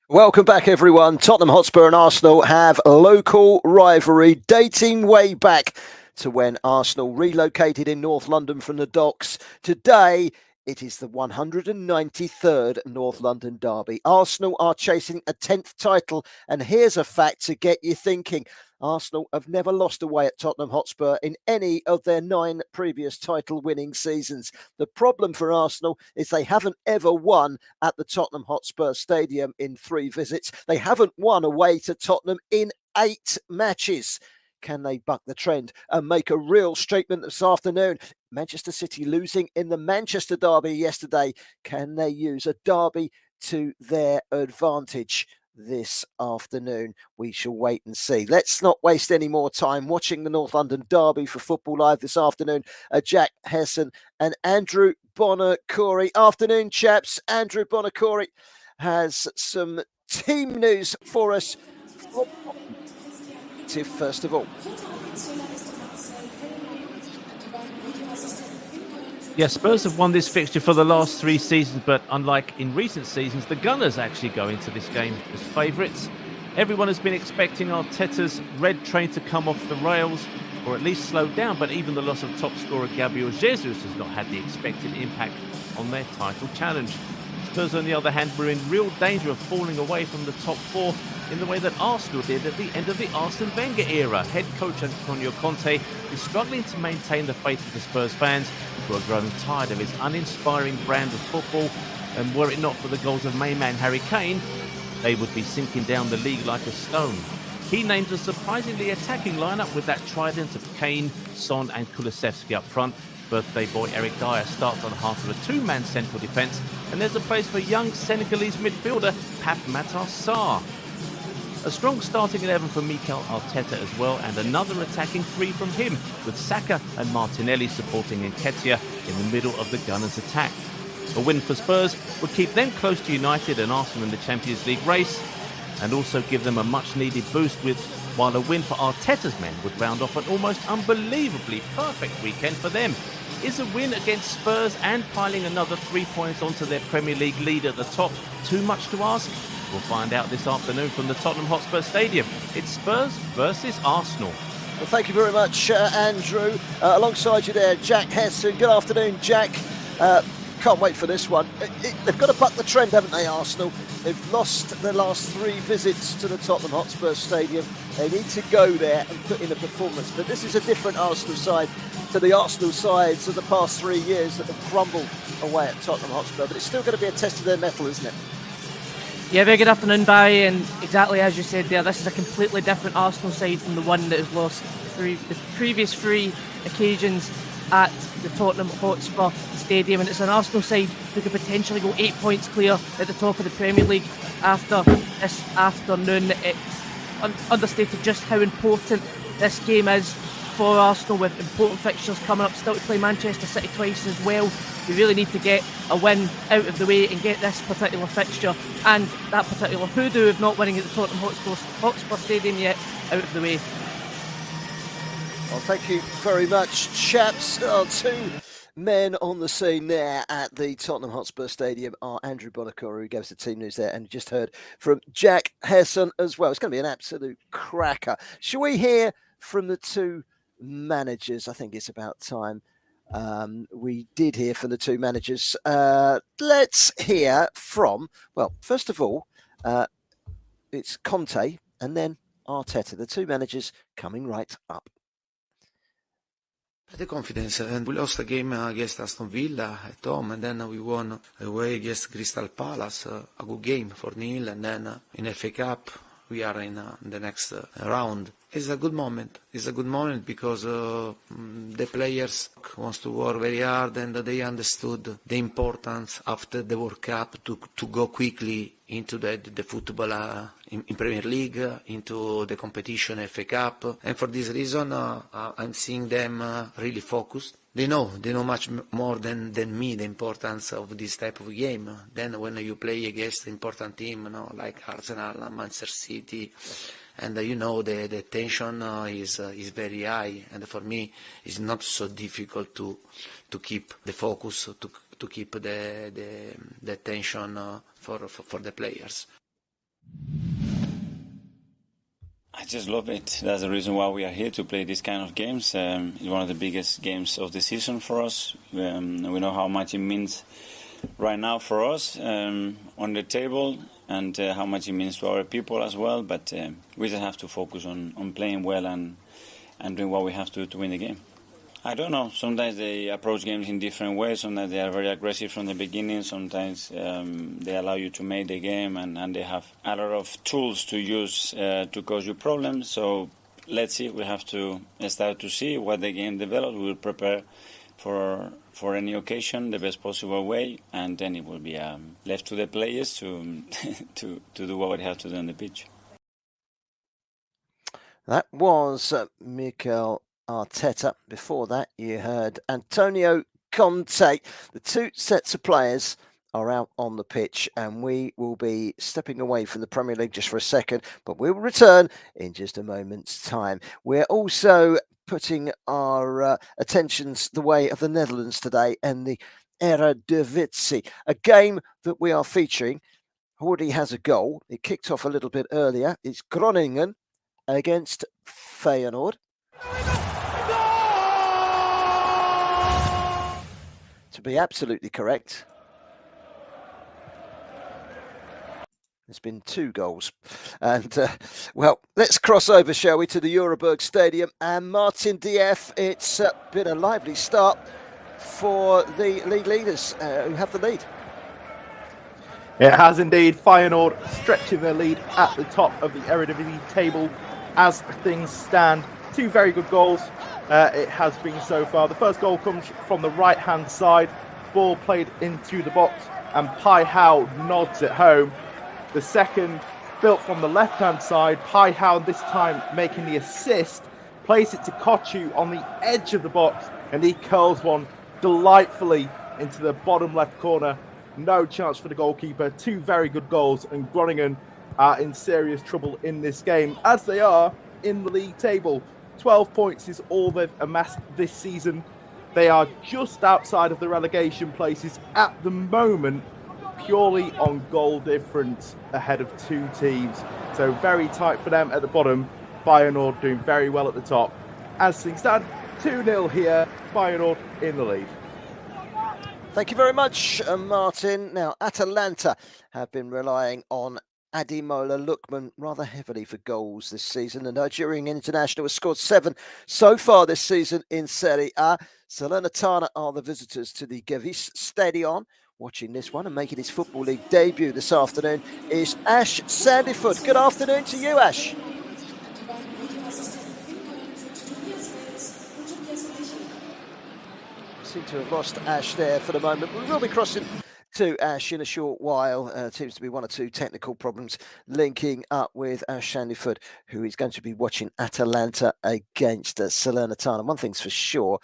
Welcome back, everyone. Tottenham Hotspur and Arsenal have a local rivalry dating way back to when Arsenal relocated in North London from the docks. Today, it is the 193rd North London derby. Arsenal are chasing a 10th title, and here's a fact to get you thinking. Arsenal have never lost away at Tottenham Hotspur in any of their 9 previous title-winning seasons. The problem for Arsenal is they haven't ever won at the Tottenham Hotspur Stadium in 3 visits. They haven't won away to Tottenham in 8 matches. Can they buck the trend and make a real statement this afternoon? Manchester City losing in the Manchester derby yesterday. Can they use a derby to their advantage this afternoon? We shall wait and see. Let's not waste any more time watching the North London derby for Football Live this afternoon. Jack Hesson and Andrew Bonacore. Afternoon, chaps. Andrew Bonacore has some team news for us. First of all, yeah, Spurs have won this fixture for the last 3 seasons, but unlike in recent seasons, the Gunners actually go into this game as favourites. Everyone has been expecting Arteta's red train to come off the rails, or at least slow down, but even the loss of top scorer Gabriel Jesus has not had the expected impact on their title challenge. Spurs, on the other hand, were in real danger of falling away from the top 4 in the way that Arsenal did at the end of the Arsene Wenger era. Head coach Antonio Conte is struggling to maintain the faith of the Spurs fans, who are growing tired of his uninspiring brand of football, and were it not for the goals of main man Harry Kane, they would be sinking down the league like a stone. He names a surprisingly attacking lineup with that trident of Kane, Son and Kulusevski up front. Birthday boy Eric Dyer starts on the heart of a 2-man central defence, and there's a place for young Senegalese midfielder Pape Matar Sarr. A strong starting 11 from Mikel Arteta as well, and another attacking 3 from him, with Saka and Martinelli supporting Nketiah in the middle of the Gunners' attack. A win for Spurs would keep them close to United and Arsenal in the Champions League race, and also give them a much-needed boost, while a win for Arteta's men would round off an almost unbelievably perfect weekend for them. Is a win against Spurs and piling another 3 points onto their Premier League lead at the top too much to ask? We'll find out this afternoon from the Tottenham Hotspur Stadium. It's Spurs versus Arsenal. Well, thank you very much, Andrew. Alongside you there, Jack Hesson. Good afternoon, Jack. Can't wait for this one. They've got to buck the trend, haven't they, Arsenal? They've lost their last 3 visits to the Tottenham Hotspur Stadium. They need to go there and put in a performance. But this is a different Arsenal side to the Arsenal sides of the past 3 years that have crumbled away at Tottenham Hotspur. But it's still going to be a test of their mettle, isn't it? Yeah, very good afternoon, Barry, and exactly as you said there, this is a completely different Arsenal side from the one that has lost the previous 3 occasions at the Tottenham Hotspur Stadium, and it's an Arsenal side who could potentially go 8 points clear at the top of the Premier League after this afternoon. It's understated just how important this game is for Arsenal, with important fixtures coming up, still to play Manchester City twice as well. We really need to get a win out of the way and get this particular fixture and that particular hoodoo of not winning at the Tottenham Hotspur Stadium yet out of the way. Well, thank you very much, chaps. 2 men on the scene there at the Tottenham Hotspur Stadium are Andrew Bonacore, who gave us the team news there, and just heard from Jack Hesson as well. It's going to be an absolute cracker. Shall we hear from the 2 managers? I think it's about time. We did hear from the 2 managers. Let's hear from, well, first of all, it's Conte and then Arteta, the 2 managers coming right up. The confidence, and we lost a game against Aston Villa at home, and then we won away against Crystal Palace, a good game for 4-0, and then in FA Cup we are in the next round. It's a good moment. It's a good moment because the players wants to work very hard, and they understood the importance after the World Cup to go quickly into the football in Premier League, into the competition FA Cup, and for this reason I'm seeing them really focused. They know much more than me the importance of this type of game. Then when you play against important team, like Arsenal, Manchester City, and the tension is very high, and for me it's not so difficult to keep the focus, to keep the tension for the players. I just love it. That's the reason why we are here, to play these kind of games. It's one of the biggest games of the season for us. We know how much it means right now for us on the table, and how much it means to our people as well. But we just have to focus on playing well and doing what we have to win the game. I don't know. Sometimes they approach games in different ways. Sometimes they are very aggressive from the beginning. Sometimes they allow you to make the game, and they have a lot of tools to use to cause you problems. So let's see. We have to start to see what the game develops. We will prepare for any occasion the best possible way, and then it will be left to the players to do what they have to do on the pitch. That was Mikel Arteta. Before that, you heard Antonio Conte. The two sets of players are out on the pitch, and we will be stepping away from the Premier League just for a second, but we will return in just a moment's time. We're also putting our attentions the way of the Netherlands today and the Eredivisie, a game that we are featuring already has a goal. It kicked off a little bit earlier. It's Groningen against Feyenoord. To be absolutely correct, there's been 2 goals. And, well, let's cross over, shall we, to the Euroburg Stadium. And Martin DF, it's been a lively start for the league leaders who have the lead. It has indeed. Feyenoord stretching their lead at the top of the Eredivisie table as things stand. 2 very good goals it has been so far. The first goal comes from the right-hand side. Ball played into the box, and Pai Hao nods it home. The second, built from the left-hand side. Pai Hao this time making the assist. Plays it to Kochu on the edge of the box, and he curls one delightfully into the bottom left corner. No chance for the goalkeeper. 2 very good goals, and Groningen are in serious trouble in this game, as they are in the league table. 12 points is all they've amassed this season. They are just outside of the relegation places at the moment, purely on goal difference ahead of 2 teams. So very tight for them at the bottom. Feyenoord doing very well at the top. As things stand, 2-0 here. Feyenoord in the lead. Thank you very much, Martin. Now, Atalanta have been relying on Ademola Lookman rather heavily for goals this season. The Nigerian international has scored 7 so far this season in Serie A. Salernitana are the visitors to the Gewiss Stadion. Watching this one and making his Football League debut this afternoon is Ash Sandyfoot. Good afternoon to you, Ash. Seem to have lost Ash there for the moment. We will be crossing to Ash in a short while. Seems to be 1 or 2 technical problems linking up with Ash Sandyfoot, who is going to be watching Atalanta against Salernitana. One thing's for sure,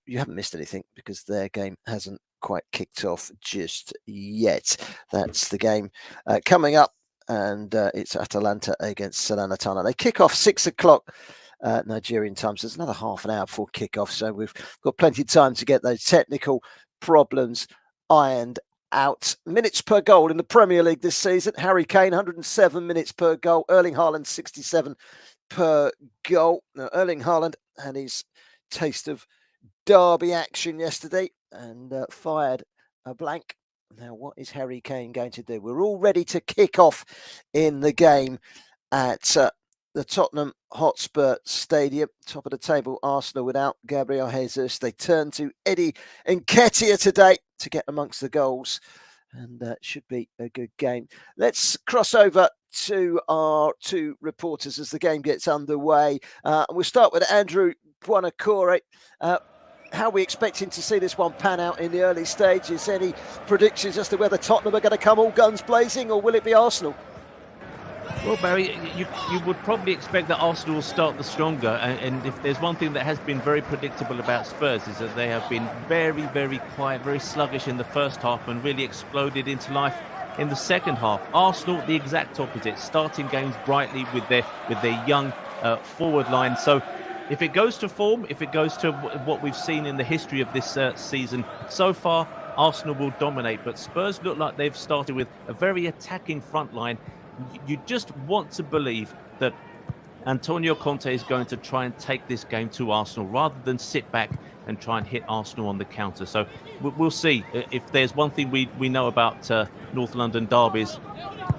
you haven't missed anything because their game hasn't quite kicked off just yet. That's the game coming up, and it's Atalanta against Salernitana. They kick off 6 o'clock Nigerian time, so there's another half an hour before kick-off, so we've got plenty of time to get those technical problems ironed out. Minutes per goal in the Premier League this season: Harry Kane 107 minutes per goal, Erling Haaland 67 per goal. Now, Erling Haaland had his taste of derby action yesterday and fired a blank. Now, what is Harry Kane going to do? We're all ready to kick off in the game at the Tottenham Hotspur Stadium. Top of the table, Arsenal without Gabriel Jesus. They turn to Eddie Nketiah today to get amongst the goals, and should be a good game. Let's cross over to our 2 reporters as the game gets underway. We'll start with Andrew Buonacore. How are we expecting to see this one pan out in the early stages? Any predictions as to whether Tottenham are going to come all guns blazing, or will it be Arsenal? Well, Barry, you would probably expect that Arsenal will start the stronger, and if there's one thing that has been very predictable about Spurs is that they have been very, very quiet, very sluggish in the first half and really exploded into life in the second half. Arsenal, the exact opposite, starting games brightly with their young forward line. So if it goes to form, if it goes to what we've seen in the history of this season so far, Arsenal will dominate. But Spurs look like they've started with a very attacking front line. You just want to believe that Antonio Conte is going to try and take this game to Arsenal rather than sit back and try and hit Arsenal on the counter. So we'll see. If there's one thing we know about North London derbies,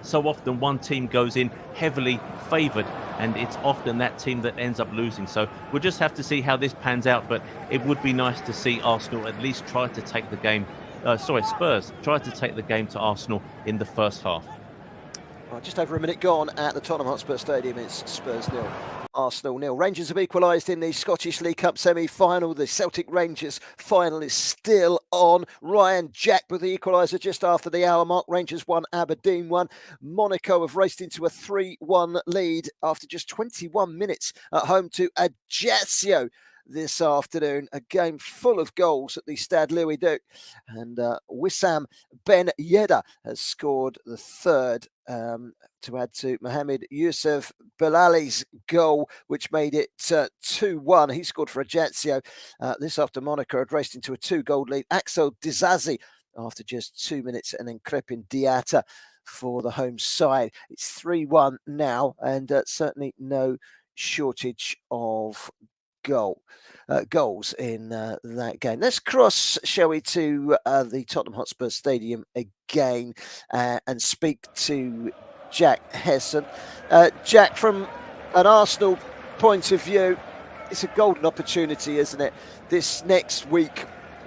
so often one team goes in heavily favoured, and it's often that team that ends up losing. So we'll just have to see how this pans out, but it would be nice to see Arsenal at least try to take the game. Spurs try to take the game to Arsenal in the first half. Right, just over a minute gone at the Tottenham Hotspur Stadium. It's Spurs 0, Arsenal 0. Rangers have equalised in the Scottish League Cup semi-final. The Celtic Rangers final is still on. Ryan Jack with the equaliser just after the hour mark. Rangers 1, Aberdeen 1. Monaco have raced into a 3-1 lead after just 21 minutes at home to Ajaccio this afternoon. A game full of goals at the Stade Louis II. And Wissam Ben Yedder has scored the third to add to Mohamed Youssef Belali's goal, which made it 2-1. He scored for Ajaccio. This after Monaco had raced into a 2-goal lead. Axel Dizazi after just 2 minutes, and then Crepin Diatta for the home side. It's 3-1 now, and certainly no shortage of goals in that game. Let's cross, shall we, to the Tottenham Hotspur Stadium again and speak to Jack Hesson. Jack, from an Arsenal point of view, it's a golden opportunity, isn't it? This next week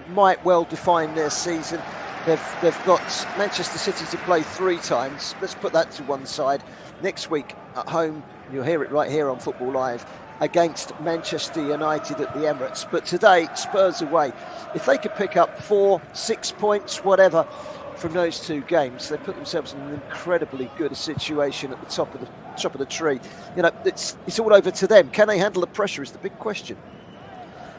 might well define their season. They've got Manchester City to play 3 times. Let's put that to one side. Next week at home, you'll hear it right here on Football Live, against Manchester United at the Emirates. But today, Spurs away. If they could pick up 4, 6 points, whatever, from those 2 games, they put themselves in an incredibly good situation at the top of the tree. You know, it's all over to them. Can they handle the pressure is the big question.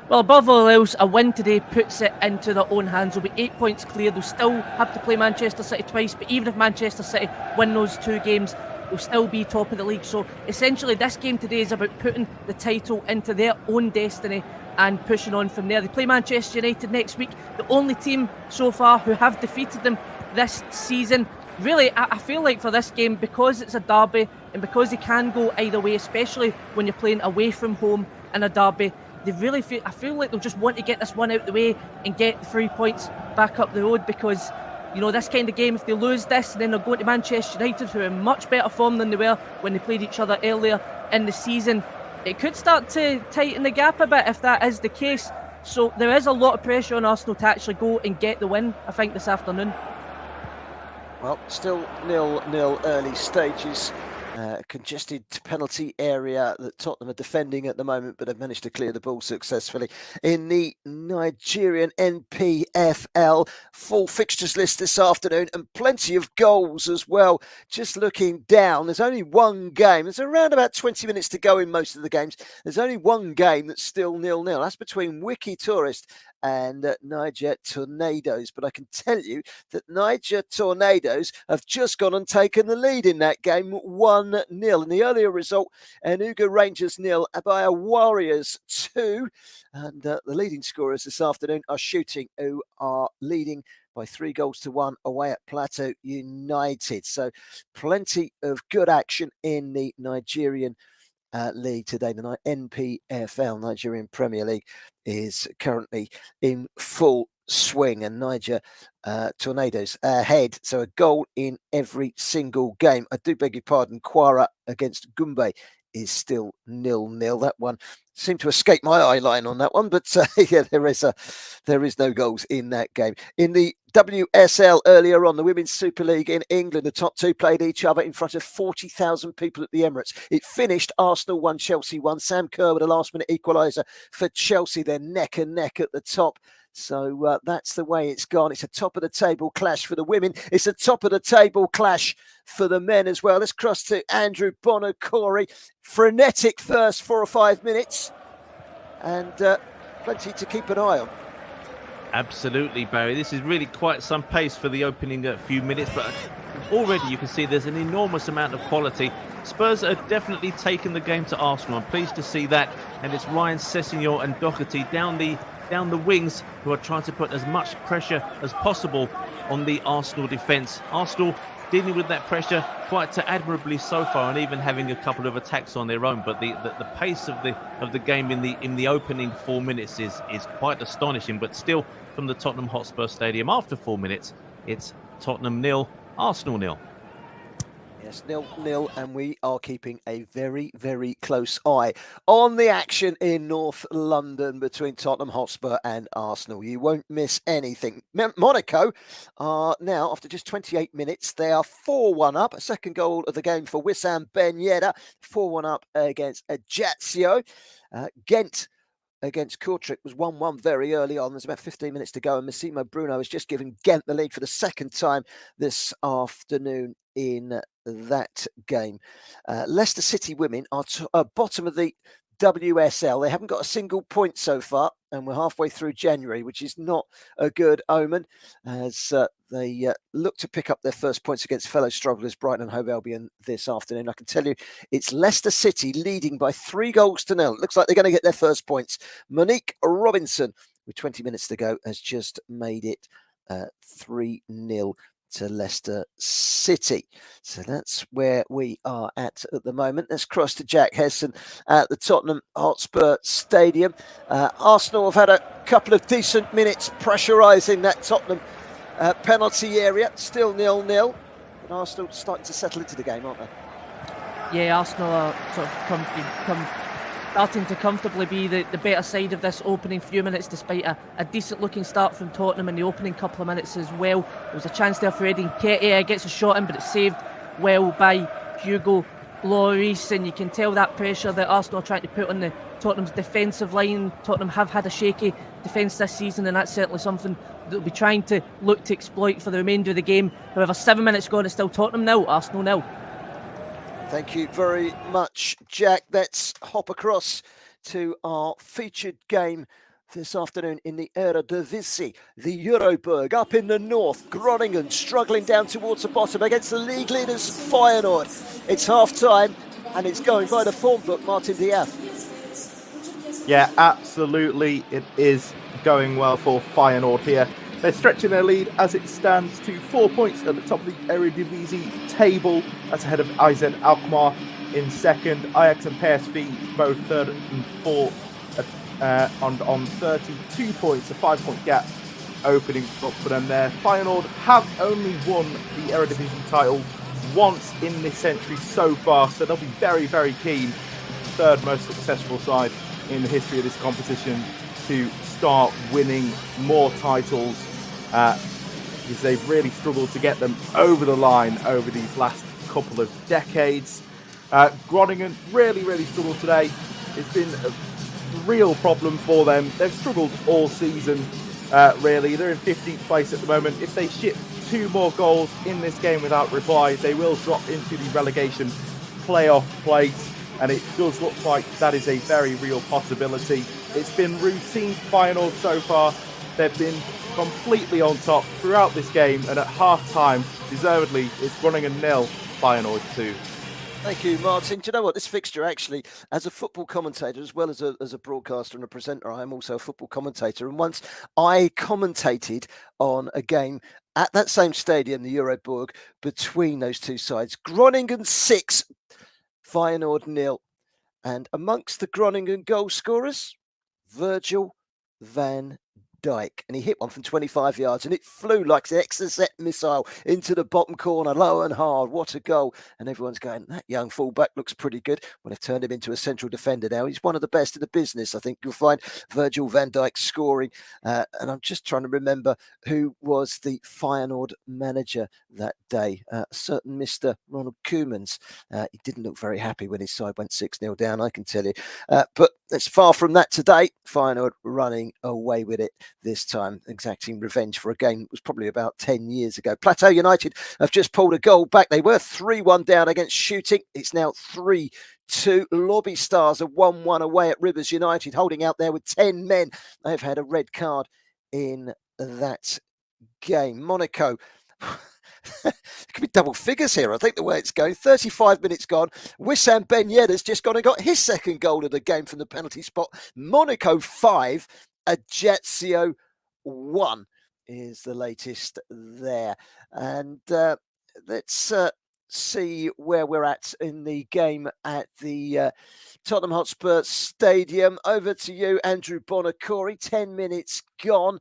Well, above all else, a win today puts it into their own hands. They'll be 8 points clear. They'll still have to play Manchester City twice, but even if Manchester City win those 2 games, they'll still be top of the league. So essentially this game today is about putting the title into their own destiny and pushing on from there. They play Manchester United next week, the only team so far who have defeated them this season. Really, I feel like for this game, because it's a derby and because they can go either way, especially when you're playing away from home in a derby, I feel like they'll just want to get this one out the way and get the 3 points back up the road, because you know, this kind of game, if they lose this, then they're going to Manchester United, who are in much better form than they were when they played each other earlier in the season. It could start to tighten the gap a bit if that is the case. So there is a lot of pressure on Arsenal to actually go and get the win, I think, this afternoon. Well, still 0-0 early stages. Congested penalty area that Tottenham are defending at the moment, but have managed to clear the ball successfully. In the Nigerian NPFL, full fixtures list this afternoon and plenty of goals as well. Just looking down, there's only one game. There's around about 20 minutes to go in most of the games. There's only one game that's still 0-0. That's between Wiki Tourist and Niger Tornadoes. But I can tell you that Niger Tornadoes have just gone and taken the lead in that game, 1-0. In the earlier result, Enugu Rangers 0, Abaya Warriors 2. And the leading scorers this afternoon are Shooting, who are leading by 3-1 away at Plateau United. So plenty of good action in the Nigerian league today. The NPFL, Nigerian Premier League, is currently in full swing, and Niger Tornadoes ahead. So a goal in every single game. I do beg your pardon, Kwara against Gumbe is still 0-0. That one seemed to escape my eye line on that one, but yeah, there is no goals in that game. In the WSL earlier on, the Women's Super League in England, the top 2 played each other in front of 40,000 people at the Emirates. It finished Arsenal 1, Chelsea 1. Sam Kerr with a last-minute equaliser for Chelsea. They're neck and neck at the top. So that's the way it's gone. It's a top-of-the-table clash for the women. It's a top-of-the-table clash for the men as well. Let's cross to Andrew Bonacore. Frenetic first 4 or 5 minutes, and plenty to keep an eye on. Absolutely, Barry. This is really quite some pace for the opening few minutes, but already you can see there's an enormous amount of quality. Spurs are definitely taking the game to Arsenal. I'm pleased to see that. And it's Ryan Sessegnon and Doherty down the wings who are trying to put as much pressure as possible on the Arsenal defence. Arsenal dealing with that pressure quite admirably so far, and even having a couple of attacks on their own. But the pace of the game in the opening 4 minutes is quite astonishing. But still, from the Tottenham Hotspur Stadium, after 4 minutes, it's Tottenham 0, Arsenal 0. Yes, 0-0, and we are keeping a very, very close eye on the action in North London between Tottenham Hotspur and Arsenal. You won't miss anything. Monaco are now, after just 28 minutes, they are 4-1 up. A second goal of the game for Wissam Ben Yedder, 4-1 up against Ajaccio. Ghent against Kortrijk was 1-1 very early on. There's about 15 minutes to go, and Massimo Bruno has just given Ghent the lead for the second time this afternoon in that game. Leicester City women are bottom of the WSL. They haven't got a single point so far, and we're halfway through January, which is not a good omen, as they look to pick up their first points against fellow strugglers Brighton and Hove Albion this afternoon. I can tell you it's Leicester City leading by 3-0. It looks like they're going to get their first points. Monique Robinson, with 20 minutes to go, has just made it 3-0 to Leicester City. So that's where we are at the moment. Let's cross to Jack Hesson at the Tottenham Hotspur Stadium. Arsenal have had a couple of decent minutes pressurising that Tottenham penalty area. Still 0-0. And Arsenal starting to settle into the game, aren't they? Yeah, Arsenal are sort of starting to comfortably be the better side of this opening few minutes, despite a decent looking start from Tottenham in the opening couple of minutes as well. There was a chance there for Eddie Nketiah, gets a shot in, but it's saved well by Hugo Lloris, and you can tell that pressure that Arsenal are trying to put on the Tottenham's defensive line. Tottenham have had a shaky defence this season, and that's certainly something that they'll be trying to look to exploit for the remainder of the game. However, 7 minutes gone, it's still Tottenham 0, Arsenal 0. Thank you very much, Jack. Let's hop across to our featured game this afternoon in the Eredivisie. The Euroborg up in the north. Groningen struggling down towards the bottom against the league leaders Feyenoord. It's half-time and it's going by the form book, Martin Diaz. Yeah, absolutely. It is going well for Feyenoord here. They're stretching their lead as it stands to 4 points at the top of the Eredivisie table. That's ahead of AZ Alkmaar in second. Ajax and PSV both third and fourth on 32 points, a 5-point gap opening up for them there. Feyenoord have only won the Eredivisie title once in this century so far, so they'll be very, very keen, third most successful side in the history of this competition, to start winning more titles, because they've really struggled to get them over the line over these last couple of decades. Groningen really struggled today. It's been a real problem for them. They've struggled all season, really. They're in 15th place at the moment. If they ship 2 more goals in this game without reply, they will drop into the relegation playoff place, and it does look like that is a very real possibility. It's been routine Feyenoord so far. They've been completely on top throughout this game, and at half-time, deservedly, it's Groningen 0, Feyenoord 2. Thank you, Martin. Do you know what? This fixture, actually, as a football commentator, as well as a broadcaster and a presenter, I am also a football commentator. And once I commentated on a game at that same stadium, the Euroborg, between those two sides. Groningen 6, Feyenoord 0. And amongst the Groningen goal scorers, Virgil van Dijk, and he hit one from 25 yards and it flew like an Exocet missile into the bottom corner, low and hard. What a goal. And everyone's going, that young fullback looks pretty good. Well, they've turned him into a central defender now. He's one of the best in the business. I think you'll find Virgil van Dijk scoring. And I'm just trying to remember who was the Feyenoord manager that day. Certain Mr. Ronald Koemans. He didn't look very happy when his side went 6-0 down, I can tell you. But it's far from that today. Feyenoord running away with it this time, exacting revenge for a game that was probably about 10 years ago. Plateau United have just pulled a goal back. They were 3-1 down against Shooting. It's now 3-2. Lobby Stars are 1-1 away at Rivers United, holding out there with 10 men. They've had a red card in that game. Monaco could be double figures here. I think the way it's going. 35 minutes gone. Wissam Ben Yedder's just gone and got his second goal of the game from the penalty spot. Monaco 5, Ajaccio 1 is the latest there. And let's see where we're at in the game at the Tottenham Hotspur Stadium. Over to you, Andrew Bonacore. 10 minutes gone.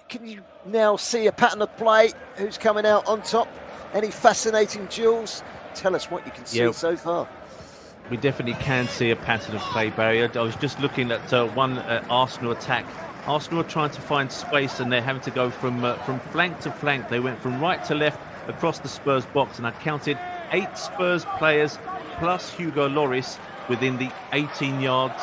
Can you now see a pattern of play? Who's coming out on top? Any fascinating duels? Tell us what you can see so far. We definitely can see a pattern of play, Barry. I was just looking at one Arsenal attack. Arsenal are trying to find space, and they're having to go from flank to flank. They went from right to left across the Spurs box, and I counted 8 Spurs players plus Hugo Lloris within the 18 yards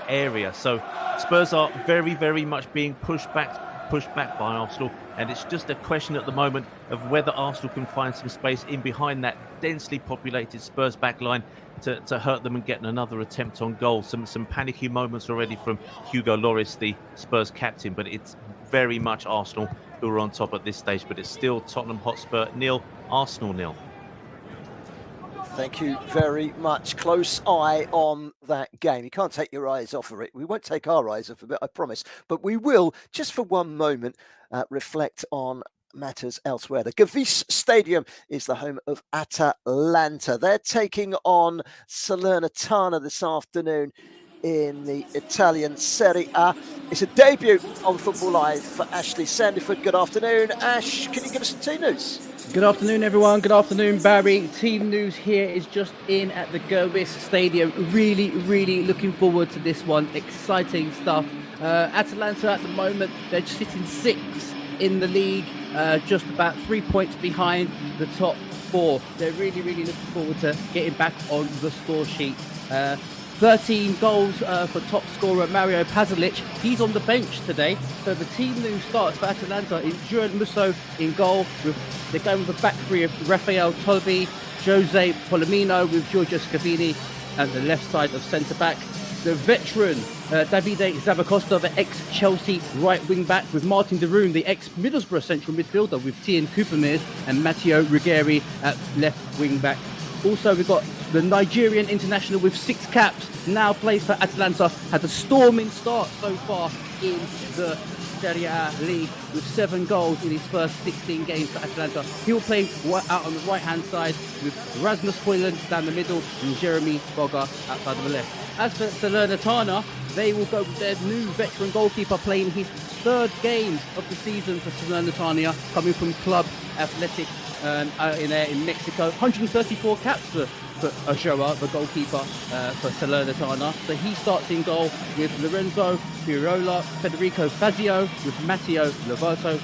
area. So Spurs are very, very much being pushed back by Arsenal, and it's just a question at the moment of whether Arsenal can find some space in behind that densely populated Spurs backline to hurt them and get another attempt on goal. Some panicky moments already from Hugo Lloris, the Spurs captain, but it's very much Arsenal who are on top at this stage. But it's still Tottenham Hotspur 0, Arsenal 0. Thank you very much. Close eye on that game. You can't take your eyes off of it. We won't take our eyes off of it, I promise. But we will, just for one moment, reflect on matters elsewhere. The Gewiss Stadium is the home of Atalanta. They're taking on Salernitana this afternoon in the Italian Serie A. It's a debut on Football Live for Ashley Sandiford. Good afternoon. Ash, can you give us some team news? Good afternoon, everyone. Good afternoon, Barry. Team news here is just in at the Gewiss Stadium. Really, really looking forward to this one. Exciting stuff. Atalanta at the moment, they're sitting 6th in the league, just about 3 points behind the top 4. They're really, really looking forward to getting back on the score sheet. 13 goals for top scorer Mario Pasalic. He's on the bench today. So the team news starts for Atalanta in Juan Musso in goal. They're going with a back three of Rafael Tolbi, Jose Polomino with Giorgio Scavini at the left side of centre-back. The veteran Davide Zabacosta, the ex-Chelsea right wing-back, with Martin de Roon, the ex-Middlesbrough central midfielder, with Tian Kupermeirs and Matteo Ruggeri at left wing-back. Also, we've got the Nigerian international with 6 caps, now plays for Atalanta, had a storming start so far in the Serie A league with 7 goals in his first 16 games for Atalanta. He'll play out on the right-hand side with Rasmus Højlund down the middle and Jeremy Boga outside of the left. As for Salernitana, they will go with their new veteran goalkeeper playing his 3rd game of the season for Salernitana, coming from Club Athletic in Mexico. 134 caps for Ochoa, the goalkeeper for Salernitana. So he starts in goal with Lorenzo Pirola, Federico Fazio, with Matteo Lovato,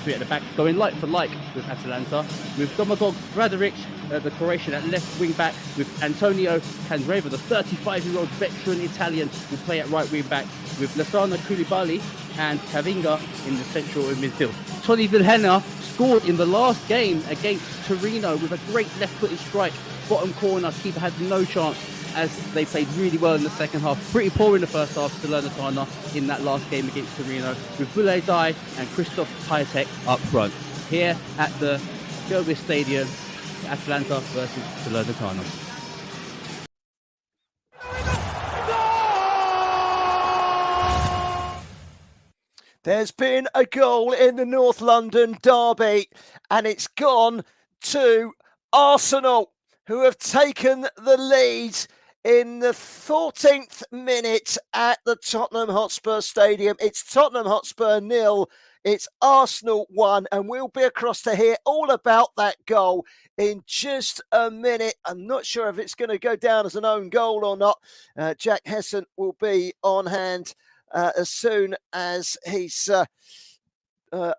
3 at the back, going like for like with Atalanta, with Domagoj Radaric, the Croatian at left wing back, with Antonio Candreva, the 35-year-old veteran Italian, will play at right wing back, with Lassana Koulibaly and Kavinga in the central midfield. Tony Vilhena scored in the last game against Torino with a great left-footed strike, bottom corner. Keeper had no chance as they played really well in the second half. Pretty poor in the first half, Salernitana, in that last game against Torino, with Boulay Dai and Christoph Piatek up front. Here at the Gewiss Stadium, Atalanta versus Salernitana. There's been a goal in the North London derby, and it's gone to Arsenal, who have taken the lead in the 14th minute at the Tottenham Hotspur Stadium. It's Tottenham Hotspur 0, it's Arsenal 1, and we'll be across to hear all about that goal in just a minute. I'm not sure if it's going to go down as an own goal or not. Jack Hesson will be on hand as soon as he's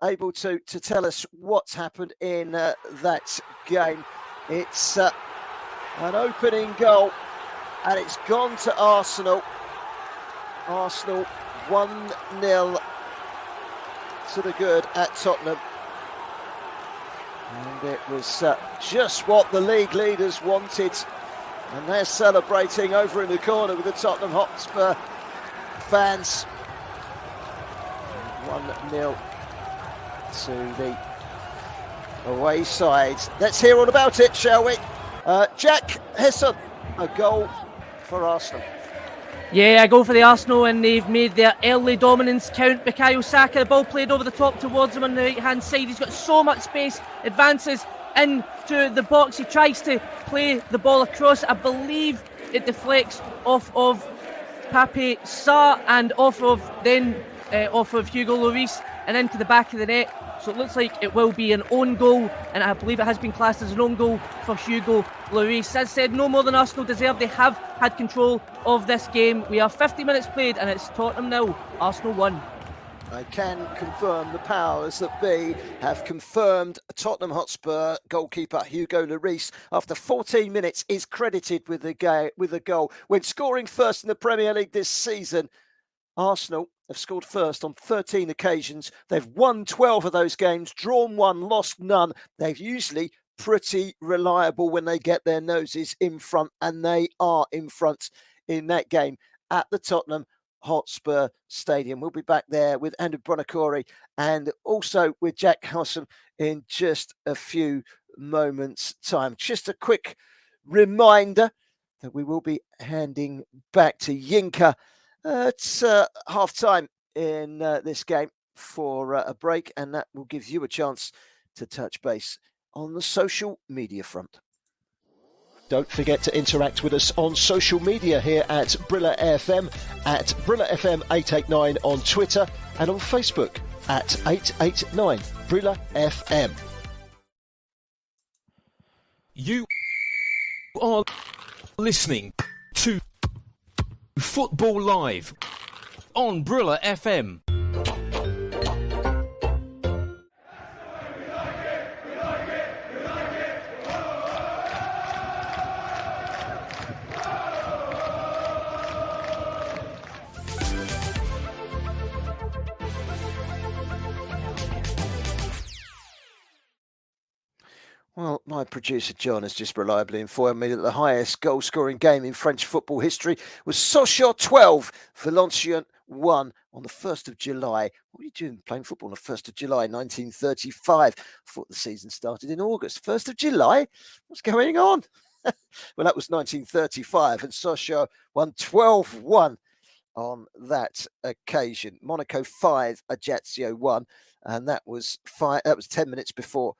able to tell us what's happened in that game. It's an opening goal, and it's gone to Arsenal. Arsenal 1-0 to the good at Tottenham. And it was just what the league leaders wanted. And they're celebrating over in the corner with the Tottenham Hotspur fans. 1-0 to the away side. Let's hear all about it, shall we? Jack Hesson, a goal for Arsenal. Yeah, a goal for the Arsenal, and they've made their early dominance count. Bukayo Saka, the ball played over the top towards him on the right-hand side. He's got so much space, advances into the box. He tries to play the ball across. I believe it deflects off of Pape Sarr and off of Hugo Lloris and into the back of the net. So it looks like it will be an own goal, and I believe it has been classed as an own goal for Hugo Lloris. As said, no more than Arsenal deserve. They have had control of this game. We are 50 minutes played, and it's Tottenham 0, Arsenal 1. I can confirm the powers that be have confirmed Tottenham Hotspur goalkeeper Hugo Lloris, after 14 minutes, is credited with a goal. When scoring first in the Premier League this season, Arsenal have scored first on 13 occasions. They've won 12 of those games, drawn 1, lost none. They're usually pretty reliable when they get their noses in front, and they are in front in that game at the Tottenham Hotspur Stadium. We'll be back there with Andrew Bonacore and also with Jack Hesson in just a few moments' time. Just a quick reminder that we will be handing back to Yinka at half time in this game for a break, and that will give you a chance to touch base on the social media front. Don't forget to interact with us on social media here at Brilla FM, at Brilla FM 889 on Twitter, and on Facebook at 889 Brilla FM. You are listening to Football Live on Brilla FM. Well, my producer John has just reliably informed me that the highest goal-scoring game in French football history was Sochaux 12, Valenciennes 1 on the 1st of July. What were you doing playing football on the 1st of July, 1935? I thought the season started in August. 1st of July? What's going on? Well, that was 1935, and Sochaux won 12-1 on that occasion. Monaco 5, Ajaccio 1, and that was 10 minutes before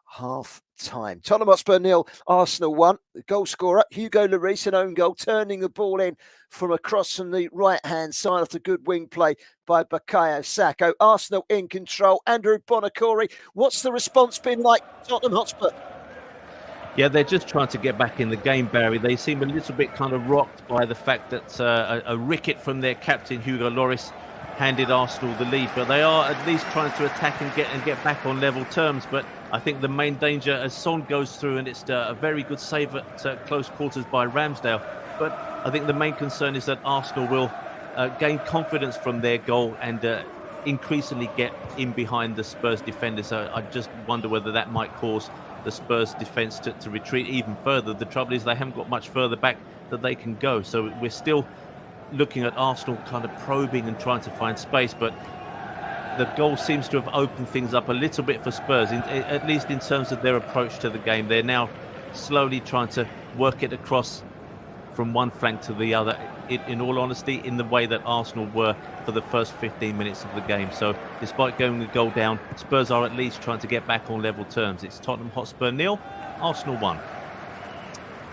half time. Tottenham Hotspur 0, Arsenal 1. The goal scorer, Hugo Lloris, an own goal, turning the ball in from across from the right-hand side after good wing play by Bukayo Saka. Arsenal in control. Andrew Bonacore, what's the response been like, Tottenham Hotspur? Yeah, they're just trying to get back in the game, Barry. They seem a little bit kind of rocked by the fact that a ricket from their captain, Hugo Lloris, handed Arsenal the lead, but they are at least trying to attack and get back on level terms. But I think the main danger as Son goes through, and it's a very good save at close quarters by Ramsdale. But I think the main concern is that Arsenal will gain confidence from their goal and increasingly get in behind the Spurs defenders. So I just wonder whether that might cause the Spurs defence to retreat even further. The trouble is they haven't got much further back that they can go. So we're still looking at Arsenal kind of probing and trying to find space, but the goal seems to have opened things up a little bit for Spurs, at least in terms of their approach to the game. They're now slowly trying to work it across from one flank to the other, in all honesty, in the way that Arsenal were for the first 15 minutes of the game. So despite going the goal down, Spurs are at least trying to get back on level terms. It's Tottenham Hotspur 0, Arsenal 1.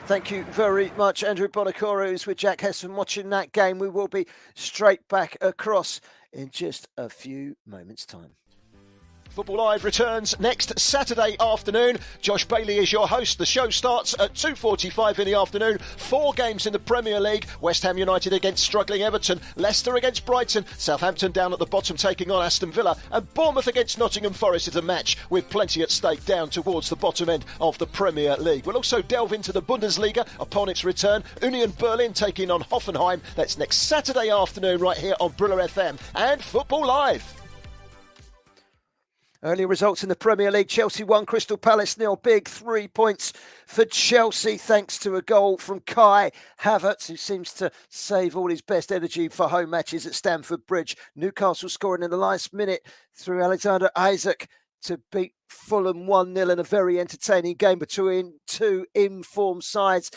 Thank you very much, Andrew Bonacore, who's with Jack Hesson watching that game. We will be straight back across in just a few moments' time. Football Live returns next Saturday afternoon. Josh Bailey is your host. The show starts at 2:45 in the afternoon. 4 games in the Premier League. West Ham United against struggling Everton. Leicester against Brighton. Southampton down at the bottom taking on Aston Villa. And Bournemouth against Nottingham Forest is a match with plenty at stake down towards the bottom end of the Premier League. We'll also delve into the Bundesliga upon its return. Union Berlin taking on Hoffenheim. That's next Saturday afternoon right here on Brilla FM and Football Live. Early results in the Premier League. Chelsea 1, Crystal Palace 0. Big 3 points for Chelsea thanks to a goal from Kai Havertz, who seems to save all his best energy for home matches at Stamford Bridge. Newcastle scoring in the last minute through Alexander Isak to beat Fulham 1-0 in a very entertaining game between two informed sides.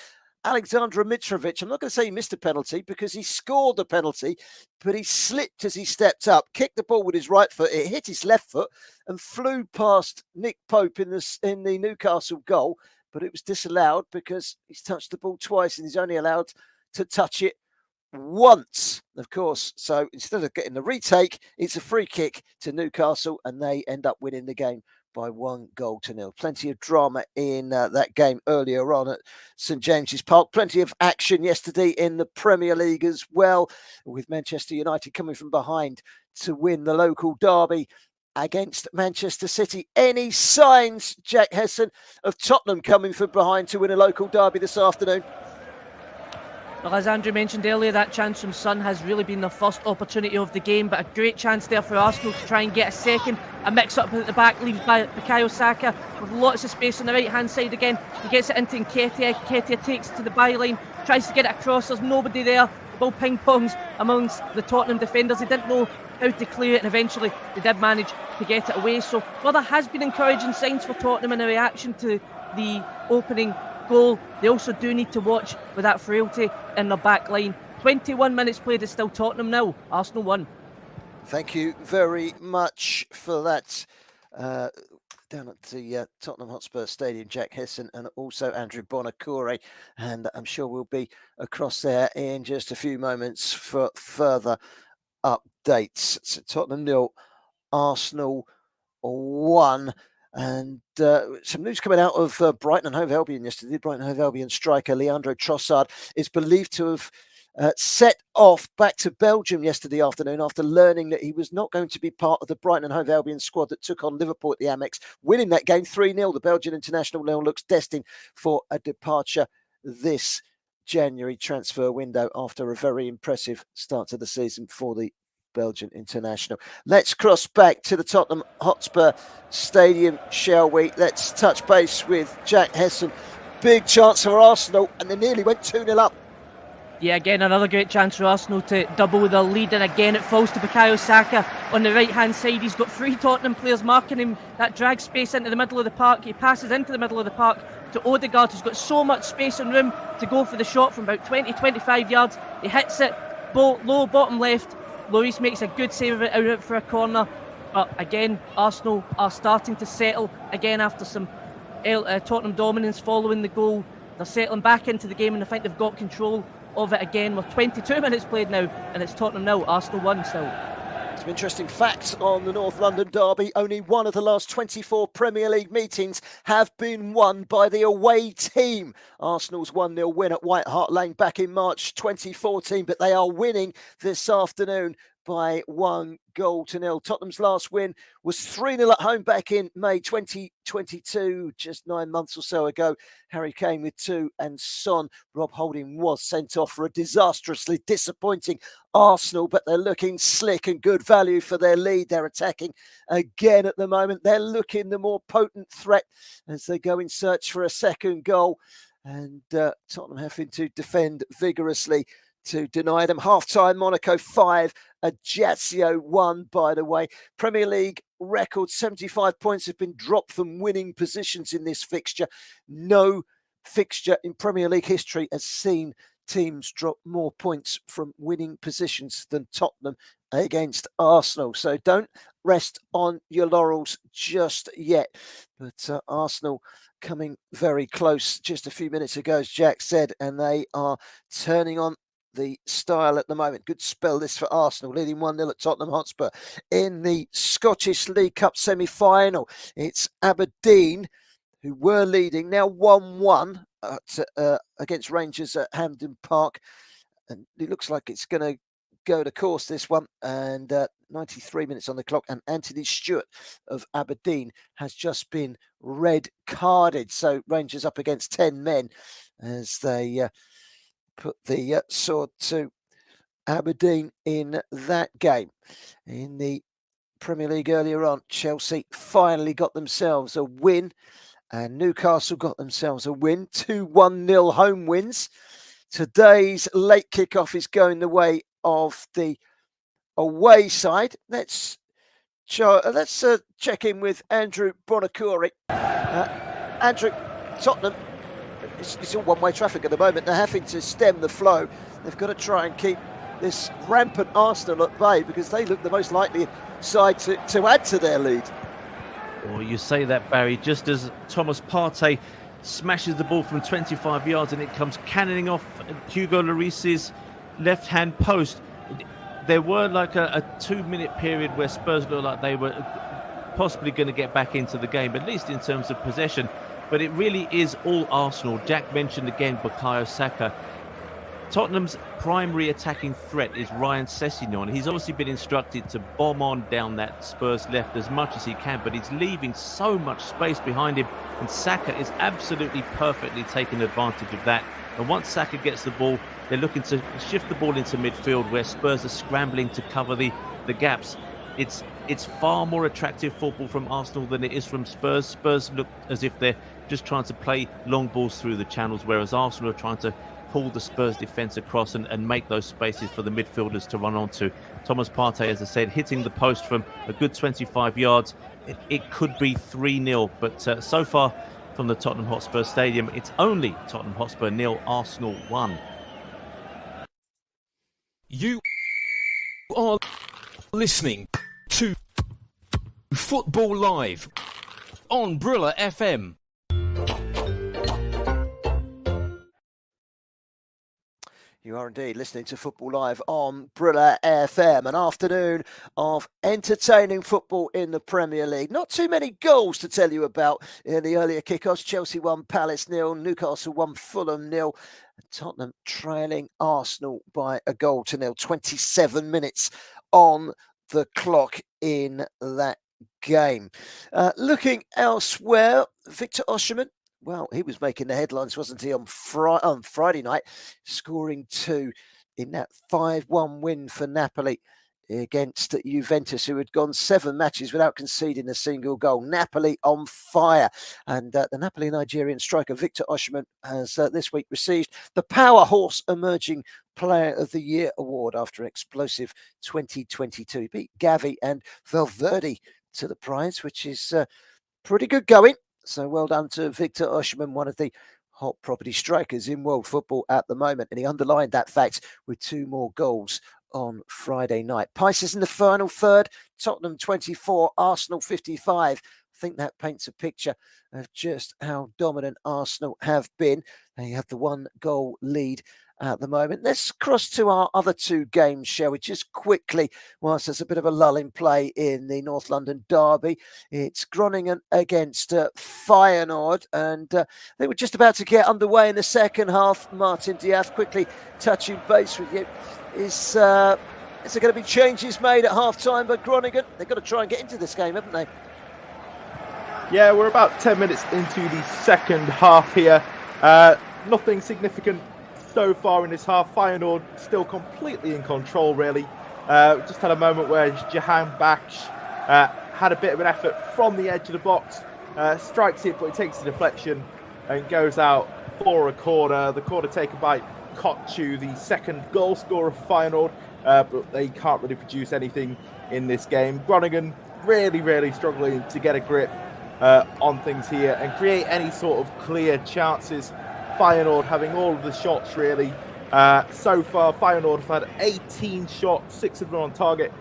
Alexander Mitrovic, I'm not going to say he missed a penalty because he scored a penalty, but he slipped as he stepped up, kicked the ball with his right foot, it hit his left foot and flew past Nick Pope in the Newcastle goal, but it was disallowed because he's touched the ball twice and he's only allowed to touch it once, of course. So instead of getting the retake, it's a free kick to Newcastle and they end up winning the game by 1-0. Plenty of drama in that game earlier on at St James's Park. Plenty of action yesterday in the Premier League as well, with Manchester United coming from behind to win the local derby against Manchester City. Any signs, Jack Hesson, of Tottenham coming from behind to win a local derby this afternoon? Well, as Andrew mentioned earlier, that chance from Son has really been the first opportunity of the game, but a great chance there for Arsenal to try and get a second. A mix-up at the back leaves by Bukayo Saka with lots of space on the right-hand side again. He gets it into Nketiah. Nketiah takes it to the byline, tries to get it across. There's nobody there. The ball ping-pongs amongst the Tottenham defenders. They didn't know how to clear it, and eventually they did manage to get it away. So, well, there has been encouraging signs for Tottenham in a reaction to the opening goal. They also do need to watch with that frailty in their back line. 21 minutes played, is still Tottenham 0, Arsenal 1. Thank you very much for that. Down at the Tottenham Hotspur Stadium, Jack Hesson and also Andrew Bonacore, and I'm sure we'll be across there in just a few moments for further updates. So Tottenham 0, Arsenal 1. And some news coming out of Brighton and Hove Albion yesterday. Brighton and Hove Albion striker Leandro Trossard is believed to have set off back to Belgium yesterday afternoon after learning that he was not going to be part of the Brighton and Hove Albion squad that took on Liverpool at the Amex, winning that game 3-0. The Belgian international now looks destined for a departure this January transfer window after a very impressive start to the season for the Belgian international. Let's cross back to the Tottenham Hotspur Stadium, shall we? Let's touch base with Jack Hesson. Big chance for Arsenal, and they nearly went 2-0 up. Yeah, again, another great chance for Arsenal to double their lead, and again it falls to Bukayo Saka on the right-hand side. He's got 3 Tottenham players marking him. That drag space into the middle of the park. He passes into the middle of the park to Odegaard, who's got so much space and room to go for the shot from about 20-25 yards. He hits it, low bottom left. Lloris makes a good save of it out for a corner. But again, Arsenal are starting to settle again after some Tottenham dominance following the goal. They're settling back into the game, and I think they've got control of it again. We're 22 minutes played now, and it's Tottenham 0, Arsenal 1 still. Some interesting facts on the North London derby. Only one of the last 24 Premier League meetings have been won by the away team. Arsenal's 1-0 win at White Hart Lane back in March 2014, but they are winning this afternoon by 1-0. Tottenham's last win was 3-0 at home back in May 2022, just 9 months or so ago. Harry Kane with 2 and Son. Rob Holding was sent off for a disastrously disappointing Arsenal, but they're looking slick and good value for their lead. They're attacking again at the moment. They're looking the more potent threat as they go in search for a second goal. And Tottenham having to defend vigorously to deny them. Half-time, Monaco 5, Ajaccio 1, by the way. Premier League record, 75 points have been dropped from winning positions in this fixture. No fixture in Premier League history has seen teams drop more points from winning positions than Tottenham against Arsenal. So don't rest on your laurels just yet. But Arsenal coming very close just a few minutes ago, as Jack said, and they are turning on the style at the moment. Good spell this for Arsenal, leading 1-0 at Tottenham Hotspur. In the Scottish League Cup semi-final, it's Aberdeen, who were leading, now 1-1 against Rangers at Hampden Park. And it looks like it's going to go to course, this one. And 93 minutes on the clock, and Anthony Stewart of Aberdeen has just been red carded. So Rangers up against 10 men as they put the sword to Aberdeen in that game. In the Premier League earlier on, Chelsea finally got themselves a win, and Newcastle got themselves a win. 2 1-0 home wins. Today's late kickoff is going the way of the away side. Let's Sure, let's check in with Andrew Bonacore. Andrew, Tottenham, it's all one-way traffic at the moment. They're having to stem the flow. They've got to try and keep this rampant Arsenal at bay because they look the most likely side to add to their lead. Well, you say that, Barry, just as Thomas Partey smashes the ball from 25 yards and it comes cannoning off Hugo Lloris's left-hand post. There were like a 2-minute period where Spurs looked like they were possibly going to get back into the game, at least in terms of possession. But it really is all Arsenal. Jack mentioned again Bukayo Saka. Tottenham's primary attacking threat is Ryan Sessegnon. He's obviously been instructed to bomb on down that Spurs left as much as he can, but he's leaving so much space behind him, and Saka is absolutely perfectly taking advantage of that. And once Saka gets the ball, they're looking to shift the ball into midfield where Spurs are scrambling to cover the gaps. It's far more attractive football from Arsenal than it is from Spurs. Spurs look as if they're just trying to play long balls through the channels, whereas Arsenal are trying to pull the Spurs defence across and make those spaces for the midfielders to run onto. Thomas Partey, as I said, hitting the post from a good 25 yards. It could be 3-0, but so far from the Tottenham Hotspur Stadium, it's only Tottenham Hotspur 0, Arsenal 1. You are listening to Football Live on Brilla FM. You are indeed listening to Football Live on Brilla FM. An afternoon of entertaining football in the Premier League. Not too many goals to tell you about in the earlier kickoffs. Chelsea 1, Palace 0, Newcastle 1, Fulham 0. Tottenham trailing Arsenal by a goal to 0. 27 minutes on the clock in that game. Looking elsewhere, Victor Osimhen. Well, he was making the headlines, wasn't he, on Friday night, scoring 2 in that 5-1 win for Napoli against Juventus, who had gone 7 matches without conceding a single goal. Napoli on fire. And the Napoli Nigerian striker Victor Osimhen has this week received the Power Horse Emerging Player of the Year award after an explosive 2022. He beat Gavi and Valverde to the prize, which is pretty good going. So well done to Victor Osimhen, one of the hot property strikers in world football at the moment. And he underlined that fact with 2 more goals on Friday night. Prices in the final third, Tottenham 24, Arsenal 55. I think that paints a picture of just how dominant Arsenal have been. They have the 1 goal lead at the moment. Let's cross to our other 2 games, shall we? Just quickly, whilst there's a bit of a lull in play in the North London derby. It's Groningen against Feyenoord, and they were just about to get underway in the second half. Martin Diaf, quickly touching base with you. Is there going to be changes made at half-time by Groningen? They've got to try and get into this game, haven't they? Yeah, we're about 10 minutes into the second half here. Nothing significant so far in this half. Feyenoord still completely in control, really. Just had a moment where Jahan Baksh had a bit of an effort from the edge of the box, strikes it, but it takes a deflection and goes out for a corner. The corner taken by Kotchu, the second goal scorer for Feyenoord, but they can't really produce anything in this game. Groningen really struggling to get a grip on things here and create any sort of clear chances. Feyenoord having all of the shots, really. So far, Feyenoord have had 18 shots, 6 of them on target.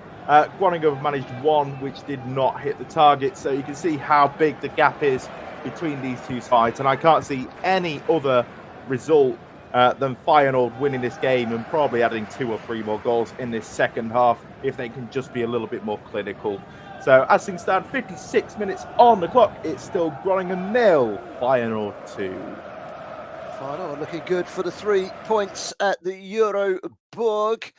Groningen have managed 1, which did not hit the target. So you can see how big the gap is between these 2 sides. And I can't see any other result than Feyenoord winning this game and probably adding 2 or 3 more goals in this second half if they can just be a little bit more clinical. So as things stand, 56 minutes on the clock. It's still Groningen 0, Feyenoord 2. Feyenoord looking good for the 3 points at the Euroborg.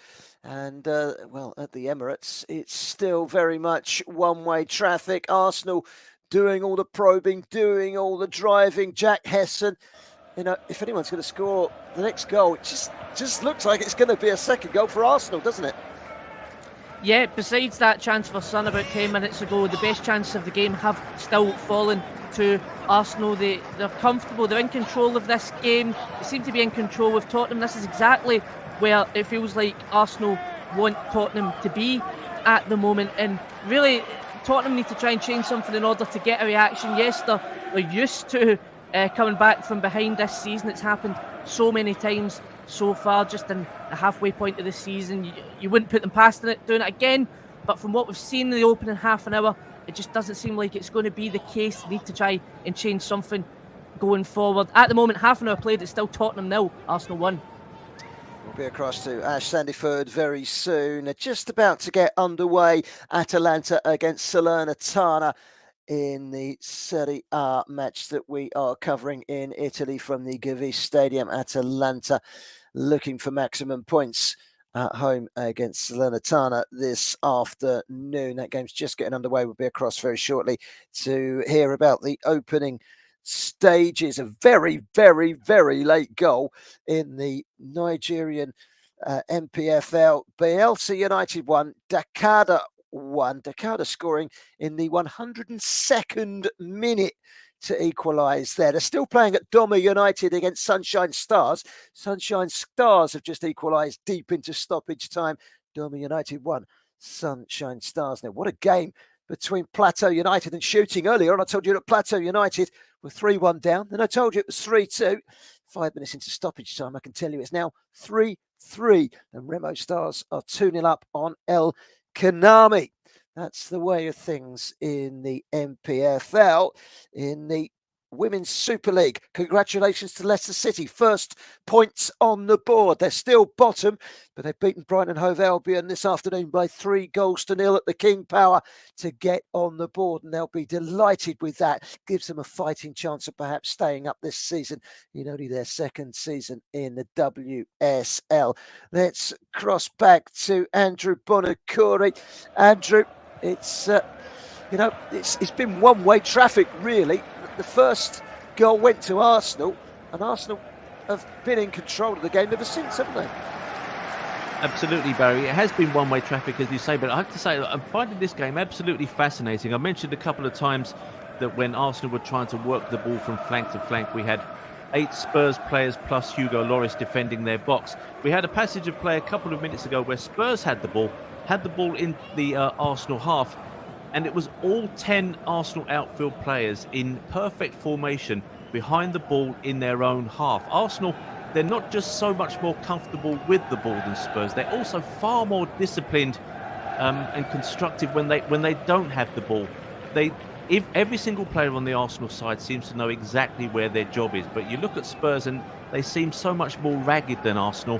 And, well, at the Emirates, it's still very much one-way traffic. Arsenal doing all the probing, doing all the driving. Jack Hesson, you know, if anyone's going to score the next goal, it just looks like it's going to be a second goal for Arsenal, doesn't it? Yeah, besides that chance for Son about 10 minutes ago, the best chances of the game have still fallen to Arsenal. They're comfortable, they're in control of this game. They seem to be in control with Tottenham. This is exactly where it feels like Arsenal want Tottenham to be at the moment. And really, Tottenham need to try and change something in order to get a reaction. Yes, they're used to coming back from behind this season. It's happened so many times so far, just in the halfway point of the season. You wouldn't put them past doing it again, but from what we've seen in the opening half an hour, it just doesn't seem like it's going to be the case. They need to try and change something going forward. At the moment, half an hour played, it's still Tottenham 0, Arsenal 1. We'll be across to Ash Sandiford very soon. They're just about to get underway. Atalanta against Salernitana in the Serie A match that we are covering in Italy from the Gavis Stadium. Atalanta looking for maximum points at home against Salernitana this afternoon. That game's just getting underway. We'll be across very shortly to hear about the opening stages. A very, very, very late goal in the Nigerian MPFL. Bielsa United 1, Dakada 1. Dakada scoring in the 102nd minute to equalise there. They're still playing at Doma United against Sunshine Stars. Sunshine Stars have just equalised deep into stoppage time. Doma United 1, Sunshine Stars. Now, what a game between Plateau United and Shooting. Earlier on, I told you that Plateau United were 3-1 down. Then I told you it was 3-2. 5 minutes into stoppage time, I can tell you it's now 3-3. And Remo Stars are 2-0 up on El Kanami. That's the way of things in the MPFL. In the Women's Super League, congratulations to Leicester City. First points on the board. They're still bottom, but they've beaten Brighton and Hove Albion this afternoon by 3-0 at the King Power to get on the board, and they'll be delighted with that. Gives them a fighting chance of perhaps staying up this season in only their second season in the WSL. Let's cross back to Andrew Bonacore. Andrew, it's been one-way traffic, really. The first goal went to Arsenal, and Arsenal have been in control of the game ever since, haven't they? Absolutely, Barry. It has been one-way traffic, as you say, but I have to say, I'm finding this game absolutely fascinating. I mentioned a couple of times that when Arsenal were trying to work the ball from flank to flank, we had 8 Spurs players plus Hugo Lloris defending their box. We had a passage of play a couple of minutes ago where Spurs had the ball in the Arsenal half, and it was all 10 Arsenal outfield players in perfect formation behind the ball in their own half. Arsenal, they're not just so much more comfortable with the ball than Spurs, they're also far more disciplined and constructive when they don't have the ball. If every single player on the Arsenal side seems to know exactly where their job is, but you look at Spurs and they seem so much more ragged than Arsenal.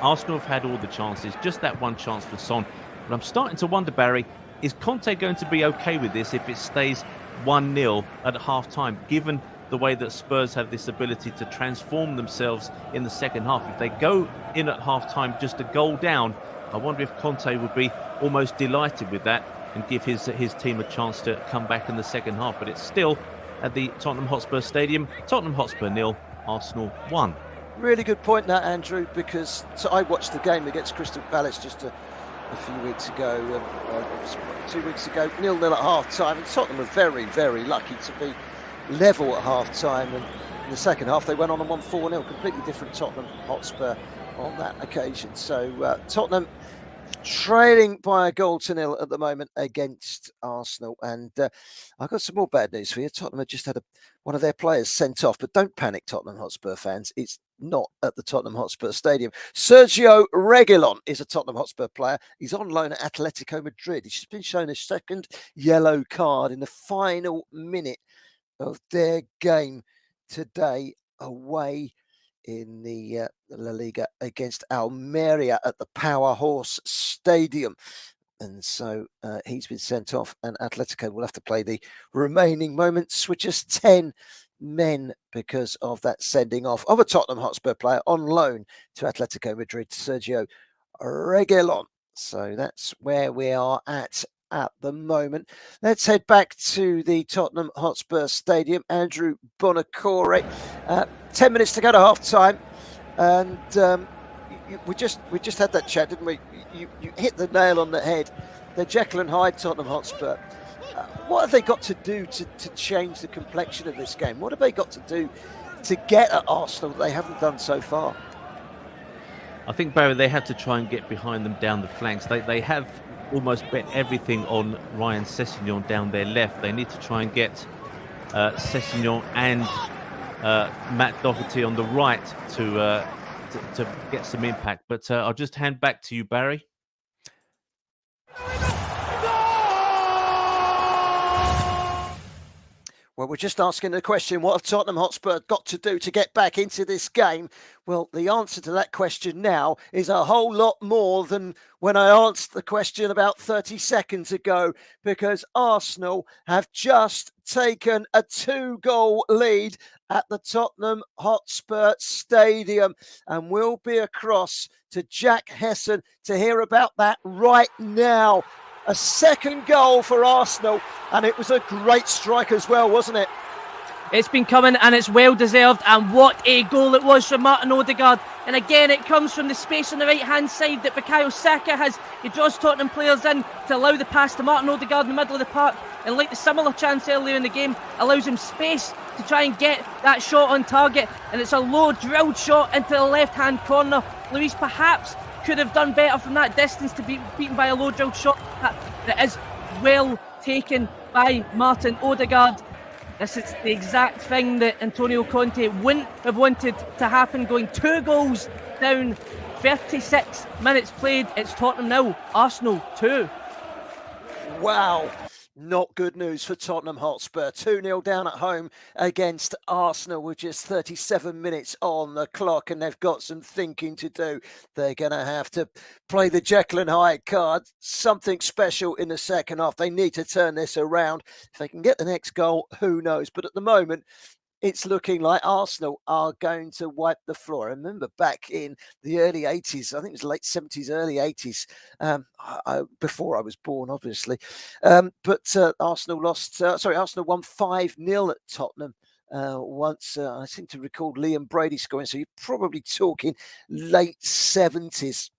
Arsenal have had all the chances, just that one chance for Son. But I'm starting to wonder, Barry, is Conte going to be okay with this if it stays 1-0 at half-time, given the way that Spurs have this ability to transform themselves in the second half? If they go in at half-time just a goal down, I wonder if Conte would be almost delighted with that and give his team a chance to come back in the second half. But it's still at the Tottenham Hotspur Stadium. Tottenham Hotspur 0, Arsenal 1. Really good point that, Andrew, because I watched the game against Crystal Palace just a few weeks ago, 2 weeks ago, 0-0 at half-time, and Tottenham were very, very lucky to be level at half-time, and in the second half they went on and won 4-0, completely different Tottenham Hotspur on that occasion. So Tottenham trailing by a 0-0 at the moment against Arsenal, and I've got some more bad news for you. Tottenham have just had one of their players sent off, but don't panic, Tottenham Hotspur fans. It's not at the Tottenham Hotspur Stadium. Sergio Reguilon is a Tottenham Hotspur player. He's on loan at Atletico Madrid. He's been shown a second yellow card in the final minute of their game today away in the La Liga against Almeria at the Power Horse Stadium. And so he's been sent off, and Atletico will have to play the remaining moments with just 10 men because of that sending off of a Tottenham Hotspur player on loan to Atletico Madrid, Sergio Reguilon. So that's where we are at the moment. Let's head back to the Tottenham Hotspur Stadium. Andrew Bonacore, 10 minutes to go to half time, and we just had that chat, didn't we? You hit the nail on the head. They're Jekyll and Hyde, Tottenham Hotspur. What have they got to do to change the complexion of this game? What have they got to do to get at Arsenal that they haven't done so far? I think, Barry, they have to try and get behind them down the flanks. They have almost bet everything on Ryan Sessegnon down their left. They need to try and get Sessegnon and Matt Doherty on the right to get some impact. But I'll just hand back to you, Barry. Well, we're just asking the question, what have Tottenham Hotspur got to do to get back into this game? Well, the answer to that question now is a whole lot more than when I answered the question about 30 seconds ago, because Arsenal have just taken a 2-goal lead at the Tottenham Hotspur Stadium, and we'll be across to Jack Hesson to hear about that right now. A second goal for Arsenal, and it was a great strike as well, wasn't it? It's been coming and it's well deserved, and what a goal it was from Martin Odegaard. And again, it comes from the space on the right hand side that Bukayo Saka has. He draws Tottenham players in to allow the pass to Martin Odegaard in the middle of the park, and like the similar chance earlier in the game, allows him space to try and get that shot on target. And it's a low drilled shot into the left hand corner. Luis perhaps could have done better from that distance to be beaten by a low drilled shot. That is well taken by Martin Odegaard. This is the exact thing that Antonio Conte wouldn't have wanted to happen, going 2 goals down, 36 minutes played. It's Tottenham 0, Arsenal 2. Wow. Not good news for Tottenham Hotspur. 2-0 down at home against Arsenal with just 37 minutes on the clock, and they've got some thinking to do. They're going to have to play the Jekyll and Hyde card, something special in the second half. They need to turn this around. If they can get the next goal, who knows? But at the moment, it's looking like Arsenal are going to wipe the floor. I remember back in the early 80s, I think it was late 70s, early 80s, before I was born, obviously. But Arsenal won 5-0 at Tottenham once. I seem to recall Liam Brady scoring, so you're probably talking late 70s.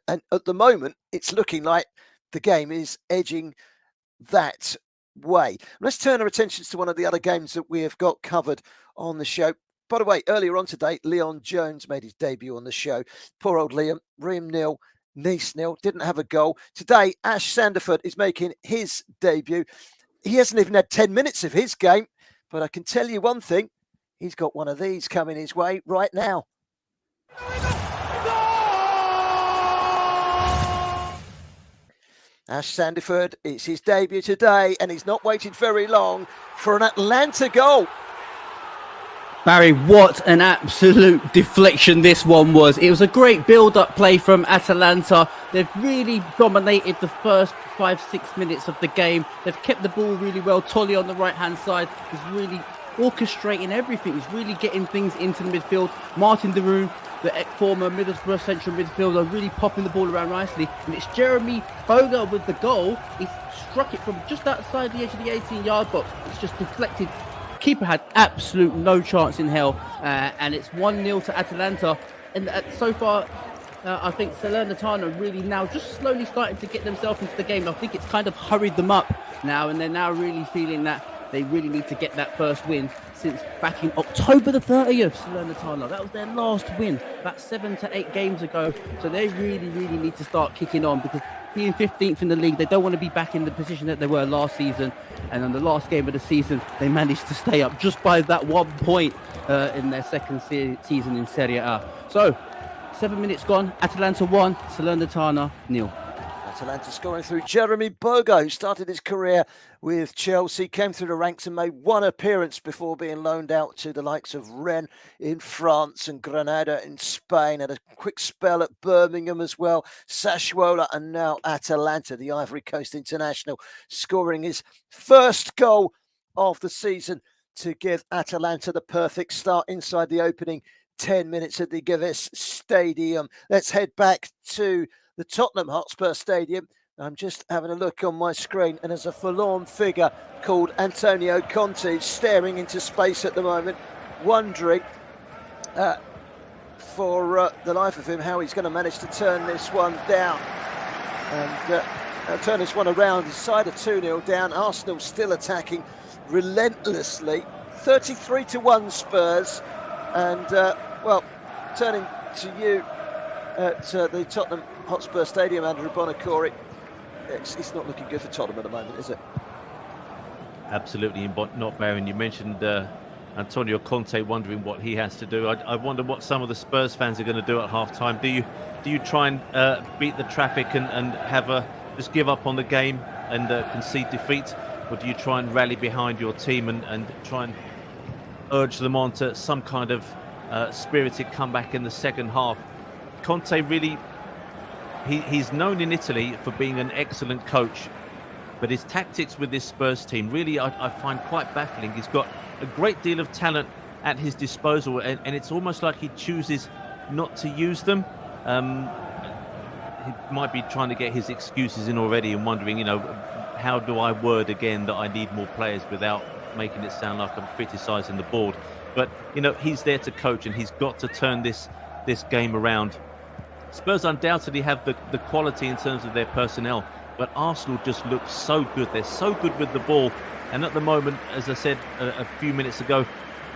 And at the moment, it's looking like the game is edging that way. Let's turn our attentions to one of the other games that we have got covered on the show. By the way, earlier on today, Leon Jones made his debut on the show. Poor old Liam, Ream 0, Nice 0, didn't have a goal. Today, Ash Sandiford is making his debut. He hasn't even had 10 minutes of his game, but I can tell you one thing, he's got one of these coming his way right now. Ash Sandiford, it's his debut today, and he's not waited very long for an Atalanta goal. Barry, what an absolute deflection this one was. It was a great build-up play from Atalanta. They've really dominated the first 5-6 minutes of the game. They've kept the ball really well. Tolly on the right-hand side is really orchestrating everything. He's really getting things into the midfield. Martin de Roon, the former Middlesbrough central midfielder, really popping the ball around nicely. And it's Jeremy Boga with the goal. He struck it from just outside the edge of the 18-yard box. It's just deflected. Keeper had absolute no chance in hell. And it's 1-0 to Atalanta. And so far, I think Salernitana really now just slowly starting to get themselves into the game. I think it's kind of hurried them up now, and they're now really feeling that they really need to get that first win since back in October the 30th, Salernitana. That was their last win, about 7 to 8 games ago. So they really, really need to start kicking on, because being 15th in the league, they don't want to be back in the position that they were last season. And on the last game of the season, they managed to stay up just by that 1 point in their second season in Serie A. So, 7 minutes gone, Atalanta 1, Salernitana 0. Atalanta scoring through Jeremy Boga, who started his career with Chelsea, came through the ranks and made 1 appearance before being loaned out to the likes of Rennes in France and Granada in Spain. Had a quick spell at Birmingham as well, Sassuolo, and now Atalanta, the Ivory Coast international, scoring his first goal of the season to give Atalanta the perfect start inside the opening 10 minutes at the Gewiss Stadium. Let's head back to the Tottenham Hotspur Stadium. I'm just having a look on my screen, and there's a forlorn figure called Antonio Conte staring into space at the moment, wondering for the life of him how he's going to manage to turn this one down and turn this one around. Inside a 2-0 down, Arsenal still attacking relentlessly. 33-1 Spurs, and well, turning to you at the Tottenham Hotspur Stadium, Andrew Bonacore. it's not looking good for Tottenham at the moment, is it? Absolutely not, Baron. You mentioned Antonio Conte wondering what he has to do. I wonder what some of the Spurs fans are going to do at half-time. Do you try and beat the traffic and have just give up on the game and concede defeat, or do you try and rally behind your team and try and urge them on to some kind of spirited comeback in the second half? Conte really, he's known in Italy for being an excellent coach, but his tactics with this Spurs team really I find quite baffling. He's got a great deal of talent at his disposal, and it's almost like he chooses not to use them. He might be trying to get his excuses in already and wondering, how do I word again that I need more players without making it sound like I'm criticising the board. But, he's there to coach, and he's got to turn this game around. Spurs undoubtedly have the quality in terms of their personnel, but Arsenal just look so good. They're so good with the ball. And at the moment, as I said a few minutes ago,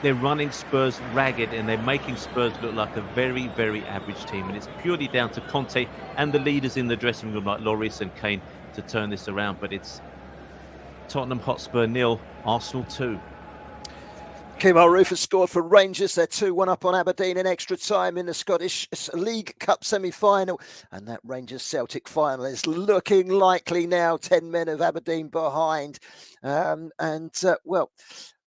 they're running Spurs ragged, and they're making Spurs look like a very, very average team. And it's purely down to Conte and the leaders in the dressing room like Lloris and Kane to turn this around. But it's Tottenham Hotspur 0, Arsenal 2. Kemal Rufus scored for Rangers. They're 2-1 up on Aberdeen in extra time in the Scottish League Cup semi-final. And that Rangers-Celtic final is looking likely now. 10 men of Aberdeen behind. Well,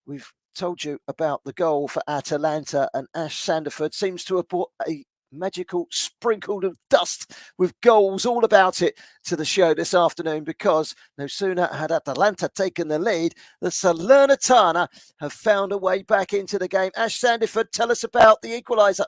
we've told you about the goal for Atalanta, and Ash Sandiford seems to have brought a magical sprinkle of dust with goals all about it to the show this afternoon, because no sooner had Atalanta taken the lead, the Salernitana have found a way back into the game. Ash Sandiford, tell us about the equaliser.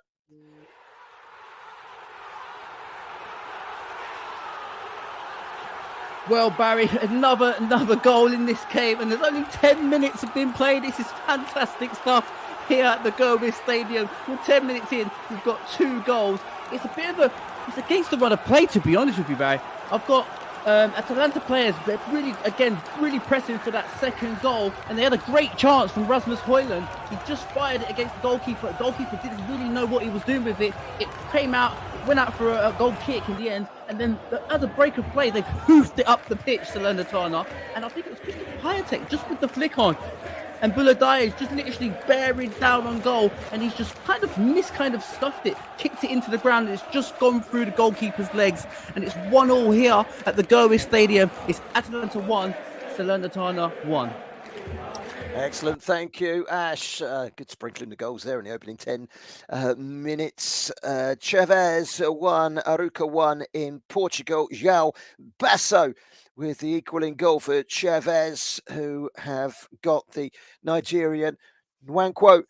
Well, Barry, another goal in this game, and there's only 10 minutes have been played. This is fantastic stuff here at the Gomis Stadium. We're 10 minutes in, we've got 2 goals. It's against the run of play, to be honest with you, Barry. I've got Atalanta players really pressing for that second goal, and they had a great chance from Rasmus Højlund. He just fired it against the goalkeeper. The goalkeeper didn't really know what he was doing with it. It came out, went out for a goal kick in the end, and then as a break of play, they've hoofed it up the pitch to Salernitana, and I think it was Christian Piatek just with the flick on. And Buladaya is just literally bearing down on goal, and he's just kind of stuffed it, kicked it into the ground, and it's just gone through the goalkeeper's legs. And it's 1-1 here at the Gomis Stadium. It's Atalanta 1, Salernitana 1. Excellent, thank you, Ash. Good sprinkling of goals there in the opening 10 minutes. Chavez 1, Aruca 1 in Portugal. João Basso with the equaling goal for Chavez, who have got the Nigerian Nwankwo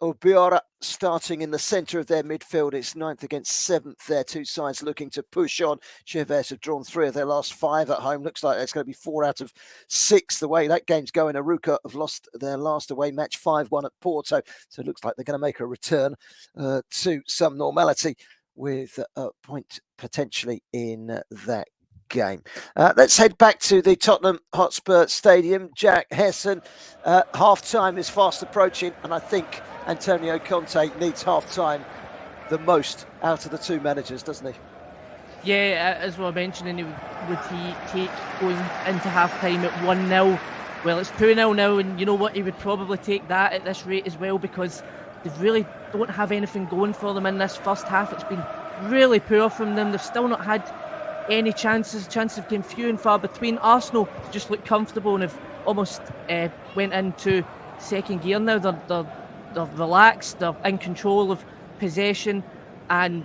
Obiora starting in the centre of their midfield. It's 9th against 7th there. Two sides looking to push on. Chavez have drawn 3 of their last 5 at home. Looks like it's going to be 4 out of 6 the way that game's going. Aruca have lost their last away match 5-1 at Porto. So it looks like they're going to make a return to some normality with a point potentially in that game. Let's head back to the Tottenham Hotspur Stadium. Jack Hesson, half-time is fast approaching, and I think Antonio Conte needs half-time the most out of the 2 managers, doesn't he? Yeah, as we were mentioning, would he take going into half-time at 1-0? Well, it's 2-0 now, and you know what? He would probably take that at this rate as well, because they really don't have anything going for them in this first half. It's been really poor from them. They've still not had any chances. Chances have came few and far between. Arsenal just look comfortable and have almost went into second gear now. They're relaxed, they're in control of possession, and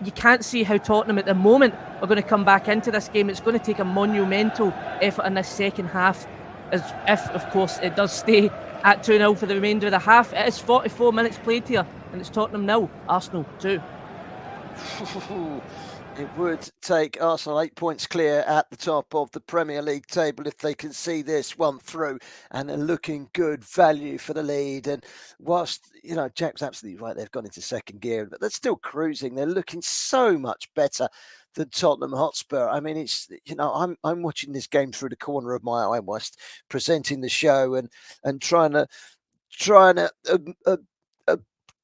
you can't see how Tottenham at the moment are going to come back into this game. It's going to take a monumental effort in this second half, as if, of course, it does stay at 2-0 for the remainder of the half. It is 44 minutes played here, and it's Tottenham 0, Arsenal 2. It would take Arsenal 8 points clear at the top of the Premier League table if they can see this one through, and they're looking good value for the lead. And whilst, Jack's absolutely right, they've gone into second gear, but they're still cruising. They're looking so much better than Tottenham Hotspur. I mean, it's, I'm watching this game through the corner of my eye whilst presenting the show and trying to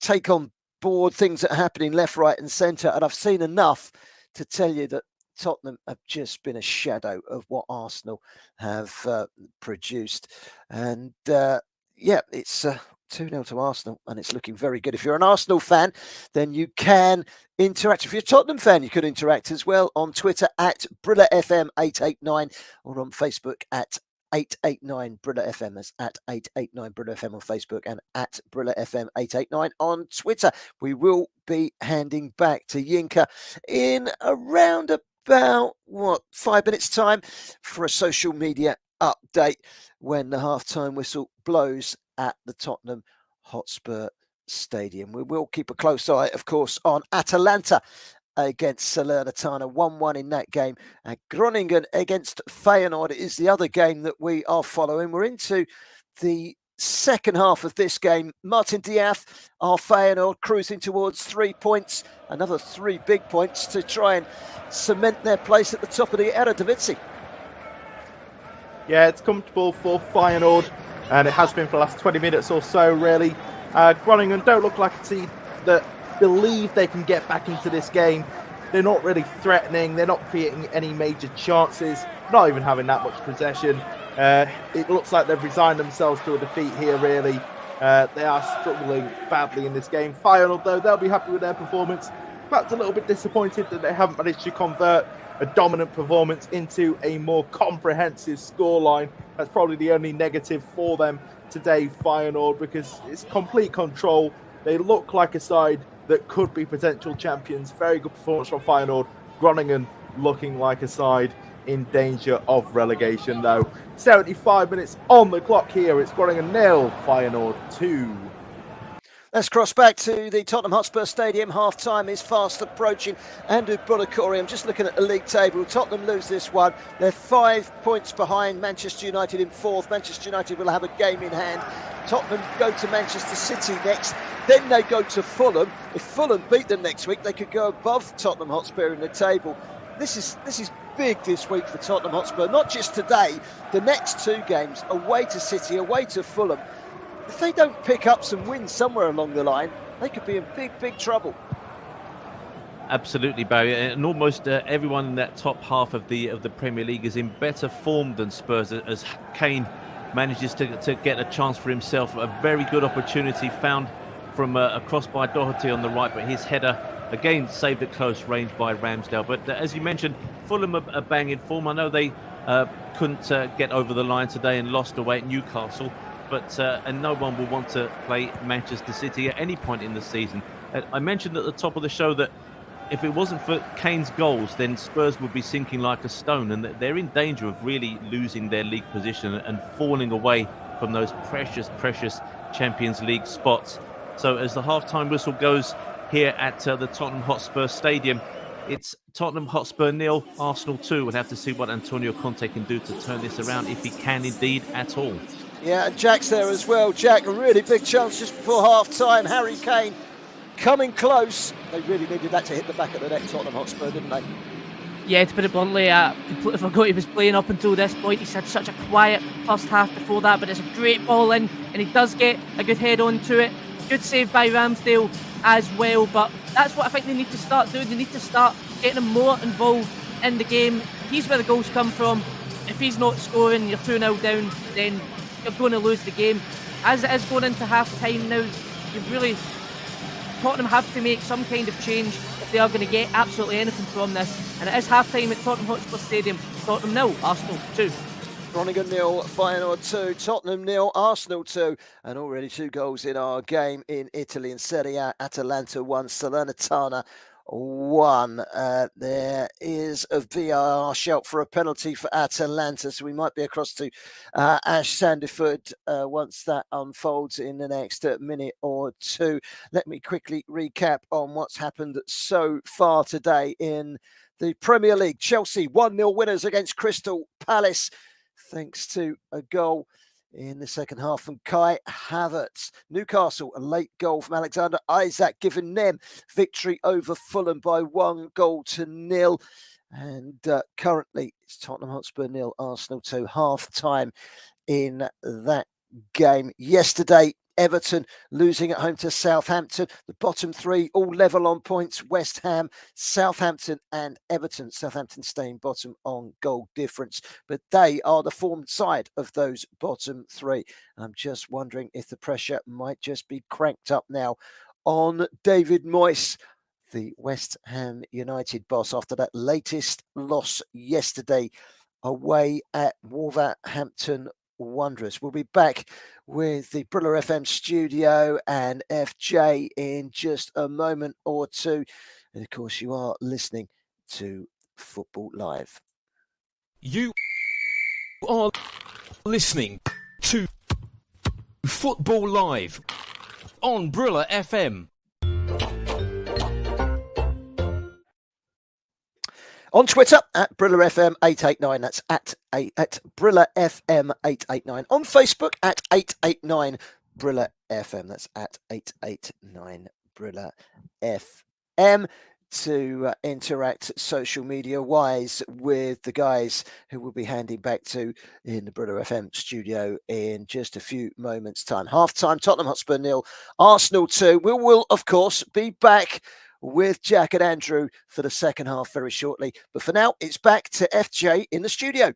take on board things that are happening left, right and centre. And I've seen enough to tell you that Tottenham have just been a shadow of what Arsenal have produced. And it's 2-0 to Arsenal, and it's looking very good. If you're an Arsenal fan, then you can interact. If you're a Tottenham fan, you could interact as well on Twitter at BrillaFM889 or on Facebook at 889 Brilla FM. That's at 889 Brilla FM on Facebook and at Brilla FM 889 on Twitter. We will be handing back to Yinka in around about 5 minutes time for a social media update when the halftime whistle blows at the Tottenham Hotspur Stadium. We will keep a close eye, of course, on Atalanta against Salernitana, 1-1 in that game. And Groningen against Feyenoord is the other game that we are following. We're into the second half of this game. Martin Diaz, our Feyenoord, cruising towards 3 points, another 3 big points to try and cement their place at the top of the Eredivisie. Yeah, it's comfortable for Feyenoord, and it has been for the last 20 minutes or so, really. Groningen don't look like a team that believe they can get back into this game. They're not really threatening. They're not creating any major chances, not even having that much possession. It looks like they've resigned themselves to a defeat here, really. They are struggling badly in this game. Feyenoord, though, they'll be happy with their performance. Perhaps a little bit disappointed that they haven't managed to convert a dominant performance into a more comprehensive scoreline. That's probably the only negative for them today, Feyenoord, because it's complete control. They look like a side that could be potential champions. Very good performance from Feyenoord. Groningen looking like a side in danger of relegation, though. 75 minutes on the clock here. It's Groningen 0, Feyenoord 2. Let's cross back to the Tottenham Hotspur Stadium. Half-time is fast approaching. Andrew Bullacori, I'm just looking at the league table. Tottenham lose this one. They're 5 points behind Manchester United in fourth. Manchester United will have a game in hand. Tottenham go to Manchester City next. Then they go to Fulham. If Fulham beat them next week, they could go above Tottenham Hotspur in the table. This is big this week for Tottenham Hotspur. Not just today, the next 2 games, away to City, away to Fulham. If they don't pick up some wins somewhere along the line, they could be in big, big trouble. Absolutely, Barry, and almost everyone in that top half of the Premier League is in better form than Spurs, as Kane manages to get a chance for himself. A very good opportunity found from a cross by Doherty on the right, but his header again saved at close range by Ramsdale. But as you mentioned, Fulham are banging form. I know they couldn't get over the line today and lost away at Newcastle. But and no one will want to play Manchester City at any point in the season. I mentioned at the top of the show that if it wasn't for Kane's goals, then Spurs would be sinking like a stone, and they're in danger of really losing their league position and falling away from those precious Champions League spots. So as the halftime whistle goes here at the Tottenham Hotspur Stadium, it's Tottenham Hotspur 0, Arsenal 2. We'll have to see what Antonio Conte can do to turn this around, if he can indeed at all. Yeah, and Jack's there as well. Jack, a really big chance just before half-time. Harry Kane coming close. They really needed that to hit the back of the net, Tottenham Hotspur, didn't they? Yeah, to put it bluntly, I completely forgot he was playing up until this point. He's had such a quiet first half before that, but it's a great ball in, and he does get a good head on to it. Good save by Ramsdale as well, but that's what I think they need to start doing. They need to start getting him more involved in the game. He's where the goals come from. If he's not scoring, you're 2-0 down, then you're going to lose the game. As it is going into half-time now, Tottenham have to make some kind of change if they are going to get absolutely anything from this. And it is half-time at Tottenham Hotspur Stadium. Tottenham 0, Arsenal 2. Groningen 0, Feyenoord 2, Tottenham 0, Arsenal 2, and already 2 goals in our game in Italy in Serie A. Atalanta 1, Salernitana 1. There is a VAR shout for a penalty for Atalanta, so we might be across to Ash Sandiford once that unfolds in the next minute or 2. Let me quickly recap on what's happened so far today in the Premier League. Chelsea 1-0 winners against Crystal Palace, thanks to a goal in the second half from Kai Havertz. Newcastle, a late goal from Alexander Isak, giving them victory over Fulham by 1-0. And currently, it's Tottenham Hotspur 0, Arsenal 2, half-time in that game. Yesterday, Everton losing at home to Southampton. The bottom three all level on points. West Ham, Southampton and Everton. Southampton staying bottom on goal difference. But they are the formed side of those bottom three. I'm just wondering if the pressure might just be cranked up now on David Moyes, the West Ham United boss, after that latest loss yesterday away at Wolverhampton Wanderers. We'll be back with the Brilla FM studio and FJ in just a moment or two. And of course, you are listening to Football Live. You are listening to Football Live on Brilla FM. On Twitter at Brilla FM 889. That's at Brilla FM 889. On Facebook at 889 Brilla FM. That's at 889 Brilla FM. To interact social media wise with the guys who will be handing back to in the Brilla FM studio in just a few moments' time. Half time, Tottenham Hotspur 0, Arsenal 2. We will, of course, be back with Jack and Andrew for the second half very shortly. But for now, it's back to FJ in the studio.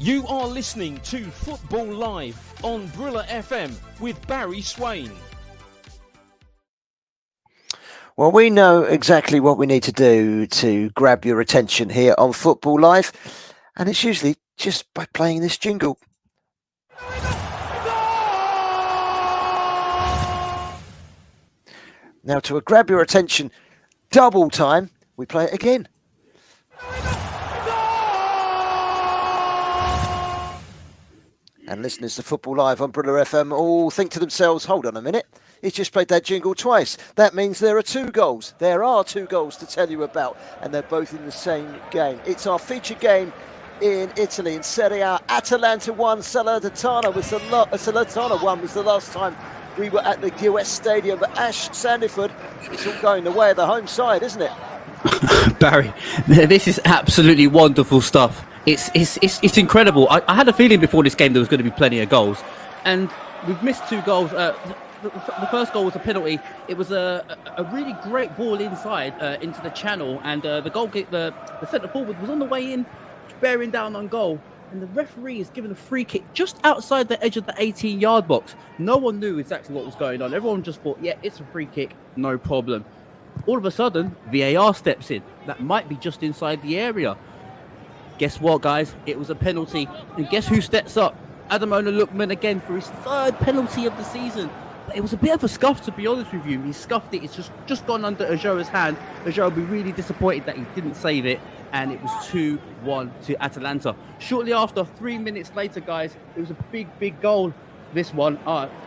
You are listening to Football Live on Brilla FM with Barry Swain. Well, we know exactly what we need to do to grab your attention here on Football Live, and it's usually just by playing this jingle. Now, to grab your attention double time, we play it again. And listeners to Football Live on Brilla FM all think to themselves, hold on a minute, he's just played that jingle twice. That means there are 2 goals. There are 2 goals to tell you about, and they're both in the same game. It's our feature game in Italy, in Serie A. Atalanta 1, Salernitana was Salernitana 1 was the last time we were at the US Stadium. But Ash Sandiford, it's all going the way of the home side, isn't it? Barry, this is absolutely wonderful stuff. It's incredible. I had a feeling before this game there was going to be plenty of goals, and we've missed 2 goals. The first goal was a penalty. It was a really great ball inside into the channel, and the centre forward was on the way in, bearing down on goal, and the referee is given a free kick just outside the edge of the 18-yard box. No one knew exactly what was going on. Everyone just thought, yeah, it's a free kick, no problem. All of a sudden, VAR steps in. That might be just inside the area. Guess what, guys? It was a penalty. And guess who steps up? Ademola Lookman again for his 3rd penalty of the season. But it was a bit of a scuff, to be honest with you. He scuffed it. It's just gone under Ajoa's hand. Ajoa will be really disappointed that he didn't save it. And it was 2-1 to Atalanta. Shortly after, 3 minutes later, guys, it was a big goal. This one,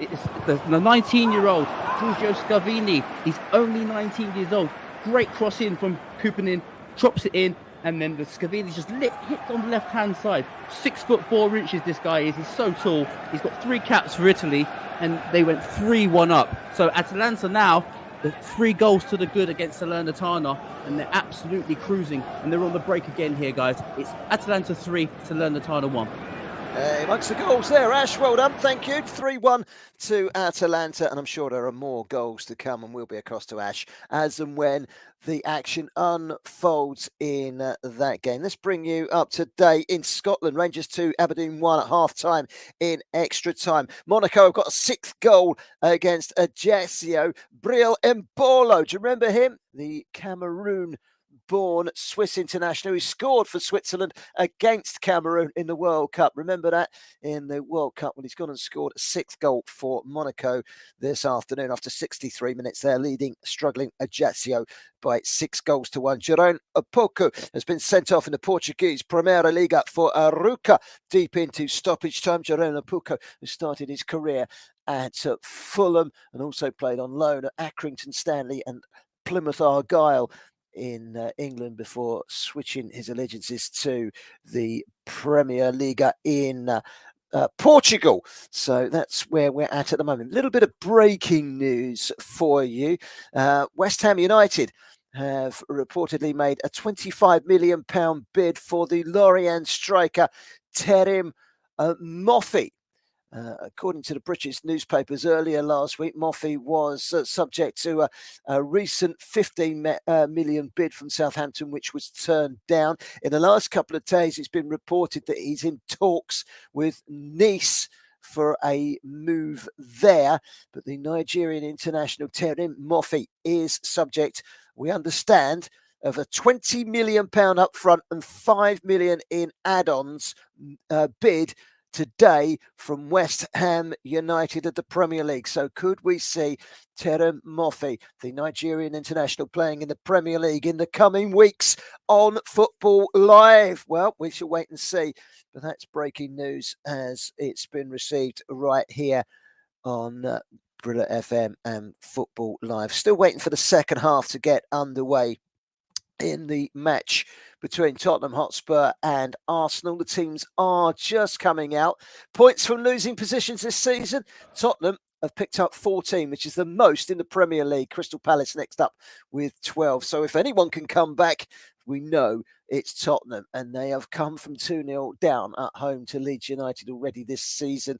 it's the 19-year-old Giorgio Scavini. He's only 19 years old. Great cross in from Kupanin, drops it in, and then the Scavini just hit on the left-hand side. 6'4" this guy is. He's so tall. He's got 3 caps for Italy, and they went 3-1 up. So Atalanta now, the 3 goals to the good against Salernitana, and they're absolutely cruising. And they're on the break again here, guys. It's Atalanta 3, Salernitana 1. Amongst the goals there, Ash, well done, thank you. 3-1 to Atalanta, and I'm sure there are more goals to come, and we'll be across to Ash as and when the action unfolds in that game. Let's bring you up to date in Scotland. Rangers 2, Aberdeen 1 at half-time in extra time. Monaco have got a 6th goal against Ajaccio. Breel Embolo, do you remember him? The Cameroon born Swiss international who scored for Switzerland against Cameroon in the World Cup. Remember that in the World Cup when he's gone and scored a 6th goal for Monaco this afternoon after 63 minutes. They're leading struggling Ajaccio by 6-1. Jerome Opoku has been sent off in the Portuguese Primeira Liga for Aruca deep into stoppage time. Jerome Opoku, who started his career at Fulham and also played on loan at Accrington Stanley and Plymouth Argyle in England before switching his allegiances to the Premier Liga in Portugal. So that's where we're at the moment. A little bit of breaking news for you. West Ham United have reportedly made a £25 million bid for the Lorient striker Terim Moffi. According to the British newspapers earlier last week, Moffi was subject to a recent £15 million bid from Southampton, which was turned down. In the last couple of days, it's been reported that he's in talks with Nice for a move there. But the Nigerian international Terim Moffi is subject, we understand, of a £20 million upfront and £5 million in add-ons bid today from West Ham United at the Premier League. So could we see Terim Moffi, the Nigerian international, playing in the Premier League in the coming weeks on Football Live? Well, we shall wait and see. But that's breaking news as it's been received right here on Brilla FM and Football Live. Still waiting for the second half to get underway in the match between Tottenham Hotspur and Arsenal. The teams are just coming out. Points from losing positions this season. Tottenham have picked up 14, which is the most in the Premier League. Crystal Palace next up with 12. So if anyone can come back, we know it's Tottenham. And they have come from 2-0 down at home to Leeds United already this season.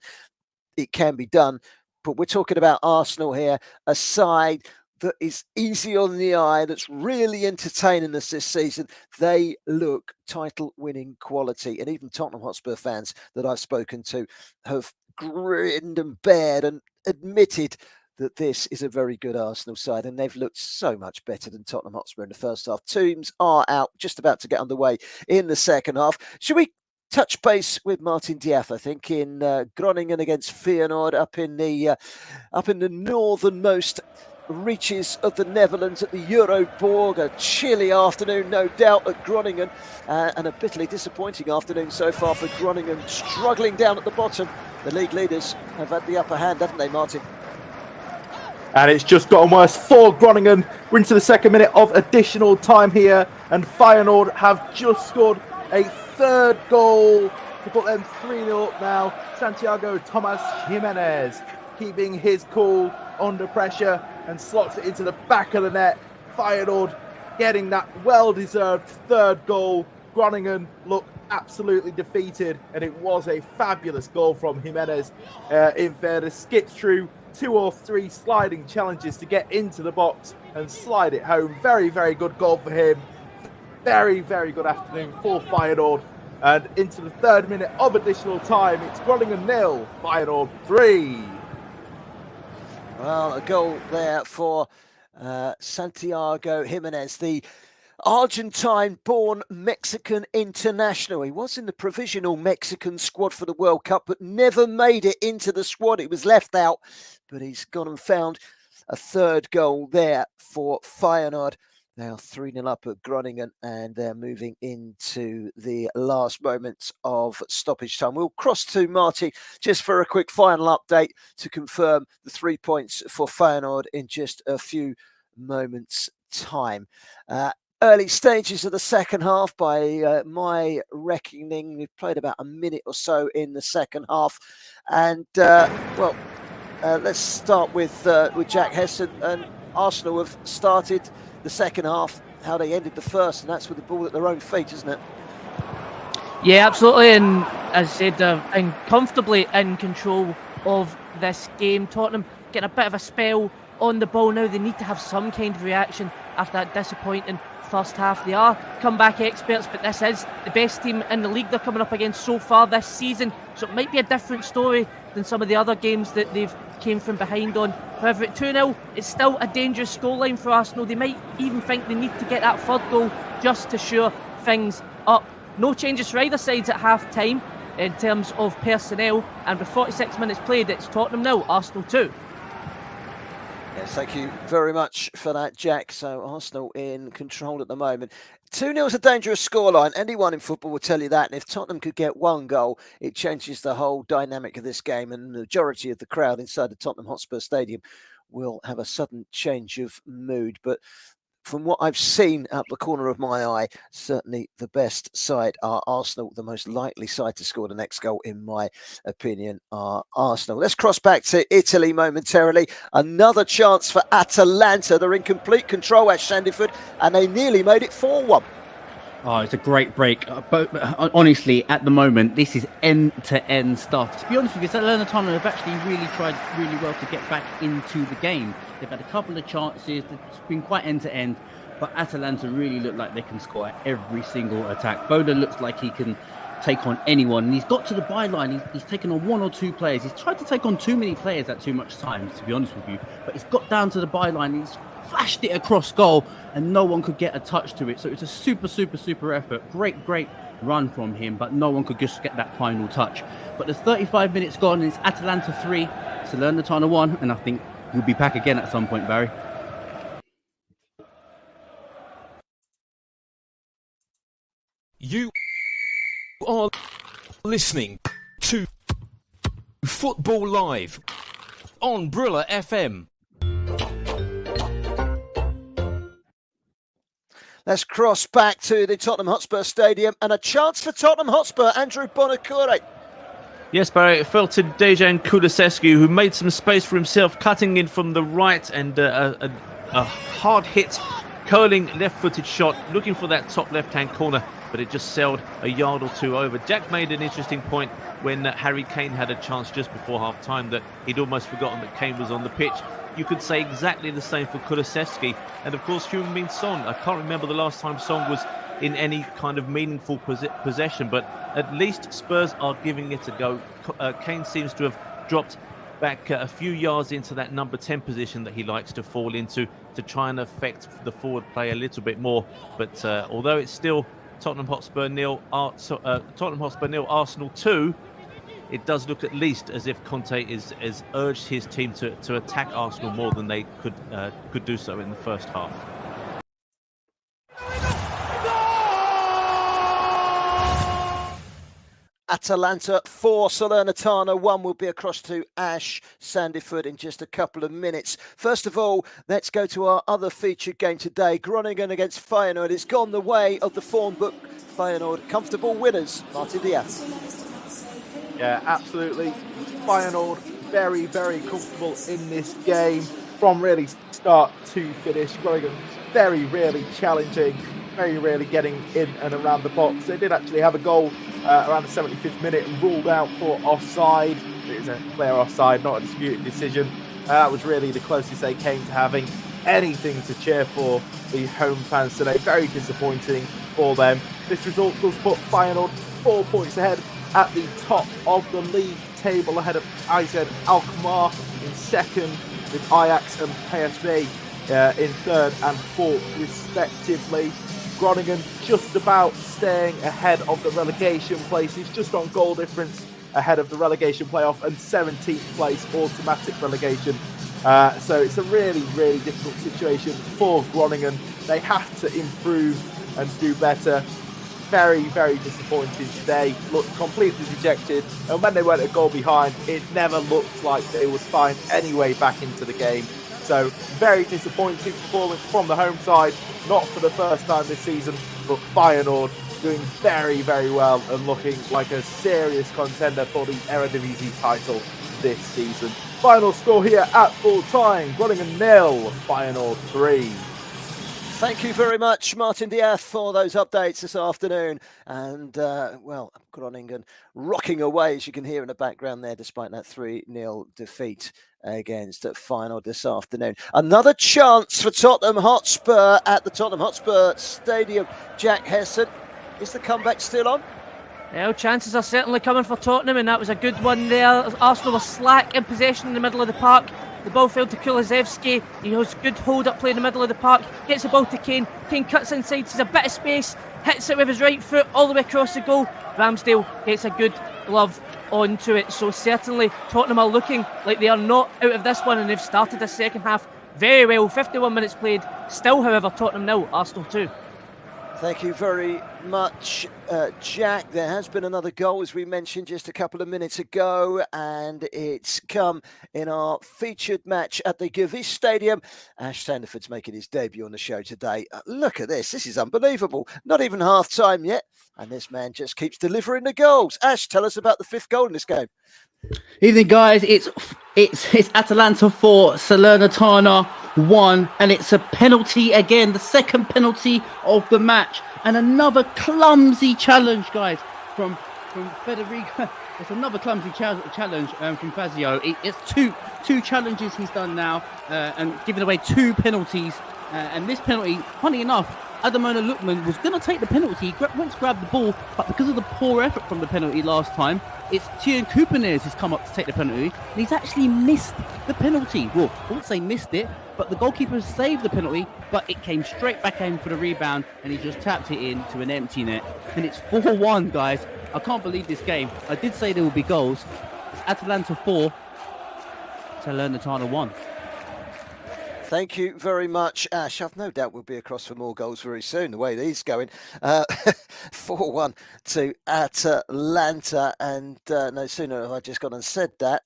It can be done. But we're talking about Arsenal here, a side that is easy on the eye, that's really entertaining us this season. They look title-winning quality. And even Tottenham Hotspur fans that I've spoken to have grinned and bared and admitted that this is a very good Arsenal side, and they've looked so much better than Tottenham Hotspur in the first half. Teams are out, just about to get underway in the second half. Should we touch base with Martin Diath, I think, in Groningen against Feyenoord up in the northernmost reaches of the Netherlands at the Euroborg. A chilly afternoon, no doubt, at Groningen, and a bitterly disappointing afternoon so far for Groningen, struggling down at the bottom. The league leaders have had the upper hand, haven't they, Martin? And it's just gotten worse for Groningen. We're into the second minute of additional time here, and Feyenoord have just scored a third goal to put them 3-0 up now. Santiago Tomas Jimenez keeping his cool under pressure and slots it into the back of the net. Feyenoord getting that well-deserved third goal. Groningen looked absolutely defeated, and it was a fabulous goal from Jimenez. In fairness, skips through 2 or 3 sliding challenges to get into the box and slide it home. Very, very good goal for him. Very, very good afternoon for Feyenoord. And into the third minute of additional time, it's Groningen 0, Feyenoord 3. Well, a goal there for Santiago Jimenez, the Argentine-born Mexican international. He was in the provisional Mexican squad for the World Cup, but never made it into the squad. He was left out, but he's gone and found a third goal there for Feyenoord. They are 3-0 up at Groningen, and they're moving into the last moments of stoppage time. We'll cross to Marty just for a quick final update to confirm the 3 points for Feyenoord in just a few moments' time. Early stages of the second half, by my reckoning, we've played about a minute or so in the second half. And, let's start with Jack Hess. And Arsenal have started the second half how they ended the first, and that's with the ball at their own feet, isn't it? Yeah, absolutely. And as I said, and comfortably in control of this game. Tottenham getting a bit of a spell on the ball now. They need to have some kind of reaction after that disappointing first half. They are comeback experts, but this is the best team in the league they're coming up against so far this season, so it might be a different story than some of the other games that they've came from behind on. However, at 2-0, it's still a dangerous scoreline for Arsenal. They might even think they need to get that third goal just to shore things up. No changes for either sides at half-time in terms of personnel, and with 46 minutes played, it's Tottenham 0, Arsenal 2. Yes, thank you very much for that, Jack. So Arsenal in control at the moment. 2-0 is a dangerous scoreline. Anyone in football will tell you that. And if Tottenham could get one goal, it changes the whole dynamic of this game. And the majority of the crowd inside the Tottenham Hotspur Stadium will have a sudden change of mood. But from what I've seen out the corner of my eye, certainly the best side are Arsenal. The most likely side to score the next goal, in my opinion, are Arsenal. Let's cross back to Italy momentarily. Another chance for Atalanta. They're in complete control at Sandiford, and they nearly made it 4-1. Oh, it's a great break. But honestly, at the moment, this is end-to-end stuff. To be honest with you, Salernitana have actually really tried really well to get back into the game. They've had a couple of chances. It's been quite end-to-end. But Atalanta really look like they can score at every single attack. Boda looks like he can take on anyone. And he's got to the byline. He's taken on 1 or 2 players. He's tried to take on too many players at too much time, to be honest with you. But he's got down to the byline. He's flashed it across goal, and no one could get a touch to it. So it's a super effort. Great run from him, but no one could just get that final touch. But there's 35 minutes gone, and it's Atalanta 3, Salernitana 1, and I think he'll be back again at some point, Barry. You are listening to Football Live on Brilla FM. Let's cross back to the Tottenham Hotspur Stadium, and a chance for Tottenham Hotspur, Andrew Bonacore. Yes, Barry, it fell to Dejan Kulusescu, who made some space for himself, cutting in from the right, and a hard hit, curling left-footed shot, looking for that top left-hand corner, but it just sailed a yard or two over. Jack made an interesting point when Harry Kane had a chance just before half-time that he'd almost forgotten that Kane was on the pitch. you could say exactly the same for Kulusevski. And of course, Heung-min Son. I can't remember the last time Son was in any kind of meaningful possession, but at least Spurs are giving it a go. Kane seems to have dropped back a few yards into that number 10 position that he likes to fall into to try and affect the forward play a little bit more. But although it's still Tottenham Hotspur 0, Arsenal 2, it does look at least as if Conte has urged his team to attack Arsenal more than they could do so in the first half. Atalanta 4, Salernitana 1 will be across to Ash Sandyford in just a couple of minutes. First of all, let's go to our other featured game today, Groningen against Feyenoord. It's gone the way of the form book. Feyenoord, comfortable winners. Martin Diaz. Yeah, absolutely. Feyenoord very, very comfortable in this game from really start to finish. Groningen very rarely challenging, very rarely getting in and around the box. They did actually have a goal around the 75th minute and ruled out for offside. It was a clear offside, not a disputed decision. That was really the closest they came to having anything to cheer for the home fans today. Very disappointing for them. This result does put Feyenoord 4 points ahead at the top of the league table, ahead of AZ Alkmaar in second, with Ajax and PSV in third and fourth respectively. Groningen just about staying ahead of the relegation places, just on goal difference ahead of the relegation playoff, and 17th place automatic relegation. So it's a really, really difficult situation for Groningen. They have to improve and do better. Very, very disappointed today. Looked completely dejected, and when they went a goal behind, it never looked like they would find any way back into the game. So very disappointing performance from the home side, not for the first time this season, but Feyenoord doing very, very well and looking like a serious contender for the Eredivisie title this season. Final score here at full time, Groningen 0, Feyenoord 3. Thank you very much, Martin Diaz, for those updates this afternoon. And, well, Groningen rocking away, as you can hear in the background there, despite that 3-0 defeat against Feyenoord this afternoon. Another chance for Tottenham Hotspur at the Tottenham Hotspur Stadium. Jack Hesson, is the comeback still on? Well, chances are certainly coming for Tottenham, and that was a good one there. Arsenal was slack in possession in the middle of the park. The ball fell to Kulusevski. He has good hold-up play in the middle of the park. Gets the ball to Kane. Kane cuts inside, sees a bit of space, hits it with his right foot all the way across the goal. Ramsdale gets a good glove onto it. So certainly Tottenham are looking like they are not out of this one, and they've started the second half very well. 51 minutes played. Still, however, Tottenham 0, Arsenal 2. Thank you very much, Jack. There has been another goal, as we mentioned just a couple of minutes ago, and it's come in our featured match at the Gewiss Stadium. Ash Sanderford's making his debut on the show today. Look at this. This is unbelievable. Not even half-time yet, and this man just keeps delivering the goals. Ash, tell us about the fifth goal in this game. Evening, guys. It's Atalanta 4, Salernitana 1, and it's a penalty again, the second penalty of the match, and another clumsy challenge, guys, from Federico. It's another clumsy challenge from Fazio. It's two challenges he's done now, and giving away 2 penalties. And this penalty, funny enough, Ademola Lookman was going to take the penalty, went to grab the ball, but because of the poor effort from the penalty last time, it's Tjern Coupeners who's come up to take the penalty, and he's actually missed the penalty. Well, I won't say missed it, but the goalkeeper saved the penalty, but it came straight back in for the rebound, and he just tapped it into an empty net. And it's 4-1, guys. I can't believe this game. I did say there will be goals. It's Atalanta 4, Salernitana 1. Thank you very much, Ash. I've no doubt we'll be across for more goals very soon, the way these going. 4-1 to Atalanta, and no sooner have I just gone and said that.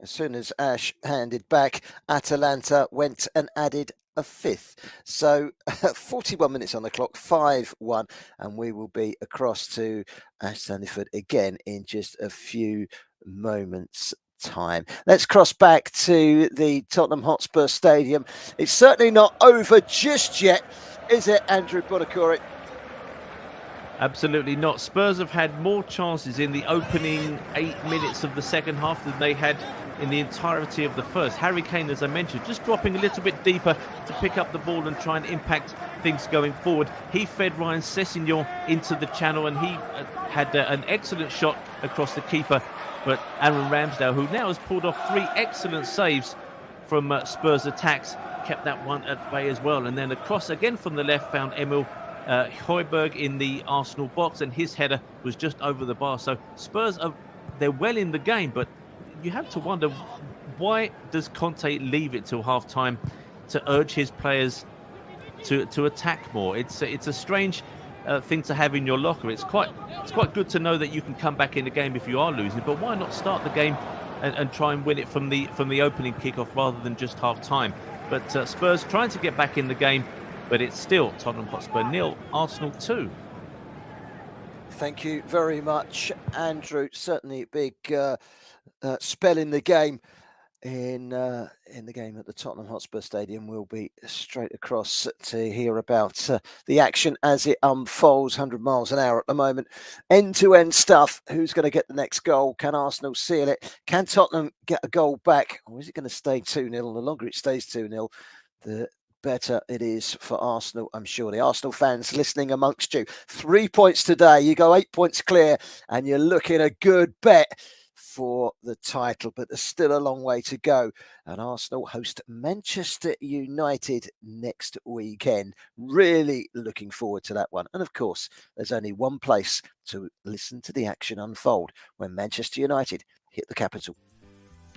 As soon as Ash handed back, Atalanta went and added a fifth. So 41 minutes on the clock, 5-1, and we will be across to Ash Sandyford again in just a few moments time. Let's cross back to the Tottenham Hotspur Stadium. It's certainly not over just yet, is it, Andrew Bonacore? Absolutely not. Spurs have had more chances in the opening 8 minutes of the second half than they had in the entirety of the first. Harry Kane, as I mentioned, just dropping a little bit deeper to pick up the ball and try and impact things going forward. He fed Ryan Sessegnon into the channel, and he had an excellent shot across the keeper. But Aaron Ramsdale, who now has pulled off 3 excellent saves from Spurs attacks, kept that one at bay as well. And then across again from the left found Emil Højbjerg in the Arsenal box, and his header was just over the bar. So Spurs, they're well in the game, but you have to wonder, why does Conte leave it till half-time to urge his players to attack more? It's a strange thing to have in your locker. It's quite good to know that you can come back in the game if you are losing, but why not start the game and try and win it from the opening kickoff rather than just half-time? But Spurs trying to get back in the game, but it's still Tottenham Hotspur 0, Arsenal 2. Thank you very much, Andrew. Certainly a big spell in the game. In the game at the Tottenham Hotspur Stadium. We'll be straight across to hear about the action as it unfolds. 100 miles an hour at the moment. End-to-end stuff. Who's going to get the next goal? Can Arsenal seal it? Can Tottenham get a goal back? Or is it going to stay 2-0? The longer it stays 2-0, the better it is for Arsenal, I'm sure. The Arsenal fans listening amongst you. 3 points today. You go 8 points clear and you're looking a good bet for the title, but there's still a long way to go. And Arsenal host Manchester United next weekend. Really looking forward to that one. And of course, there's only one place to listen to the action unfold: when Manchester United hit the capital.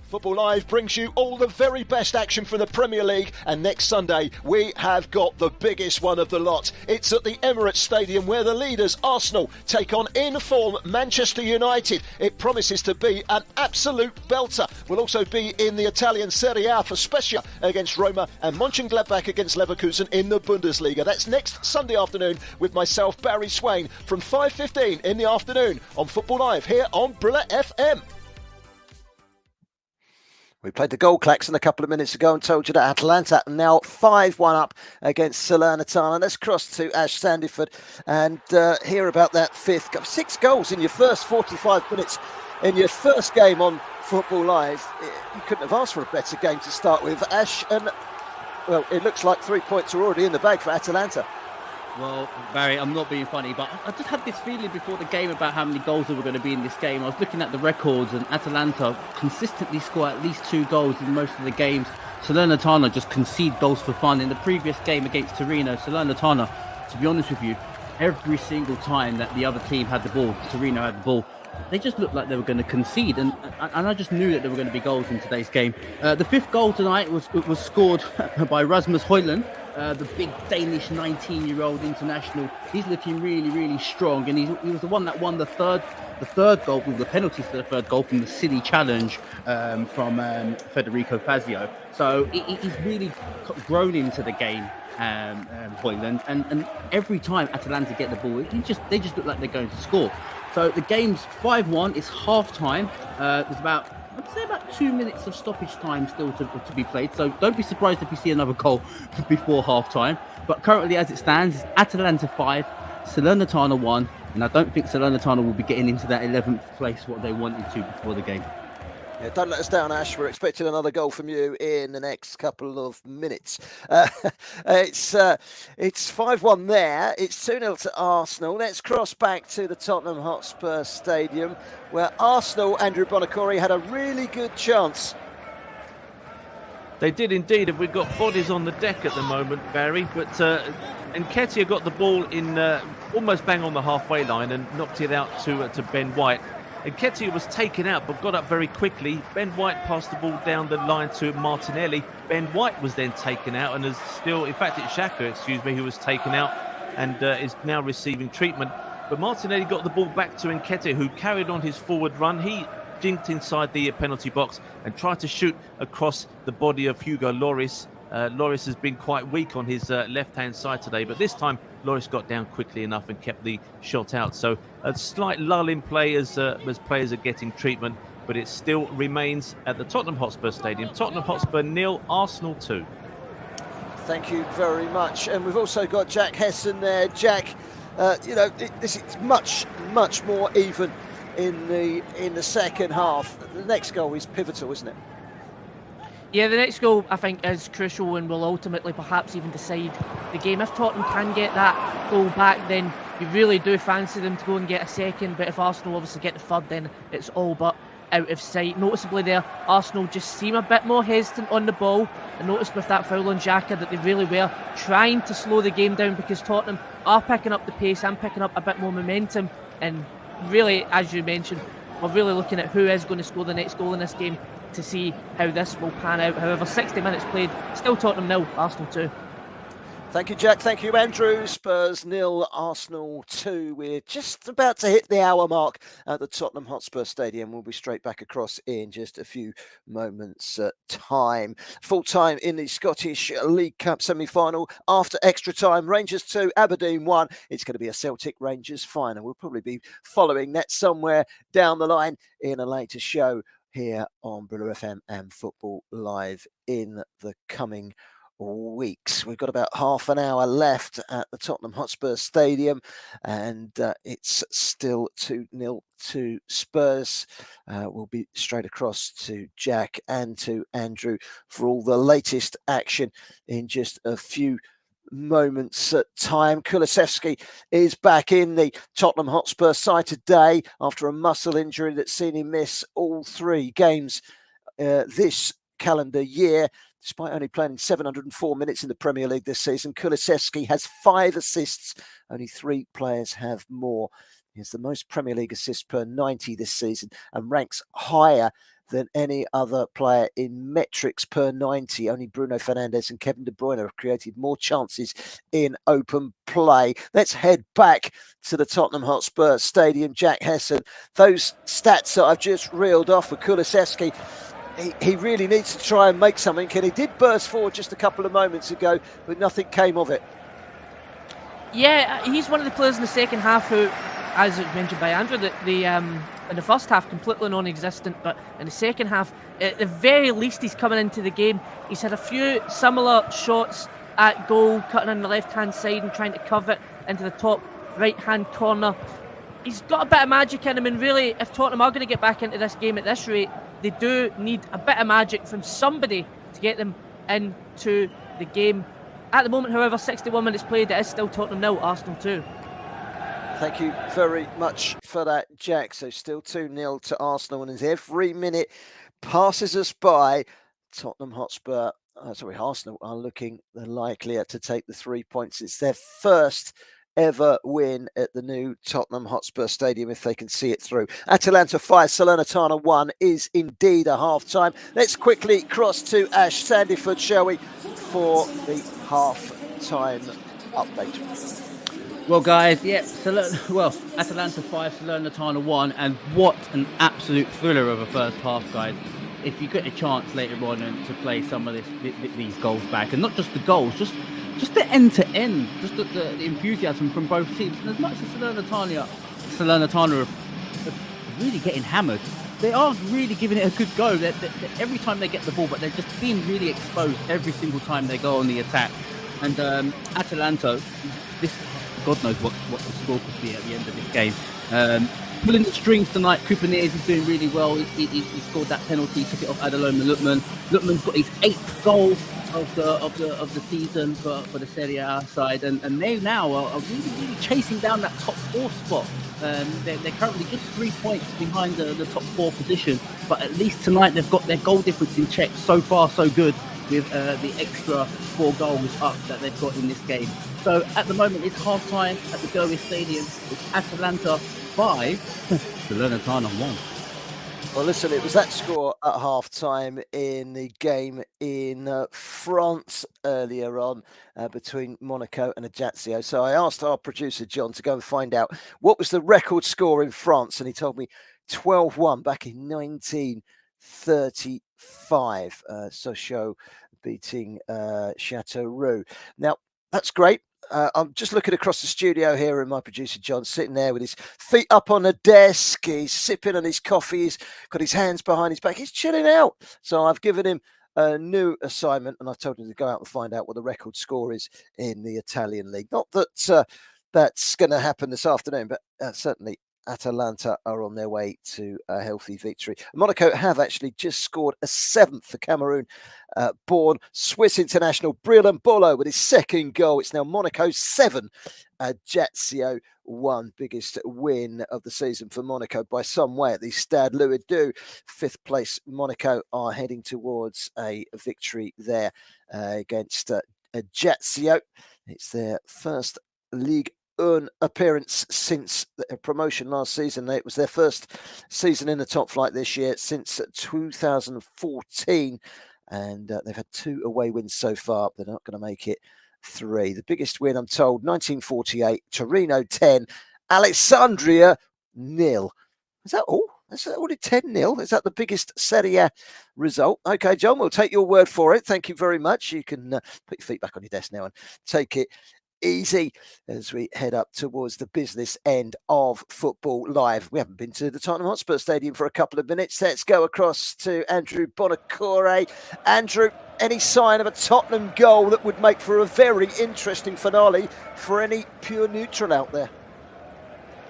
Football Live brings you all the very best action from the Premier League, and next Sunday we have got the biggest one of the lot. It's at the Emirates Stadium, where the leaders Arsenal take on in-form Manchester United. It promises to be an absolute belter. We'll also be in the Italian Serie A for Spezia against Roma and Mönchengladbach against Leverkusen in the Bundesliga. That's next Sunday afternoon with myself, Barry Swain, from 5:15 in the afternoon on Football Live here on Brilla FM. We played the goal klaxon a couple of minutes ago and told you that Atalanta are now 5-1 up against Salernitana. Let's cross to Ash Sandiford and hear about that fifth goal. 6 goals in your first 45 minutes in your first game on Football Live. You couldn't have asked for a better game to start with, Ash. And, well, it looks like 3 points are already in the bag for Atalanta. Well, Barry, I'm not being funny, but I just had this feeling before the game about how many goals there were going to be in this game. I was looking at the records, and Atalanta consistently score at least 2 goals in most of the games. Salernitana just concede goals for fun. In the previous game against Torino, Salernitana, to be honest with you, every single time that the other team had the ball, Torino had the ball, they just looked like they were going to concede, and I just knew that there were going to be goals in today's game. The 5th goal tonight was scored by Rasmus Højlund, the big Danish 19-year-old international. He's looking really, really strong, and he was the one that won the third goal, with the penalty for the 3rd goal from the silly challenge from Federico Fazio. So he's really grown into the game, Højlund, and every time Atalanta get the ball, they just look like they're going to score. So the game's 5-1. It's half-time. There's about 2 minutes of stoppage time still to be played. So don't be surprised if you see another goal before half-time. But currently, as it stands, it's Atalanta 5, Salernitana 1. And I don't think Salernitana will be getting into that 11th place what they wanted to before the game. Yeah, don't let us down, Ash. We're expecting another goal from you in the next couple of minutes. It's 5-1 there. It's 2-0 to Arsenal. Let's cross back to the Tottenham Hotspur Stadium, where Arsenal, Andrew Bonacore, had a really good chance. They did indeed, and we've got bodies on the deck at the moment, Barry. But Nketiah got the ball in almost bang on the halfway line and knocked it out to Ben White. Nketiah was taken out but got up very quickly. Ben White passed the ball down the line to Martinelli. Ben White was then taken out and is still, in fact it's Xhaka, who was taken out and is now receiving treatment. But Martinelli got the ball back to Nketiah, who carried on his forward run. He jinked inside the penalty box and tried to shoot across the body of Hugo Lloris. Lloris has been quite weak on his left-hand side today, but this time Lloris got down quickly enough and kept the shot out. So a slight lull in play as players are getting treatment, but it still remains at the Tottenham Hotspur Stadium. Tottenham Hotspur 0, Arsenal 2. Thank you very much. And we've also got Jack Hesson there. Jack, This is much more even in the second half. The next goal is pivotal, isn't it? Yeah, the next goal I think is crucial and will ultimately perhaps even decide the game. If Tottenham can get that goal back, then you really do fancy them to go and get a second. But if Arsenal obviously get the third, then it's all but out of sight. Noticeably there, Arsenal just seem a bit more hesitant on the ball. I noticed with that foul on Xhaka that they really were trying to slow the game down, because Tottenham are picking up the pace and picking up a bit more momentum. And really, as you mentioned, we're really looking at who is going to score the next goal in this game to see how this will pan out. However, 60 minutes played, still Tottenham 0, Arsenal 2. Thank you, Jack. Thank you, Andrew. Spurs 0, Arsenal 2. We're just about to hit the hour mark at the Tottenham Hotspur Stadium. We'll be straight back across in just a few moments' time. Full time in the Scottish League Cup semi-final. After extra time, Rangers 2, Aberdeen 1. It's going to be a Celtic Rangers final. We'll probably be following that somewhere down the line in a later show here on Brilla FM and Football Live in the coming weeks. We've got about half an hour left at the Tottenham Hotspur Stadium, and it's still 2-0 to Spurs. We'll be straight across to Jack and to Andrew for all the latest action in just a few moments at time. Kulusevski is back in the Tottenham Hotspur side today after a muscle injury that's seen him miss all 3 games this calendar year. Despite only playing 704 minutes in the Premier League this season, Kulusevski has 5 assists. Only 3 players have more. He has the most Premier League assists per 90 this season and ranks higher than any other player in metrics per 90. Only Bruno Fernandes and Kevin De Bruyne have created more chances in open play. Let's head back to the Tottenham Hotspur Stadium. Jack Hesson, those stats that I've just reeled off with Kulusevski, he really needs to try and make something, and he did burst forward just a couple of moments ago, but nothing came of it. Yeah, he's one of the players in the second half who, as was mentioned by Andrew, that in the first half completely non-existent, but in the second half, at the very least, he's coming into the game. He's had a few similar shots at goal, cutting on the left-hand side and trying to cover it into the top right-hand corner. He's got a bit of magic in him, and really, if Tottenham are going to get back into this game at this rate, they do need a bit of magic from somebody to get them into the game. At the moment, however, 61 minutes played, it is still Tottenham 0, Arsenal 2. Thank you very much for that, Jack. So still 2-0 to Arsenal, and as every minute passes us by, Arsenal are looking the likelier to take the 3 points. It's their first ever win at the new Tottenham Hotspur Stadium if they can see it through. Atalanta 5, Salernitana 1 is indeed a half-time. Let's quickly cross to Ash Sandyford, shall we, for the half-time update. Well, guys, yeah, Atalanta 5, Salernitana 1, and what an absolute thriller of a first half, guys. If you get a chance later on to play some of these goals back, and not just the goals, just the end-to-end, just the enthusiasm from both teams. And as much as Salernitana are really getting hammered, they are really giving it a good go. They're every time they get the ball, but they're just being really exposed every single time they go on the attack. And Atalanta, God knows what the score could be at the end of this game. Pulling the strings tonight, Kupaneers is doing really well. He scored that penalty, took it off Adeloma Lutman. Lutman's got his 8th goal of the season for the Serie A side, and they now are really chasing down that top 4 spot. They're currently just 3 points behind the top 4 position, but at least tonight they've got their goal difference in check. So far, so good with the extra 4 goals up that they've got in this game. So at the moment, it's half-time at the Goes Stadium. It's Atalanta 5, Salernitana 1. Well, listen, it was that score at half-time in the game in France earlier on between Monaco and Ajaccio. So I asked our producer, John, to go and find out what was the record score in France, and he told me 12-1 back in 1935. Sochaux beating Châteauroux. Now, that's great. I'm just looking across the studio here, and my producer John sitting there with his feet up on the desk. He's sipping on his coffee. He's got his hands behind his back. He's chilling out. So I've given him a new assignment, and I've told him to go out and find out what the record score is in the Italian league. Not that that's going to happen this afternoon, but certainly Atalanta are on their way to a healthy victory. Monaco have actually just scored a 7th. The Cameroon-born Swiss international Brillon Bolo with his 2nd goal. It's now Monaco 7, Ajaccio 1. Biggest win of the season for Monaco by some way at the Stade Louis II. 5th place Monaco are heading towards a victory there against Ajaccio. It's their first Ligue 1 appearance since the promotion last season. It was their first season in the top flight this year since 2014, and they've had 2 away wins so far. They're not going to make it 3. The biggest win, I'm told, 1948, Torino 10, Alessandria 0. Is that all? Is that all? 10-0? Is that the biggest Serie A result? Okay, John, we'll take your word for it. Thank you very much. You can put your feet back on your desk now and take it easy as we head up towards the business end of Football Live. We haven't been to the Tottenham Hotspur Stadium for a couple of minutes. Let's go across to Andrew Bonacore. Andrew, any sign of a Tottenham goal that would make for a very interesting finale for any pure neutral out there?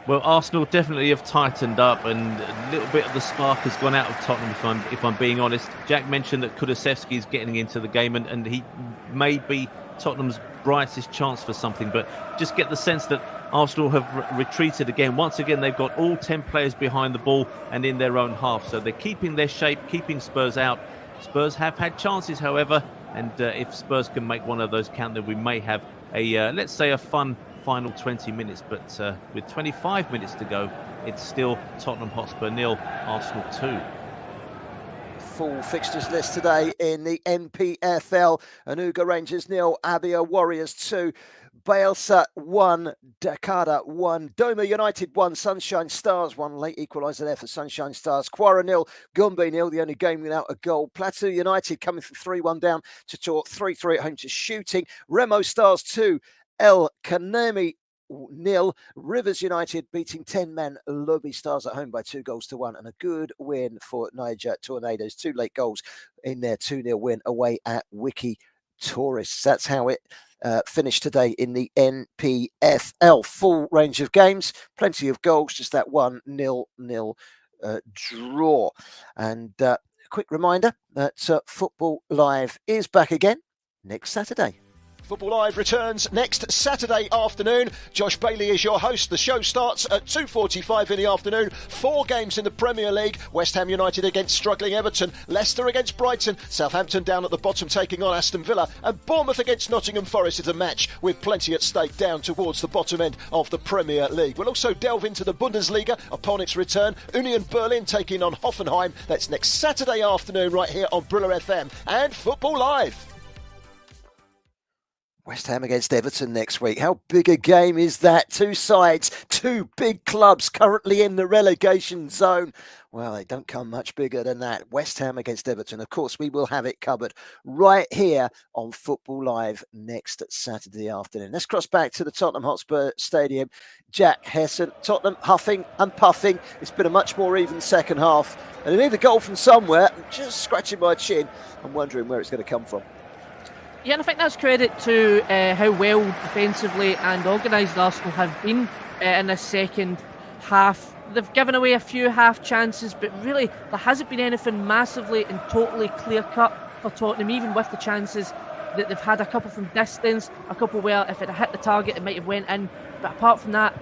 Well, Arsenal definitely have tightened up, and a little bit of the spark has gone out of Tottenham, if I'm being honest. Jack mentioned that Kulusevski is getting into the game, and he may be Tottenham's brightest chance for something, but just get the sense that Arsenal have retreated again. Once again, they've got all 10 players behind the ball and in their own half, so they're keeping their shape, keeping Spurs out. Spurs have had chances, however, and if Spurs can make one of those count, then we may have a, let's say, a fun final 20 minutes, but with 25 minutes to go, it's still Tottenham Hotspur 0, Arsenal 2. Full fixtures list today in the NPFL. Anuga Rangers 0, Abia Warriors 2, Bielsa 1, Dakar 1, Doma United 1, Sunshine Stars 1, late equaliser there for Sunshine Stars, Quara 0, Gumbi 0, the only game without a goal, Plateau United coming from 3-1 down to talk 3-3 at home to Shooting, Remo Stars 2, El Kanemi 0, Rivers United beating 10-man Lobby Stars at home by 2-1, and a good win for Niger Tornadoes. 2 late goals in their 2-0 win away at Wiki Tourists. That's how it finished today in the NPFL. Full range of games, plenty of goals, just that 1-0 draw. And a quick reminder that Football Live is back again next Saturday. Football Live returns next Saturday afternoon. Josh Bailey is your host. The show starts at 2:45 in the afternoon. 4 games in the Premier League. West Ham United against struggling Everton. Leicester against Brighton. Southampton down at the bottom taking on Aston Villa. And Bournemouth against Nottingham Forest is a match with plenty at stake down towards the bottom end of the Premier League. We'll also delve into the Bundesliga upon its return. Union Berlin taking on Hoffenheim. That's next Saturday afternoon right here on Briller FM and Football Live. West Ham against Everton next week. How big a game is that? 2 sides, 2 big clubs currently in the relegation zone. Well, they don't come much bigger than that. West Ham against Everton. Of course, we will have it covered right here on Football Live next Saturday afternoon. Let's cross back to the Tottenham Hotspur Stadium. Jack Hesson, Tottenham huffing and puffing. It's been a much more even second half. And they need a goal from somewhere. I'm just scratching my chin. I'm wondering where it's going to come from. Yeah, and I think that's credit to how well defensively and organised Arsenal have been in the second half. They've given away a few half chances, but really there hasn't been anything massively and totally clear-cut for Tottenham, even with the chances that they've had. A couple from distance, a couple where if it had hit the target it might have went in. But apart from that,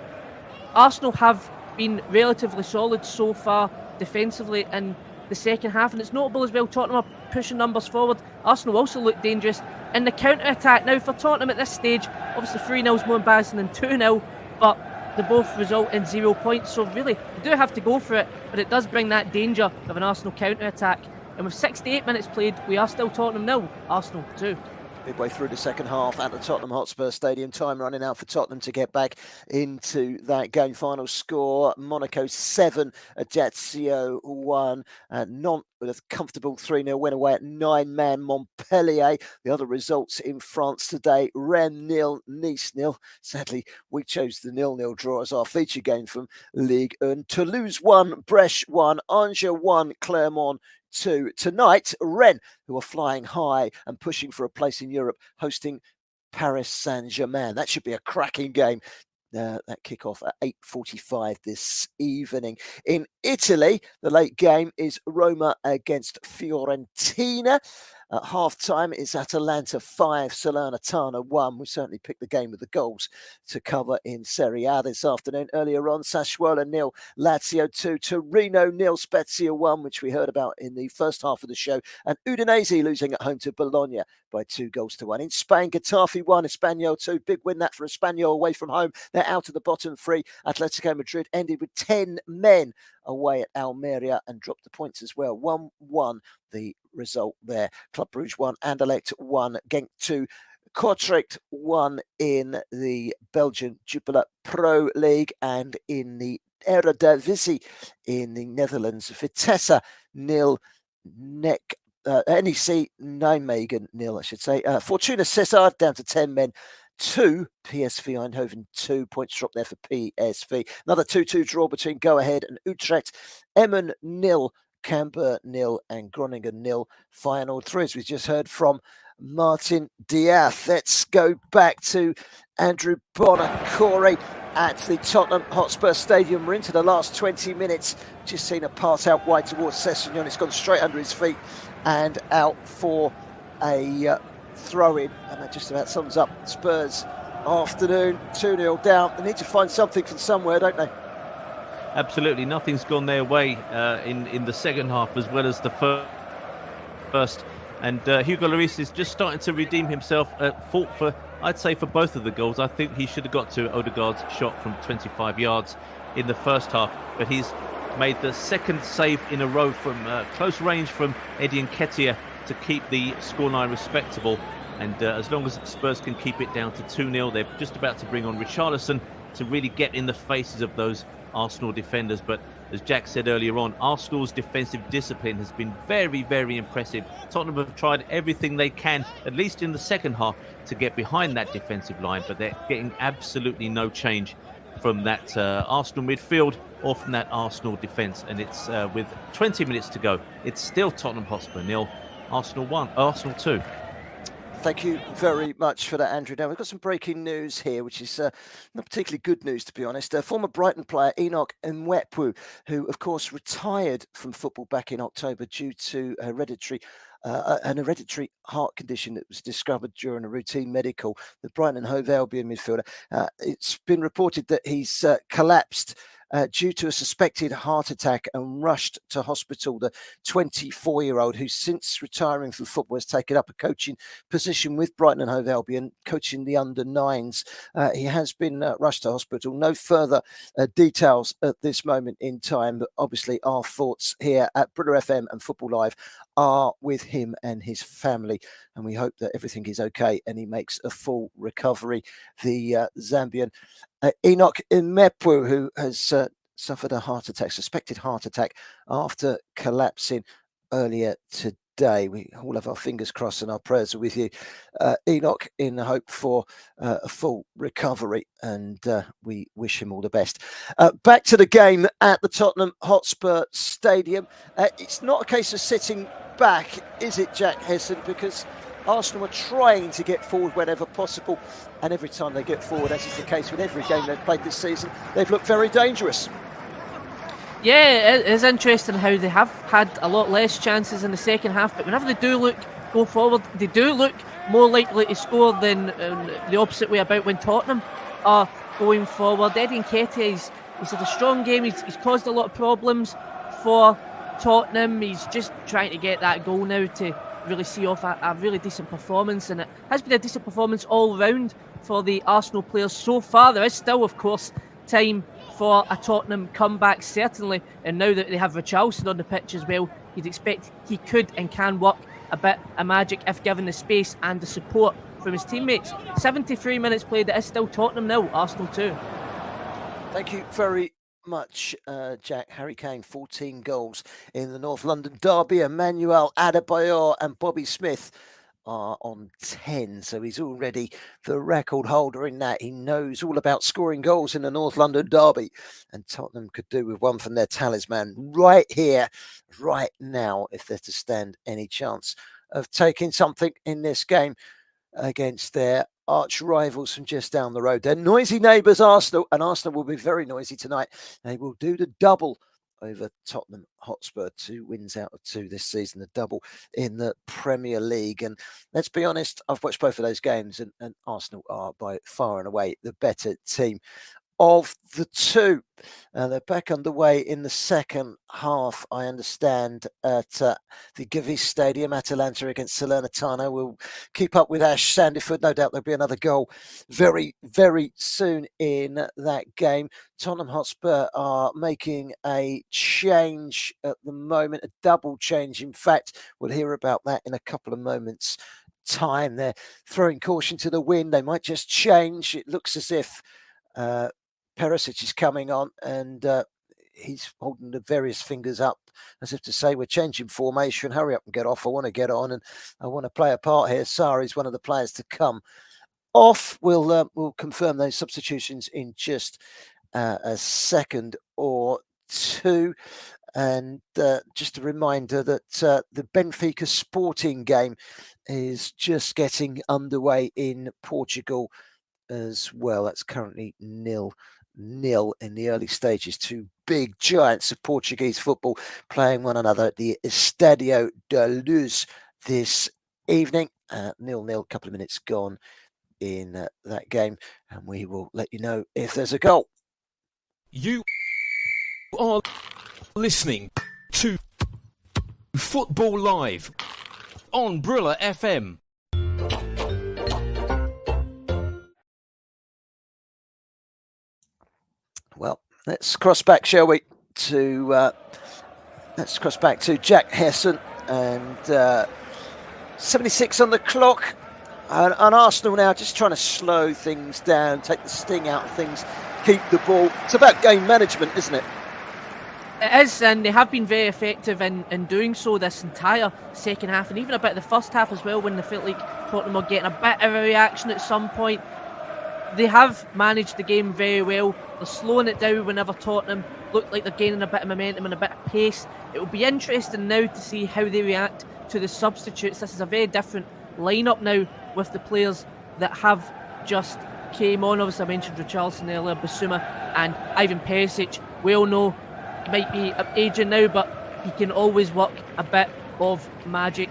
Arsenal have been relatively solid so far defensively in the second half, and it's notable as well Tottenham are pushing numbers forward. Arsenal also look dangerous in the counter-attack. Now for Tottenham at this stage, obviously 3-0 is more embarrassing than 2-0, but they both result in 0 points, so really they do have to go for it, but it does bring that danger of an Arsenal counter-attack. And with 68 minutes played, we are still Tottenham 0, Arsenal 2. Midway through the second half at the Tottenham Hotspur Stadium. Time running out for Tottenham to get back into that game. Final score, Monaco 7, Ajaccio 1. Nantes with a comfortable 3-0 win away at 9-man Montpellier. The other results in France today, Rennes 0, Nice 0. Sadly, we chose the 0-0 draw as our feature game from Ligue 1. Toulouse 1, Brest 1, Angers 1, Clermont 2. Tonight, Rennes, who are flying high and pushing for a place in Europe, hosting Paris Saint-Germain. That should be a cracking game. that kickoff at 8:45 this evening. In Italy, the late game is Roma against Fiorentina. At half-time, it's Atalanta 5, Salernitana 1. We certainly picked the game with the goals to cover in Serie A this afternoon. Earlier on, Sassuolo 0, Lazio 2, Torino 0, Spezia 1, which we heard about in the first half of the show, and Udinese losing at home to Bologna by 2-1. In Spain, Getafe 1, Espanyol 2. Big win that for Espanyol away from home. They're out of the bottom three. Atletico Madrid ended with 10 men away at Almeria and dropped the points as well. 1-1 the result there. Club Brugge 1, Anderlecht 1, Genk 2, Kortrijk 1 in the Belgian Jupiler Pro League, and in the Eredivisie in the Netherlands, Vitesse 0, NEC Nijmegen 0, I should say. Fortuna Sittard down to 10 men. 2, PSV Eindhoven 2, points drop there for PSV. Another 2-2 draw between Go Ahead and Utrecht. Emmen 0, Camber 0, and Groningen 0. Final 3, as we just heard from Martin Diaz. Let's go back to Andrew Bonacore at the Tottenham Hotspur Stadium. We're into the last 20 minutes. Just seen a pass out wide towards Sessegnon. It's gone straight under his feet and out for a throw-in, and that just about sums up Spurs' afternoon. 2-0 down. They need to find something from somewhere, don't they? Absolutely, nothing's gone their way in the second half as well as the first. And Hugo Lloris is just starting to redeem himself. Fault for, I'd say, for both of the goals. I think he should have got to Odegaard's shot from 25 yards in the first half, but he's made the second save in a row from close range from Eddie Nketiah to keep the scoreline respectable. And as long as Spurs can keep it down to 2-0, they're just about to bring on Richarlison to really get in the faces of those Arsenal defenders. But as Jack said earlier on, Arsenal's defensive discipline has been very, very impressive. Tottenham have tried everything they can, at least in the second half, to get behind that defensive line, but they're getting absolutely no change from that Arsenal midfield or from that Arsenal defence. And it's with 20 minutes to go, it's still Tottenham Hotspur 0, Arsenal 1, Arsenal 2. Thank you very much for that, Andrew. Now, we've got some breaking news here, which is not particularly good news, to be honest. Former Brighton player Enoch Mwepu, who, of course, retired from football back in October due to an hereditary heart condition that was discovered during a routine medical. The Brighton and Hove Albion midfielder. It's been reported that he's collapsed due to a suspected heart attack and rushed to hospital. The 24-year-old, who since retiring from football has taken up a coaching position with Brighton and Hove Albion, coaching the under-9s. He has been rushed to hospital. No further details at this moment in time, but obviously our thoughts here at Briller FM and Football Live are with him and his family, and we hope that everything is okay and he makes a full recovery. The Zambian Enoch Mwepu, who has suffered a suspected heart attack after collapsing earlier today. We all have our fingers crossed and our prayers are with you, Enoch, in the hope for a full recovery, and we wish him all the best. Back to the game at the Tottenham Hotspur Stadium. It's not a case of sitting back, is it, Jack Hesson? Because Arsenal are trying to get forward whenever possible, and every time they get forward, as is the case with every game they've played this season, they've looked very dangerous. Yeah, it is interesting how they have had a lot less chances in the second half, but whenever they do go forward, they do look more likely to score than the opposite way about when Tottenham are going forward. Eddie Nketiah, he's had a strong game. He's caused a lot of problems for Tottenham. He's just trying to get that goal now to really see off a really decent performance, and it has been a decent performance all round for the Arsenal players so far. There is still, of course, time for a Tottenham comeback, certainly, and now that they have Richarlison on the pitch as well, you'd expect he could and can work a bit of magic if given the space and the support from his teammates. 73 minutes played, it is still Tottenham 0, Arsenal 2. Thank you very much, Jack. Harry Kane, 14 goals in the North London derby. Emmanuel Adebayor and Bobby Smith are on 10, so he's already the record holder in that. He knows all about scoring goals in the North London derby, and Tottenham could do with one from their talisman right here, right now, if they're to stand any chance of taking something in this game. against their arch rivals from just down the road. They're noisy neighbours, Arsenal, and Arsenal will be very noisy tonight. They will do the double over Tottenham Hotspur. 2 wins out of 2 this season, the double in the Premier League. And let's be honest, I've watched both of those games, and Arsenal are by far and away the better team of the two. They're back underway in the second half, I understand, at the Gewiss Stadium. Atalanta against Salernitana. We'll keep up with Ash Sandyford. No doubt there'll be another goal very, very soon in that game. Tottenham Hotspur are making a change at the moment, a double change. In fact, we'll hear about that in a couple of moments' time. They're throwing caution to the wind. They might just change. It looks as if Perisic is coming on, and he's holding the various fingers up as if to say, we're changing formation, hurry up and get off, I want to get on and I want to play a part here. Sarri's one of the players to come off. We'll confirm those substitutions in just a second or two. And just a reminder that the Benfica Sporting game is just getting underway in Portugal as well. That's currently 0-0 in the early stages. 2 big giants of Portuguese football playing one another at the Estádio da Luz this evening. 0-0, a couple of minutes gone in that game, and we will let you know if there's a goal. You are listening to Football Live on Brilla FM. Well, let's cross back, shall we, to Jack Hesson, and 76 on the clock, and Arsenal now just trying to slow things down, take the sting out of things, keep the ball. It's about game management, isn't it? It is, and they have been very effective in doing so this entire second half, and even a bit of the first half as well, when they felt like Tottenham were getting a bit of a reaction at some point. They have managed the game very well. They're slowing it down whenever Tottenham look like they're gaining a bit of momentum and a bit of pace. It will be interesting now to see how they react to the substitutes. This is a very different lineup now with the players that have just came on. Obviously, I mentioned Richarlison earlier, Basuma and Ivan Perisic. We all know he might be aging now, but he can always work a bit of magic.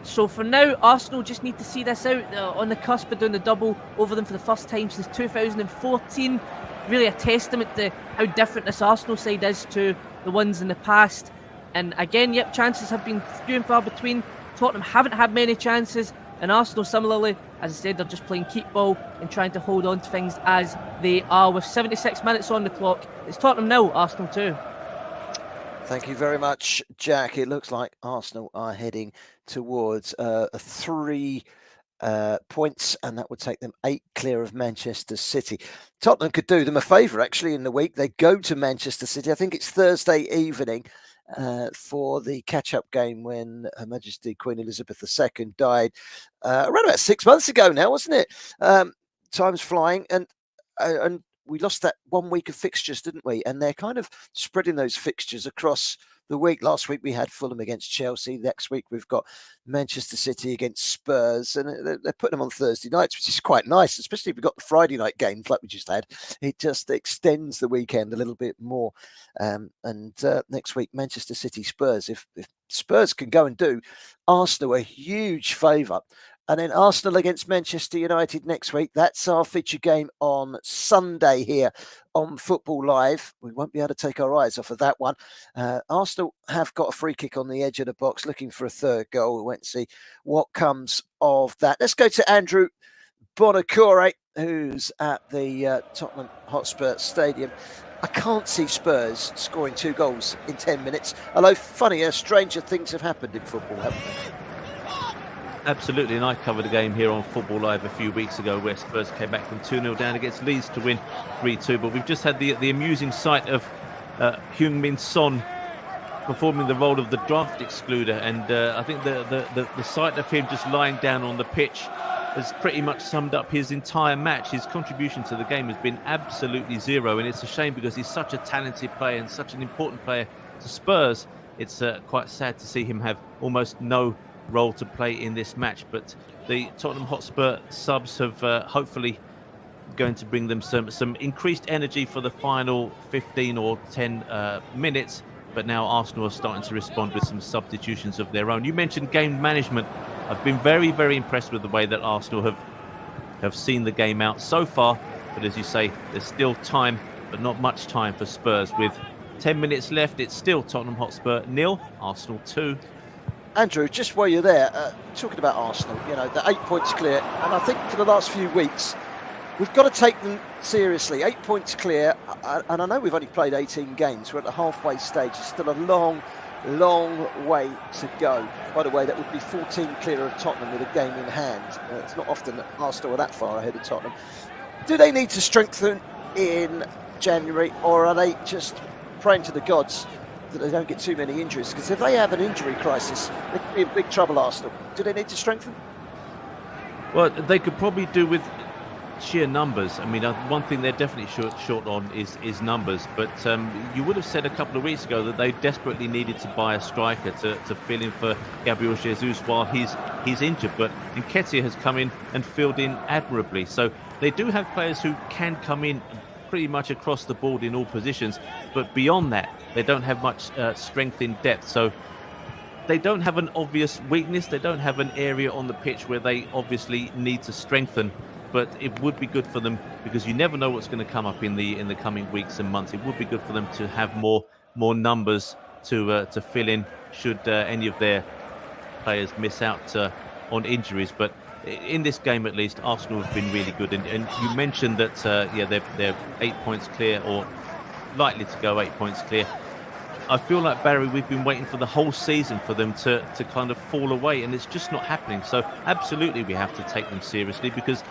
So for now, Arsenal just need to see this out. On the cusp of doing the double over them for the first time since 2014. Really a testament to how different this Arsenal side is to the ones in the past. And again, yep, chances have been few and far between. Tottenham haven't had many chances, and Arsenal similarly, as I said, they're just playing keep ball and trying to hold on to things as they are. With 76 minutes on the clock, it's Tottenham 0, Arsenal 2. Thank you very much, Jack. It looks like Arsenal are heading towards 3 points, and that would take them 8 clear of Manchester City. Tottenham could do them a favour, actually, in the week. They go to Manchester City. I think it's Thursday evening for the catch-up game when Her Majesty Queen Elizabeth II died around about 6 months ago now, wasn't it? Time's flying, and we lost that 1 week of fixtures, didn't we? And they're kind of spreading those fixtures across the week. Last week we had Fulham against Chelsea. Next week we've got Manchester City against Spurs, and they're putting them on Thursday nights, which is quite nice, especially if we've got the Friday night games like we just had. It just extends the weekend a little bit more. And next week, Manchester City Spurs. If Spurs can go and do Arsenal a huge favour. And then Arsenal against Manchester United next week. That's our feature game on Sunday here on Football Live. We won't be able to take our eyes off of that one. Arsenal have got a free kick on the edge of the box, looking for a third goal. We'll wait and see what comes of that. Let's go to Andrew Bonacore, who's at the Tottenham Hotspur Stadium. I can't see Spurs scoring 2 goals in 10 minutes. Although, funnier, stranger things have happened in football, haven't they? Absolutely, and I covered a game here on Football Live a few weeks ago where Spurs came back from 2-0 down against Leeds to win 3-2. But we've just had the amusing sight of Heung-min Son performing the role of the draft excluder, and I think the sight of him just lying down on the pitch has pretty much summed up his entire match. His contribution to the game has been absolutely zero, and it's a shame because he's such a talented player and such an important player to Spurs. It's quite sad to see him have almost no role to play in this match. But the Tottenham Hotspur subs have hopefully going to bring them some increased energy for the final 15 or 10 minutes. But now Arsenal are starting to respond with some substitutions of their own. You mentioned game management. I've been very, very impressed with the way that Arsenal have seen the game out so far. But as you say, there's still time, but not much time for Spurs. With 10 minutes left, it's still Tottenham Hotspur 0, Arsenal 2. Andrew, just while you're there, talking about Arsenal, you know, they're 8 points clear. And I think for the last few weeks, we've got to take them seriously. 8 points clear, and I know we've only played 18 games. We're at the halfway stage. It's still a long, long way to go. By the way, that would be 14 clear of Tottenham with a game in hand. It's not often that Arsenal are that far ahead of Tottenham. Do they need to strengthen in January, or are they just praying to the gods that they don't get too many injuries? Because if they have an injury crisis, they could be in big trouble, Arsenal. Do they need to strengthen? Well, they could probably do with sheer numbers. I mean, one thing they're definitely short on is numbers. But you would have said a couple of weeks ago that they desperately needed to buy a striker to fill in for Gabriel Jesus while he's injured. But Nketiah has come in and filled in admirably. So they do have players who can come in pretty much across the board in all positions. But beyond that, they don't have much strength in depth. So they don't have an obvious weakness. They don't have an area on the pitch where they obviously need to strengthen. But it would be good for them, because you never know what's going to come up in the coming weeks and months. It would be good for them to have more numbers to fill in should any of their players miss out on injuries. But in this game, at least, Arsenal have been really good. And you mentioned that they're 8 points clear, or likely to go 8 points clear. I feel like, Barry, we've been waiting for the whole season for them to kind of fall away, and it's just not happening. So absolutely we have to take them seriously, because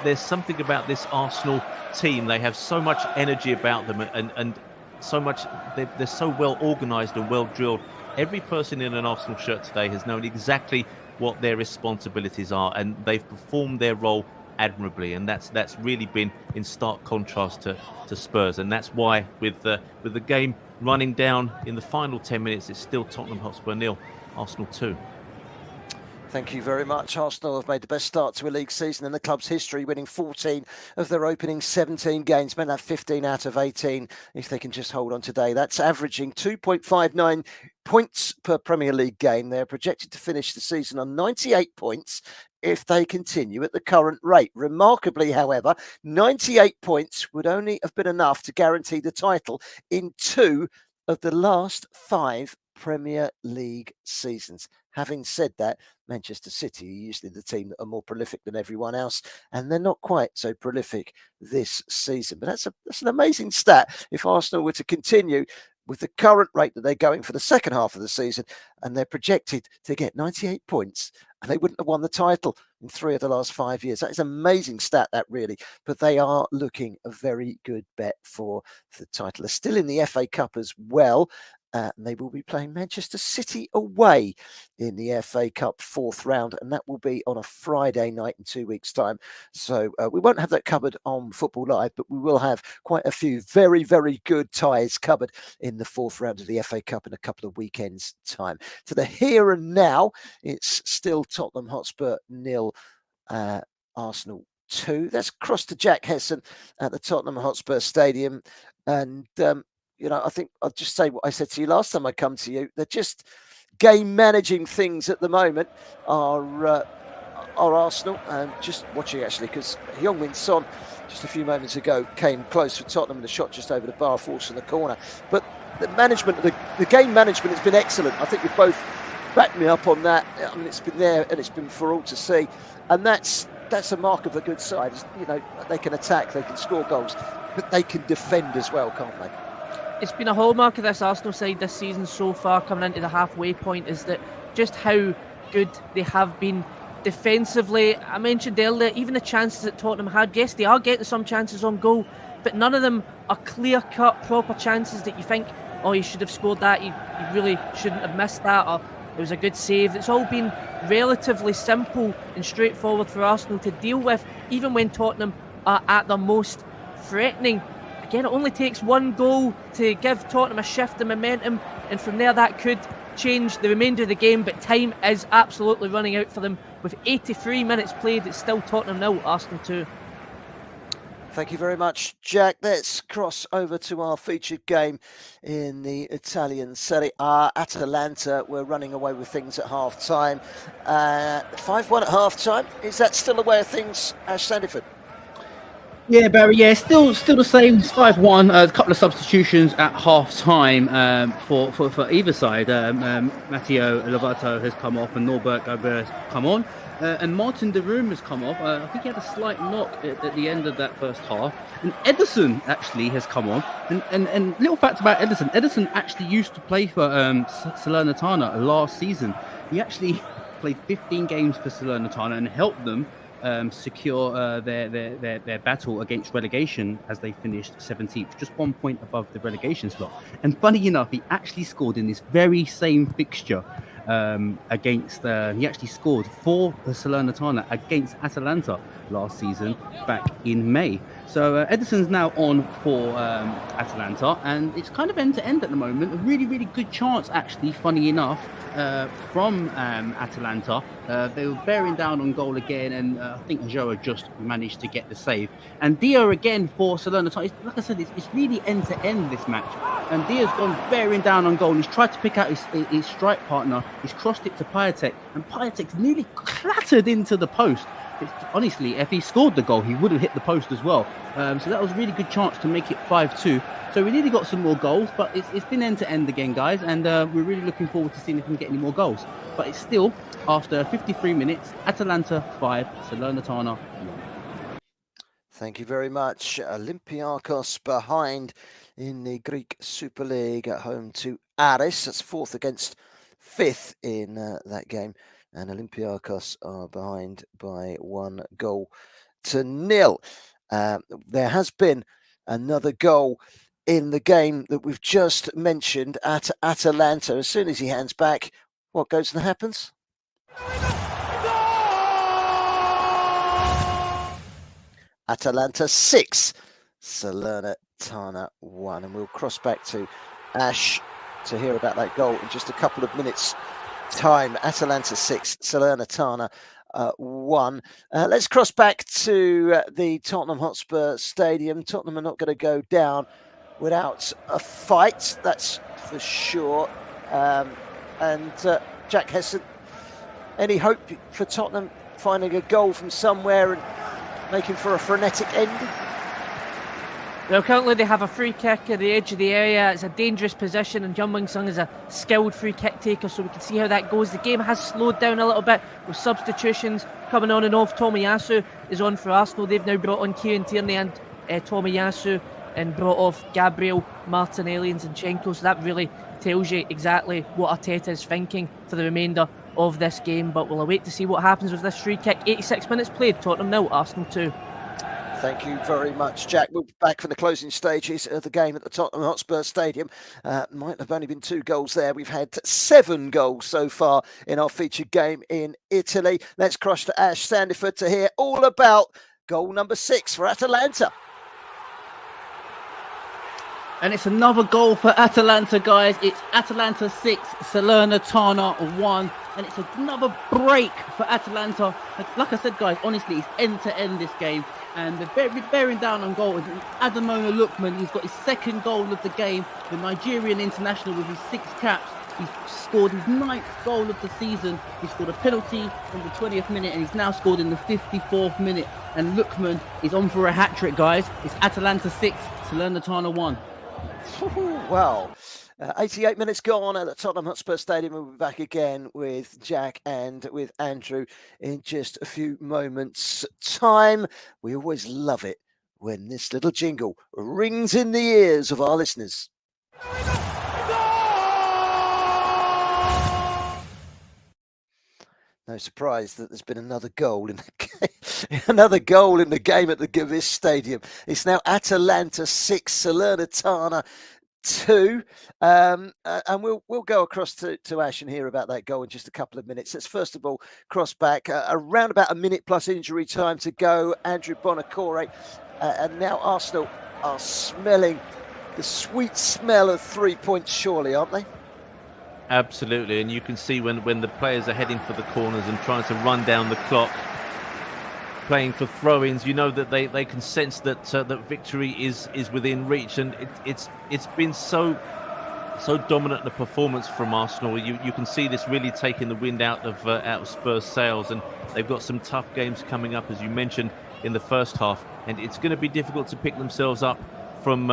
there's something about this Arsenal team. They have so much energy about them, and so much, they're so well organised and well drilled. Every person in an Arsenal shirt today has known exactly what their responsibilities are, and they've performed their role admirably, and that's really been in stark contrast to Spurs. And that's why with the game running down in the final 10 minutes, it's still Tottenham Hotspur 0, Arsenal 2. Thank you very much. Arsenal have made the best start to a league season in the club's history, winning 14 of their opening 17 games. Men have 15 out of 18 if they can just hold on today. That's averaging 2.59 points per Premier League game. They're projected to finish the season on 98 points if they continue at the current rate. Remarkably, however, 98 points would only have been enough to guarantee the title in 2 of the last 5 Premier League seasons. Having said that, Manchester City are usually the team that are more prolific than everyone else, and they're not quite so prolific this season. But that's an amazing stat. If Arsenal were to continue with the current rate that they're going for the second half of the season, and they're projected to get 98 points, and they wouldn't have won the title in 3 of the last 5 years. That is an amazing stat, that really. But they are looking a very good bet for the title. They're still in the FA Cup as well. And they will be playing Manchester City away in the FA Cup 4th round, and that will be on a Friday night in 2 weeks' time. So we won't have that covered on Football Live, but we will have quite a few very, very good ties covered in the 4th round of the FA Cup in a couple of weekends' time. To the here and now, it's still Tottenham Hotspur 0, Arsenal 2. That's cross to Jack Hesson at the Tottenham Hotspur Stadium. And you know, I think I'll just say what I said to you last time I come to you. They're just game managing things at the moment are Arsenal. And just watching, actually, because Heung-min Son just a few moments ago came close for Tottenham and a shot just over the bar, forcing the corner. But the management, the game management has been excellent. I think you've both backed me up on that. I mean, it's been there and it's been for all to see. And that's a mark of a good side. You know, they can attack, they can score goals, but they can defend as well, can't they? It's been a hallmark of this Arsenal side this season so far, coming into the halfway point, is that just how good they have been defensively. I mentioned earlier, even the chances that Tottenham had, yes, they are getting some chances on goal, but none of them are clear-cut, proper chances that you think, oh, you should have scored that, you really shouldn't have missed that, or it was a good save. It's all been relatively simple and straightforward for Arsenal to deal with, even when Tottenham are at their most threatening. Again, it only takes one goal to give Tottenham a shift in momentum, and from there that could change the remainder of the game, but time is absolutely running out for them. With 83 minutes played, it's still Tottenham 0, Arsenal 2. Thank you very much, Jack. Let's cross over to our featured game in the Italian Serie A. Atalanta were running away with things at half-time. 5-1 at half-time. Is that still the way of things, Ash Sandiford? Yeah, Barry. Yeah, still the same. It's 5-1. A couple of substitutions at half time for either side. Matteo Lovato has come off, and Norbert Gabriel has come on, and Martin de Roon has come off. I think he had a slight knock at the end of that first half. And Ederson actually has come on. And little fact about Ederson. Ederson actually used to play for Salernitana last season. He actually played 15 games for Salernitana and helped them secure their battle against relegation as they finished 17th, just 1 point above the relegation slot. And funny enough, he actually scored in this very same fixture he actually scored for the Salernitana against Atalanta last season back in May. So Ederson's now on for Atalanta, and it's kind of end-to-end at the moment. A really, really good chance, actually, funny enough, from Atalanta. They were bearing down on goal again, and I think Joa just managed to get the save. And Dio again for Salernitana. Like I said, it's really end-to-end this match. And Dio's gone bearing down on goal. He's tried to pick out his strike partner. He's crossed it to Piatek, and Piatek's nearly clattered into the post. Honestly, if he scored the goal, he would have hit the post as well. So that was a really good chance to make it 5-2. So we nearly got some more goals, but it's been end-to-end again, guys, and we're really looking forward to seeing if we can get any more goals. But it's still, after 53 minutes, Atalanta 5, Salernitana 1. Thank you very much. Olympiakos behind in the Greek Super League at home to Aris. That's 4th against 5th in that game. And Olympiakos are behind by 1-0. There has been another goal in the game that we've just mentioned at Atalanta. As soon as he hands back, what goes and happens? Atalanta 6, Salernitana 1. And we'll cross back to Ash to hear about that goal in just a couple of minutes' time. Atalanta 6, Salernitana 1. Let's cross back to the Tottenham Hotspur Stadium. Tottenham are not going to go down without a fight, that's for sure. And Jack Hesson, any hope for Tottenham finding a goal from somewhere and making for a frenetic ending? Well, currently they have a free kick at the edge of the area. It's a dangerous position, and Jung Sung is a skilled free kick taker, so we can see how that goes. The game has slowed down a little bit with substitutions coming on and off. Tomiyasu is on for Arsenal. They've now brought on Kieran Tierney and Tomiyasu, and brought off Gabriel, Martinelli and Zinchenko. So that really tells you exactly what Arteta is thinking for the remainder of this game. But we'll await to see what happens with this free kick. 86 minutes played, Tottenham 0, Arsenal 2. Thank you very much, Jack. We'll be back for the closing stages of the game at the Tottenham Hotspur Stadium. Might have only been 2 goals there. We've had 7 goals so far in our featured game in Italy. Let's cross to Ash Sandiford to hear all about goal number 6 for Atalanta. And it's another goal for Atalanta, guys. It's Atalanta 6, Salernitana 1. And it's another break for Atalanta. Like I said, guys, honestly, it's end-to-end this game. And they're bearing down on goal. Adamola Lookman, he's got his 2nd goal of the game. The Nigerian international with his 6 caps. He's scored his 9th goal of the season. He scored a penalty in the 20th minute, and he's now scored in the 54th minute. And Lookman is on for a hat-trick, guys. It's Atalanta 6, Salernitana 1. Well, 88 minutes gone at the Tottenham Hotspur Stadium. We'll be back again with Jack and with Andrew in just a few moments' time. We always love it when this little jingle rings in the ears of our listeners. No surprise that there's been another goal in the game, another goal in the game at the Gavis Stadium. It's now Atalanta 6, Salernitana 2. And we'll go across to Ash and hear about that goal in just a couple of minutes. Let's first of all cross back around about a minute plus injury time to go. Andrew Bonacore, and now Arsenal are smelling the sweet smell of 3 points, surely, aren't they? Absolutely, and you can see when the players are heading for the corners and trying to run down the clock, playing for throw-ins, you know that they can sense that that victory is within reach, and it's been so dominant a performance from Arsenal. You can see this really taking the wind out of Spurs' sails, and they've got some tough games coming up, as you mentioned, in the first half, and it's going to be difficult to pick themselves up from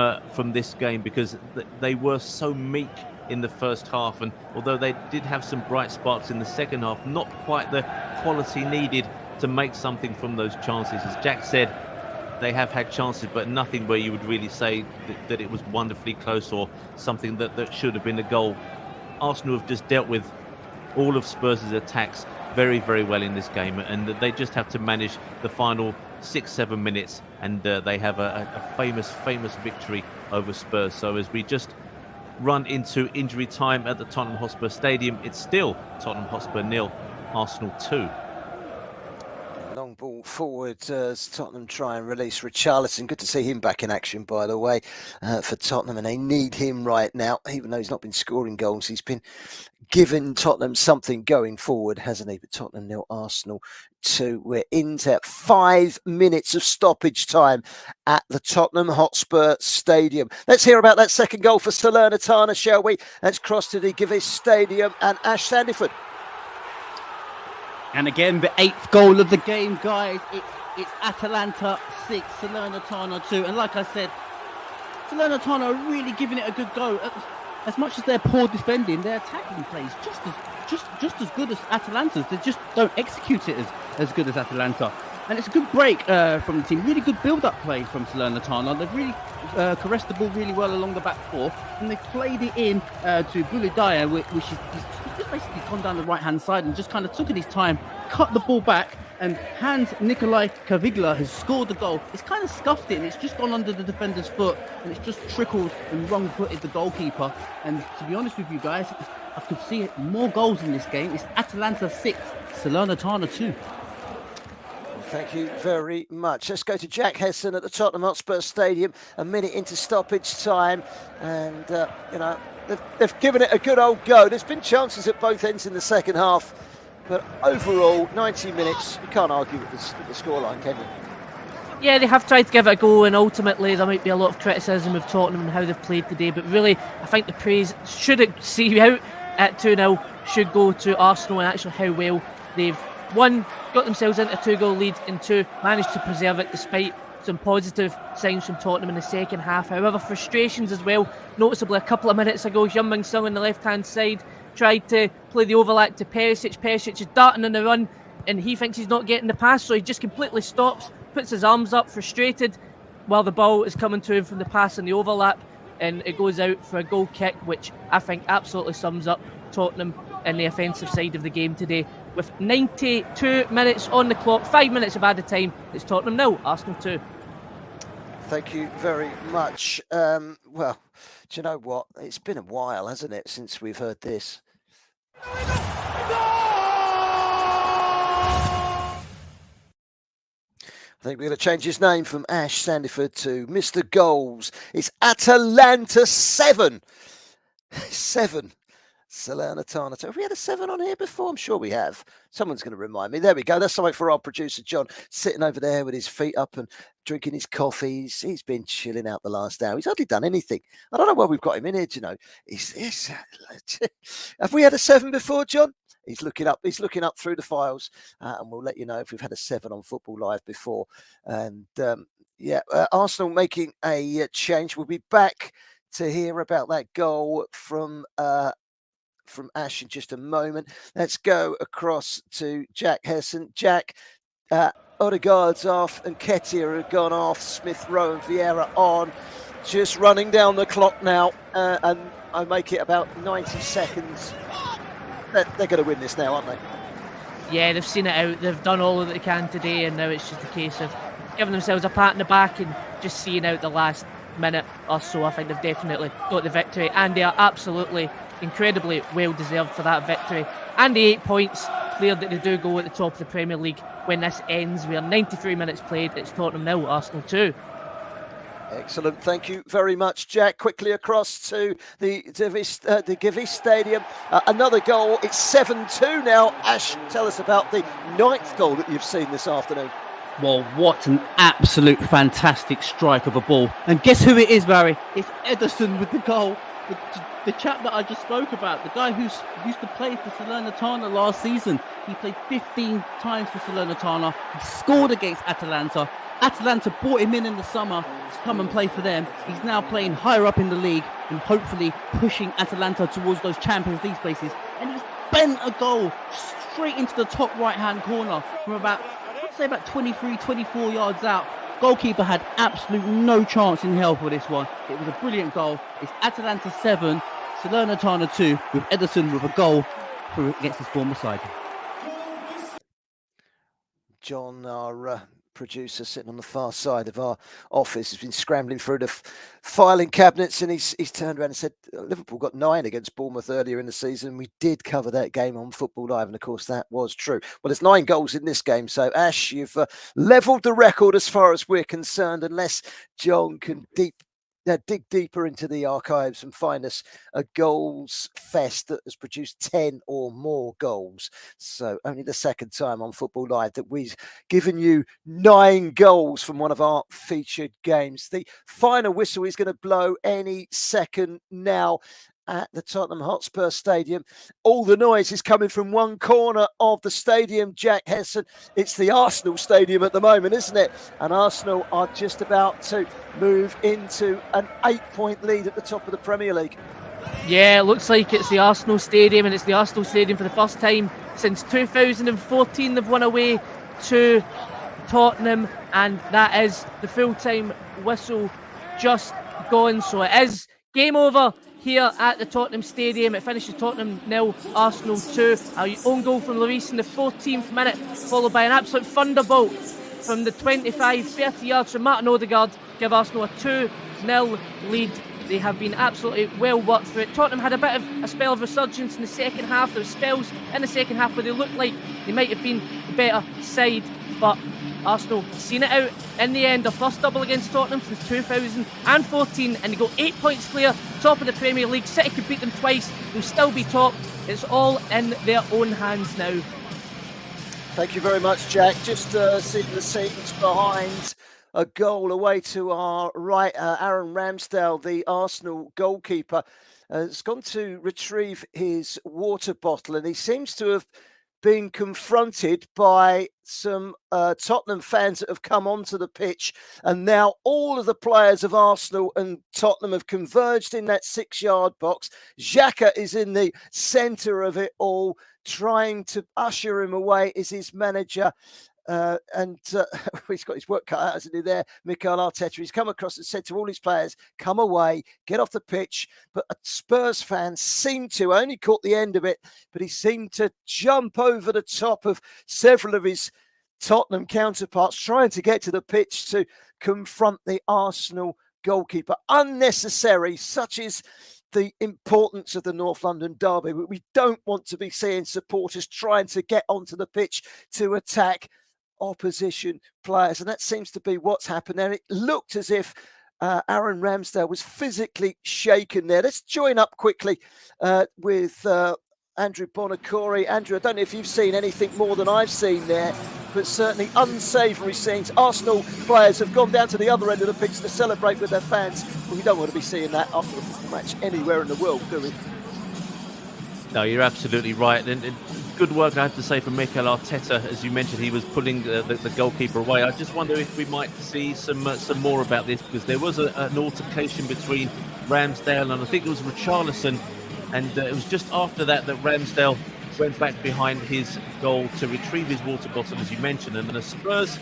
this game because they were so meek in the first half, and although they did have some bright sparks in the second half, not quite the quality needed to make something from those chances. As Jack said, they have had chances, but nothing where you would really say that it was wonderfully close or something that should have been a goal. Arsenal have just dealt with all of Spurs' attacks very, very well in this game, and they just have to manage the final 6-7 minutes, and they have a famous victory over Spurs. So as we just run into injury time at the Tottenham Hotspur Stadium, it's still Tottenham Hotspur 0, Arsenal 2. Long ball forward as Tottenham try and release Richarlison. Good to see him back in action, by the way, for Tottenham, and they need him right now. Even though he's not been scoring goals, he's been giving Tottenham something going forward, hasn't he? But Tottenham 0, Arsenal 2. We're into 5 minutes of stoppage time at the Tottenham Hotspur Stadium. Let's hear about that second goal for Salernitana, shall we? That's crossed to the Gewiss Stadium, and Ash Sandiford. And again, the 8th goal of the game, guys. It's Atalanta 6, Salernitana 2. And like I said, Salernitana are really giving it a good go. As much as they're poor defending, their attacking play is just as good as Atalanta's. They just don't execute it as good as Atalanta. And it's a good break from the team. Really good build-up play from Salernitana. They've really caressed the ball really well along the back four, and they've played it in to Bulidaya, which is just basically gone down the right-hand side and just kind of took it his time, cut the ball back, and Hans Nikolai Kavigla has scored the goal. It's kind of scuffed it, and it's just gone under the defender's foot, and it's just trickled and wrong-footed the goalkeeper. And to be honest with you guys, I could see more goals in this game. It's Atalanta 6, Salernitana 2. Thank you very much. Let's go to Jack Hesson at the Tottenham Hotspur Stadium, a minute into stoppage time, and they've given it a good old go. There's been chances at both ends in the second half, but overall, 90 minutes, you can't argue with the scoreline, can you? Yeah, they have tried to give it a go, and ultimately there might be a lot of criticism of Tottenham and how they've played today, but really, I think the praise, should it see you out at 2-0, should go to Arsenal and actually how well they've got themselves into a 2-goal lead, and 2, managed to preserve it despite some positive signs from Tottenham in the second half. However, frustrations as well. Noticeably, a couple of minutes ago, Heung-min Son on the left-hand side tried to play the overlap to Perisic. Perisic is darting on the run, and he thinks he's not getting the pass, so he just completely stops, puts his arms up, frustrated, while the ball is coming to him from the pass and the overlap, and it goes out for a goal kick, which I think absolutely sums up Tottenham in the offensive side of the game today. With 92 minutes on the clock, 5 minutes of added time, it's Tottenham 0, Arsenal 2. Thank you very much. Well, do you know what? It's been a while, hasn't it, since we've heard this? I think we're going to change his name from Ash Sandiford to Mr. Goals. It's Atalanta 7. 7. Salernitana. Have we had a 7 on here before? I'm sure we have. Someone's going to remind me. There we go. That's something for our producer, John, sitting over there with his feet up and drinking his coffee. He's been chilling out the last hour. He's hardly done anything. I don't know why we've got him in here, do you know. Have we had a 7 before, John? He's looking up. He's looking up through the files, and we'll let you know if we've had a 7 on Football Live before. And Arsenal making a change. We'll be back to hear about that goal from Ash in just a moment. Let's go across to Jack Hesson. Jack, Odegaard's off and Ketia have gone off. Smith Rowe and Vieira on. Just running down the clock now, and I make it about 90 seconds. They're going to win this now, aren't they? Yeah, they've seen it out. They've done all that they can today, and now it's just a case of giving themselves a pat in the back and just seeing out the last minute or so. I think they've definitely got the victory, and they are absolutely incredibly well deserved for that victory. And the 8 points, clear that they do go at the top of the Premier League when this ends. We are 93 minutes played. It's Tottenham 0, Arsenal 2. Excellent. Thank you very much, Jack. Quickly across to the Gewiss Stadium. Another goal. It's 7-2 now. Ash, tell us about the 9th goal that you've seen this afternoon. Well, what an absolute fantastic strike of a ball. And guess who it is, Barry? It's Ederson with the goal. The chap that I just spoke about, the guy who used to play for Salernitana last season. He played 15 times for Salernitana. He scored against Atalanta. Atalanta brought him in the summer to come and play for them. He's now playing higher up in the league and hopefully pushing Atalanta towards those Champions League places. And he's bent a goal straight into the top right-hand corner from about 23, 24 yards out. Goalkeeper had absolute no chance in hell for this one. It was a brilliant goal. It's Atalanta 7, Salernitana 2, with Ederson with a goal against his former side. John, our producer sitting on the far side of our office, has been scrambling through the filing cabinets, and he's turned around and said Liverpool got 9 against Bournemouth earlier in the season. We did cover that game on Football Live, and of course that was true. Well, there's 9 goals in this game, so Ash, you've levelled the record as far as we're concerned, unless John can dig deeper into the archives and find us a goals fest that has produced 10 or more goals. So only the second time on Football Live that we've given you 9 goals from one of our featured games. The final whistle is going to blow any second now at the Tottenham Hotspur Stadium. All the noise is coming from one corner of the stadium, Jack Hesson. It's the Arsenal Stadium at the moment, isn't it? And Arsenal are just about to move into an 8-point lead at the top of the Premier League. Yeah, it looks like it's the Arsenal Stadium, and it's the Arsenal Stadium for the first time since 2014. They've won away to Tottenham, and that is the full-time whistle just gone. So it is game over here at the Tottenham Stadium. It finishes Tottenham 0, Arsenal 2. Our own goal from Lloris in the 14th minute, followed by an absolute thunderbolt from the 25-30 yards from Martin Odegaard, give Arsenal a 2-0 lead. They have been absolutely well worked through it. Tottenham had a bit of a spell of resurgence in the second half. There were spells in the second half where they looked like they might have been the better side, but Arsenal seen it out in the end. Their first double against Tottenham since 2014, and they go 8 points clear, top of the Premier League. City could beat them twice, they'll still be top. It's all in their own hands now. Thank you very much, Jack. Just seeing the scenes behind a goal away to our right. Aaron Ramsdale, the Arsenal goalkeeper, has gone to retrieve his water bottle, and he seems to have been confronted by some Tottenham fans that have come onto the pitch, and now all of the players of Arsenal and Tottenham have converged in that 6-yard box. Xhaka is in the centre of it all, trying to usher him away is his manager. He's got his work cut out, hasn't he, there, Mikel Arteta. He's come across and said to all his players, come away, get off the pitch. But a Spurs fan seemed to, I only caught the end of it, but he seemed to jump over the top of several of his Tottenham counterparts, trying to get to the pitch to confront the Arsenal goalkeeper. Unnecessary, such is the importance of the North London derby. We don't want to be seeing supporters trying to get onto the pitch to attack opposition players, and that seems to be what's happened there. It looked as if Aaron Ramsdale was physically shaken there. Let's join up quickly with Andrew Bonacore. Andrew, I don't know if you've seen anything more than I've seen there, but certainly unsavoury scenes. Arsenal players have gone down to the other end of the pitch to celebrate with their fans. Well, we don't want to be seeing that after a football match anywhere in the world, do we? No, you're absolutely right. And good work, I have to say, from Mikel Arteta. As you mentioned, he was pulling the goalkeeper away. I just wonder if we might see some more about this, because there was an altercation between Ramsdale and I think it was Richarlison, and it was just after that Ramsdale went back behind his goal to retrieve his water bottle, as you mentioned, and then a Spurs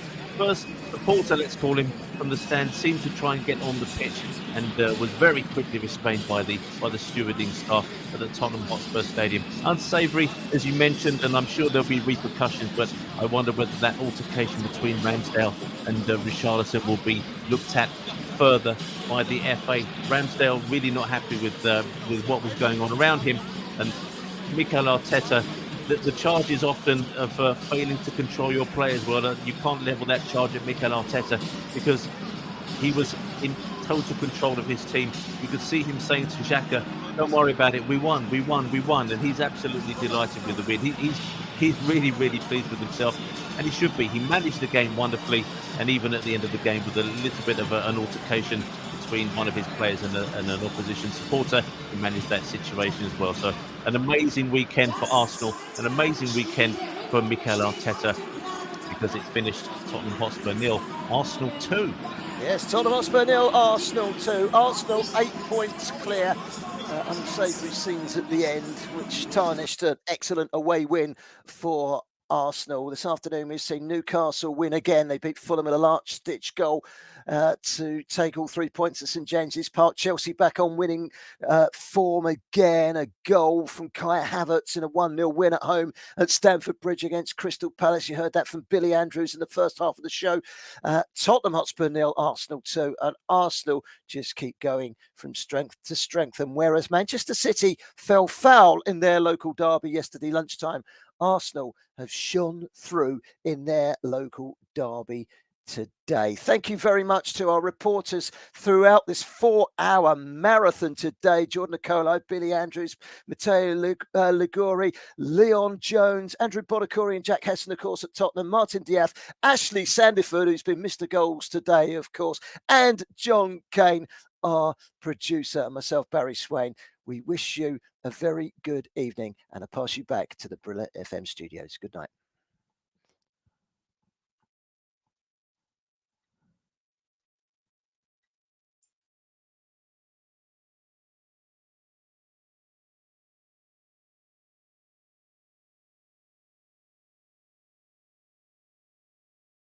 supporter, let's call him, from the stand seemed to try and get on the pitch, and was very quickly restrained by the stewarding staff at the Tottenham Hotspur Stadium. Unsavoury, as you mentioned, and I'm sure there'll be repercussions, but I wonder whether that altercation between Ramsdale and Richarlison will be looked at further by the FA. Ramsdale really not happy with what was going on around him, and Mikel Arteta, the charge is often of failing to control your players. Well, you can't level that charge at Mikel Arteta, because he was total control of his team. You could see him saying to Xhaka, "Don't worry about it. We won, we won, we won," and he's absolutely delighted with the win. He's really, really pleased with himself, and he should be. He managed the game wonderfully, and even at the end of the game, with a little bit of an altercation between one of his players and an opposition supporter, he managed that situation as well. So an amazing weekend for Arsenal, an amazing weekend for Mikel Arteta, because it finished Tottenham Hotspur 0, Arsenal 2. Yes, Tottenham Hotspur 0, Arsenal 2. Arsenal 8 points clear. Unsavoury scenes at the end, which tarnished an excellent away win for Arsenal. This afternoon we've seen Newcastle win again. They beat Fulham with a last-ditch goal to take all 3 points at St James's Park. Chelsea back on winning form again. A goal from Kai Havertz in a 1-0 win at home at Stamford Bridge against Crystal Palace. You heard that from Billy Andrews in the first half of the show. Tottenham Hotspur 0, Arsenal 2, and Arsenal just keep going from strength to strength. And whereas Manchester City fell foul in their local derby yesterday lunchtime, Arsenal have shone through in their local derby today. Thank you very much to our reporters throughout this 4-hour marathon today. Jordan Nicolo, Billy Andrews, Matteo Liguri, Leon Jones, Andrew Bonacore and Jack Hesson, of course, at Tottenham, Martin Diaz, Ashley Sandiford, who's been Mr. Goals today, of course, and John Kane, our producer, and myself, Barry Swain. We wish you a very good evening, and I pass you back to the Brilla FM studios. Good night.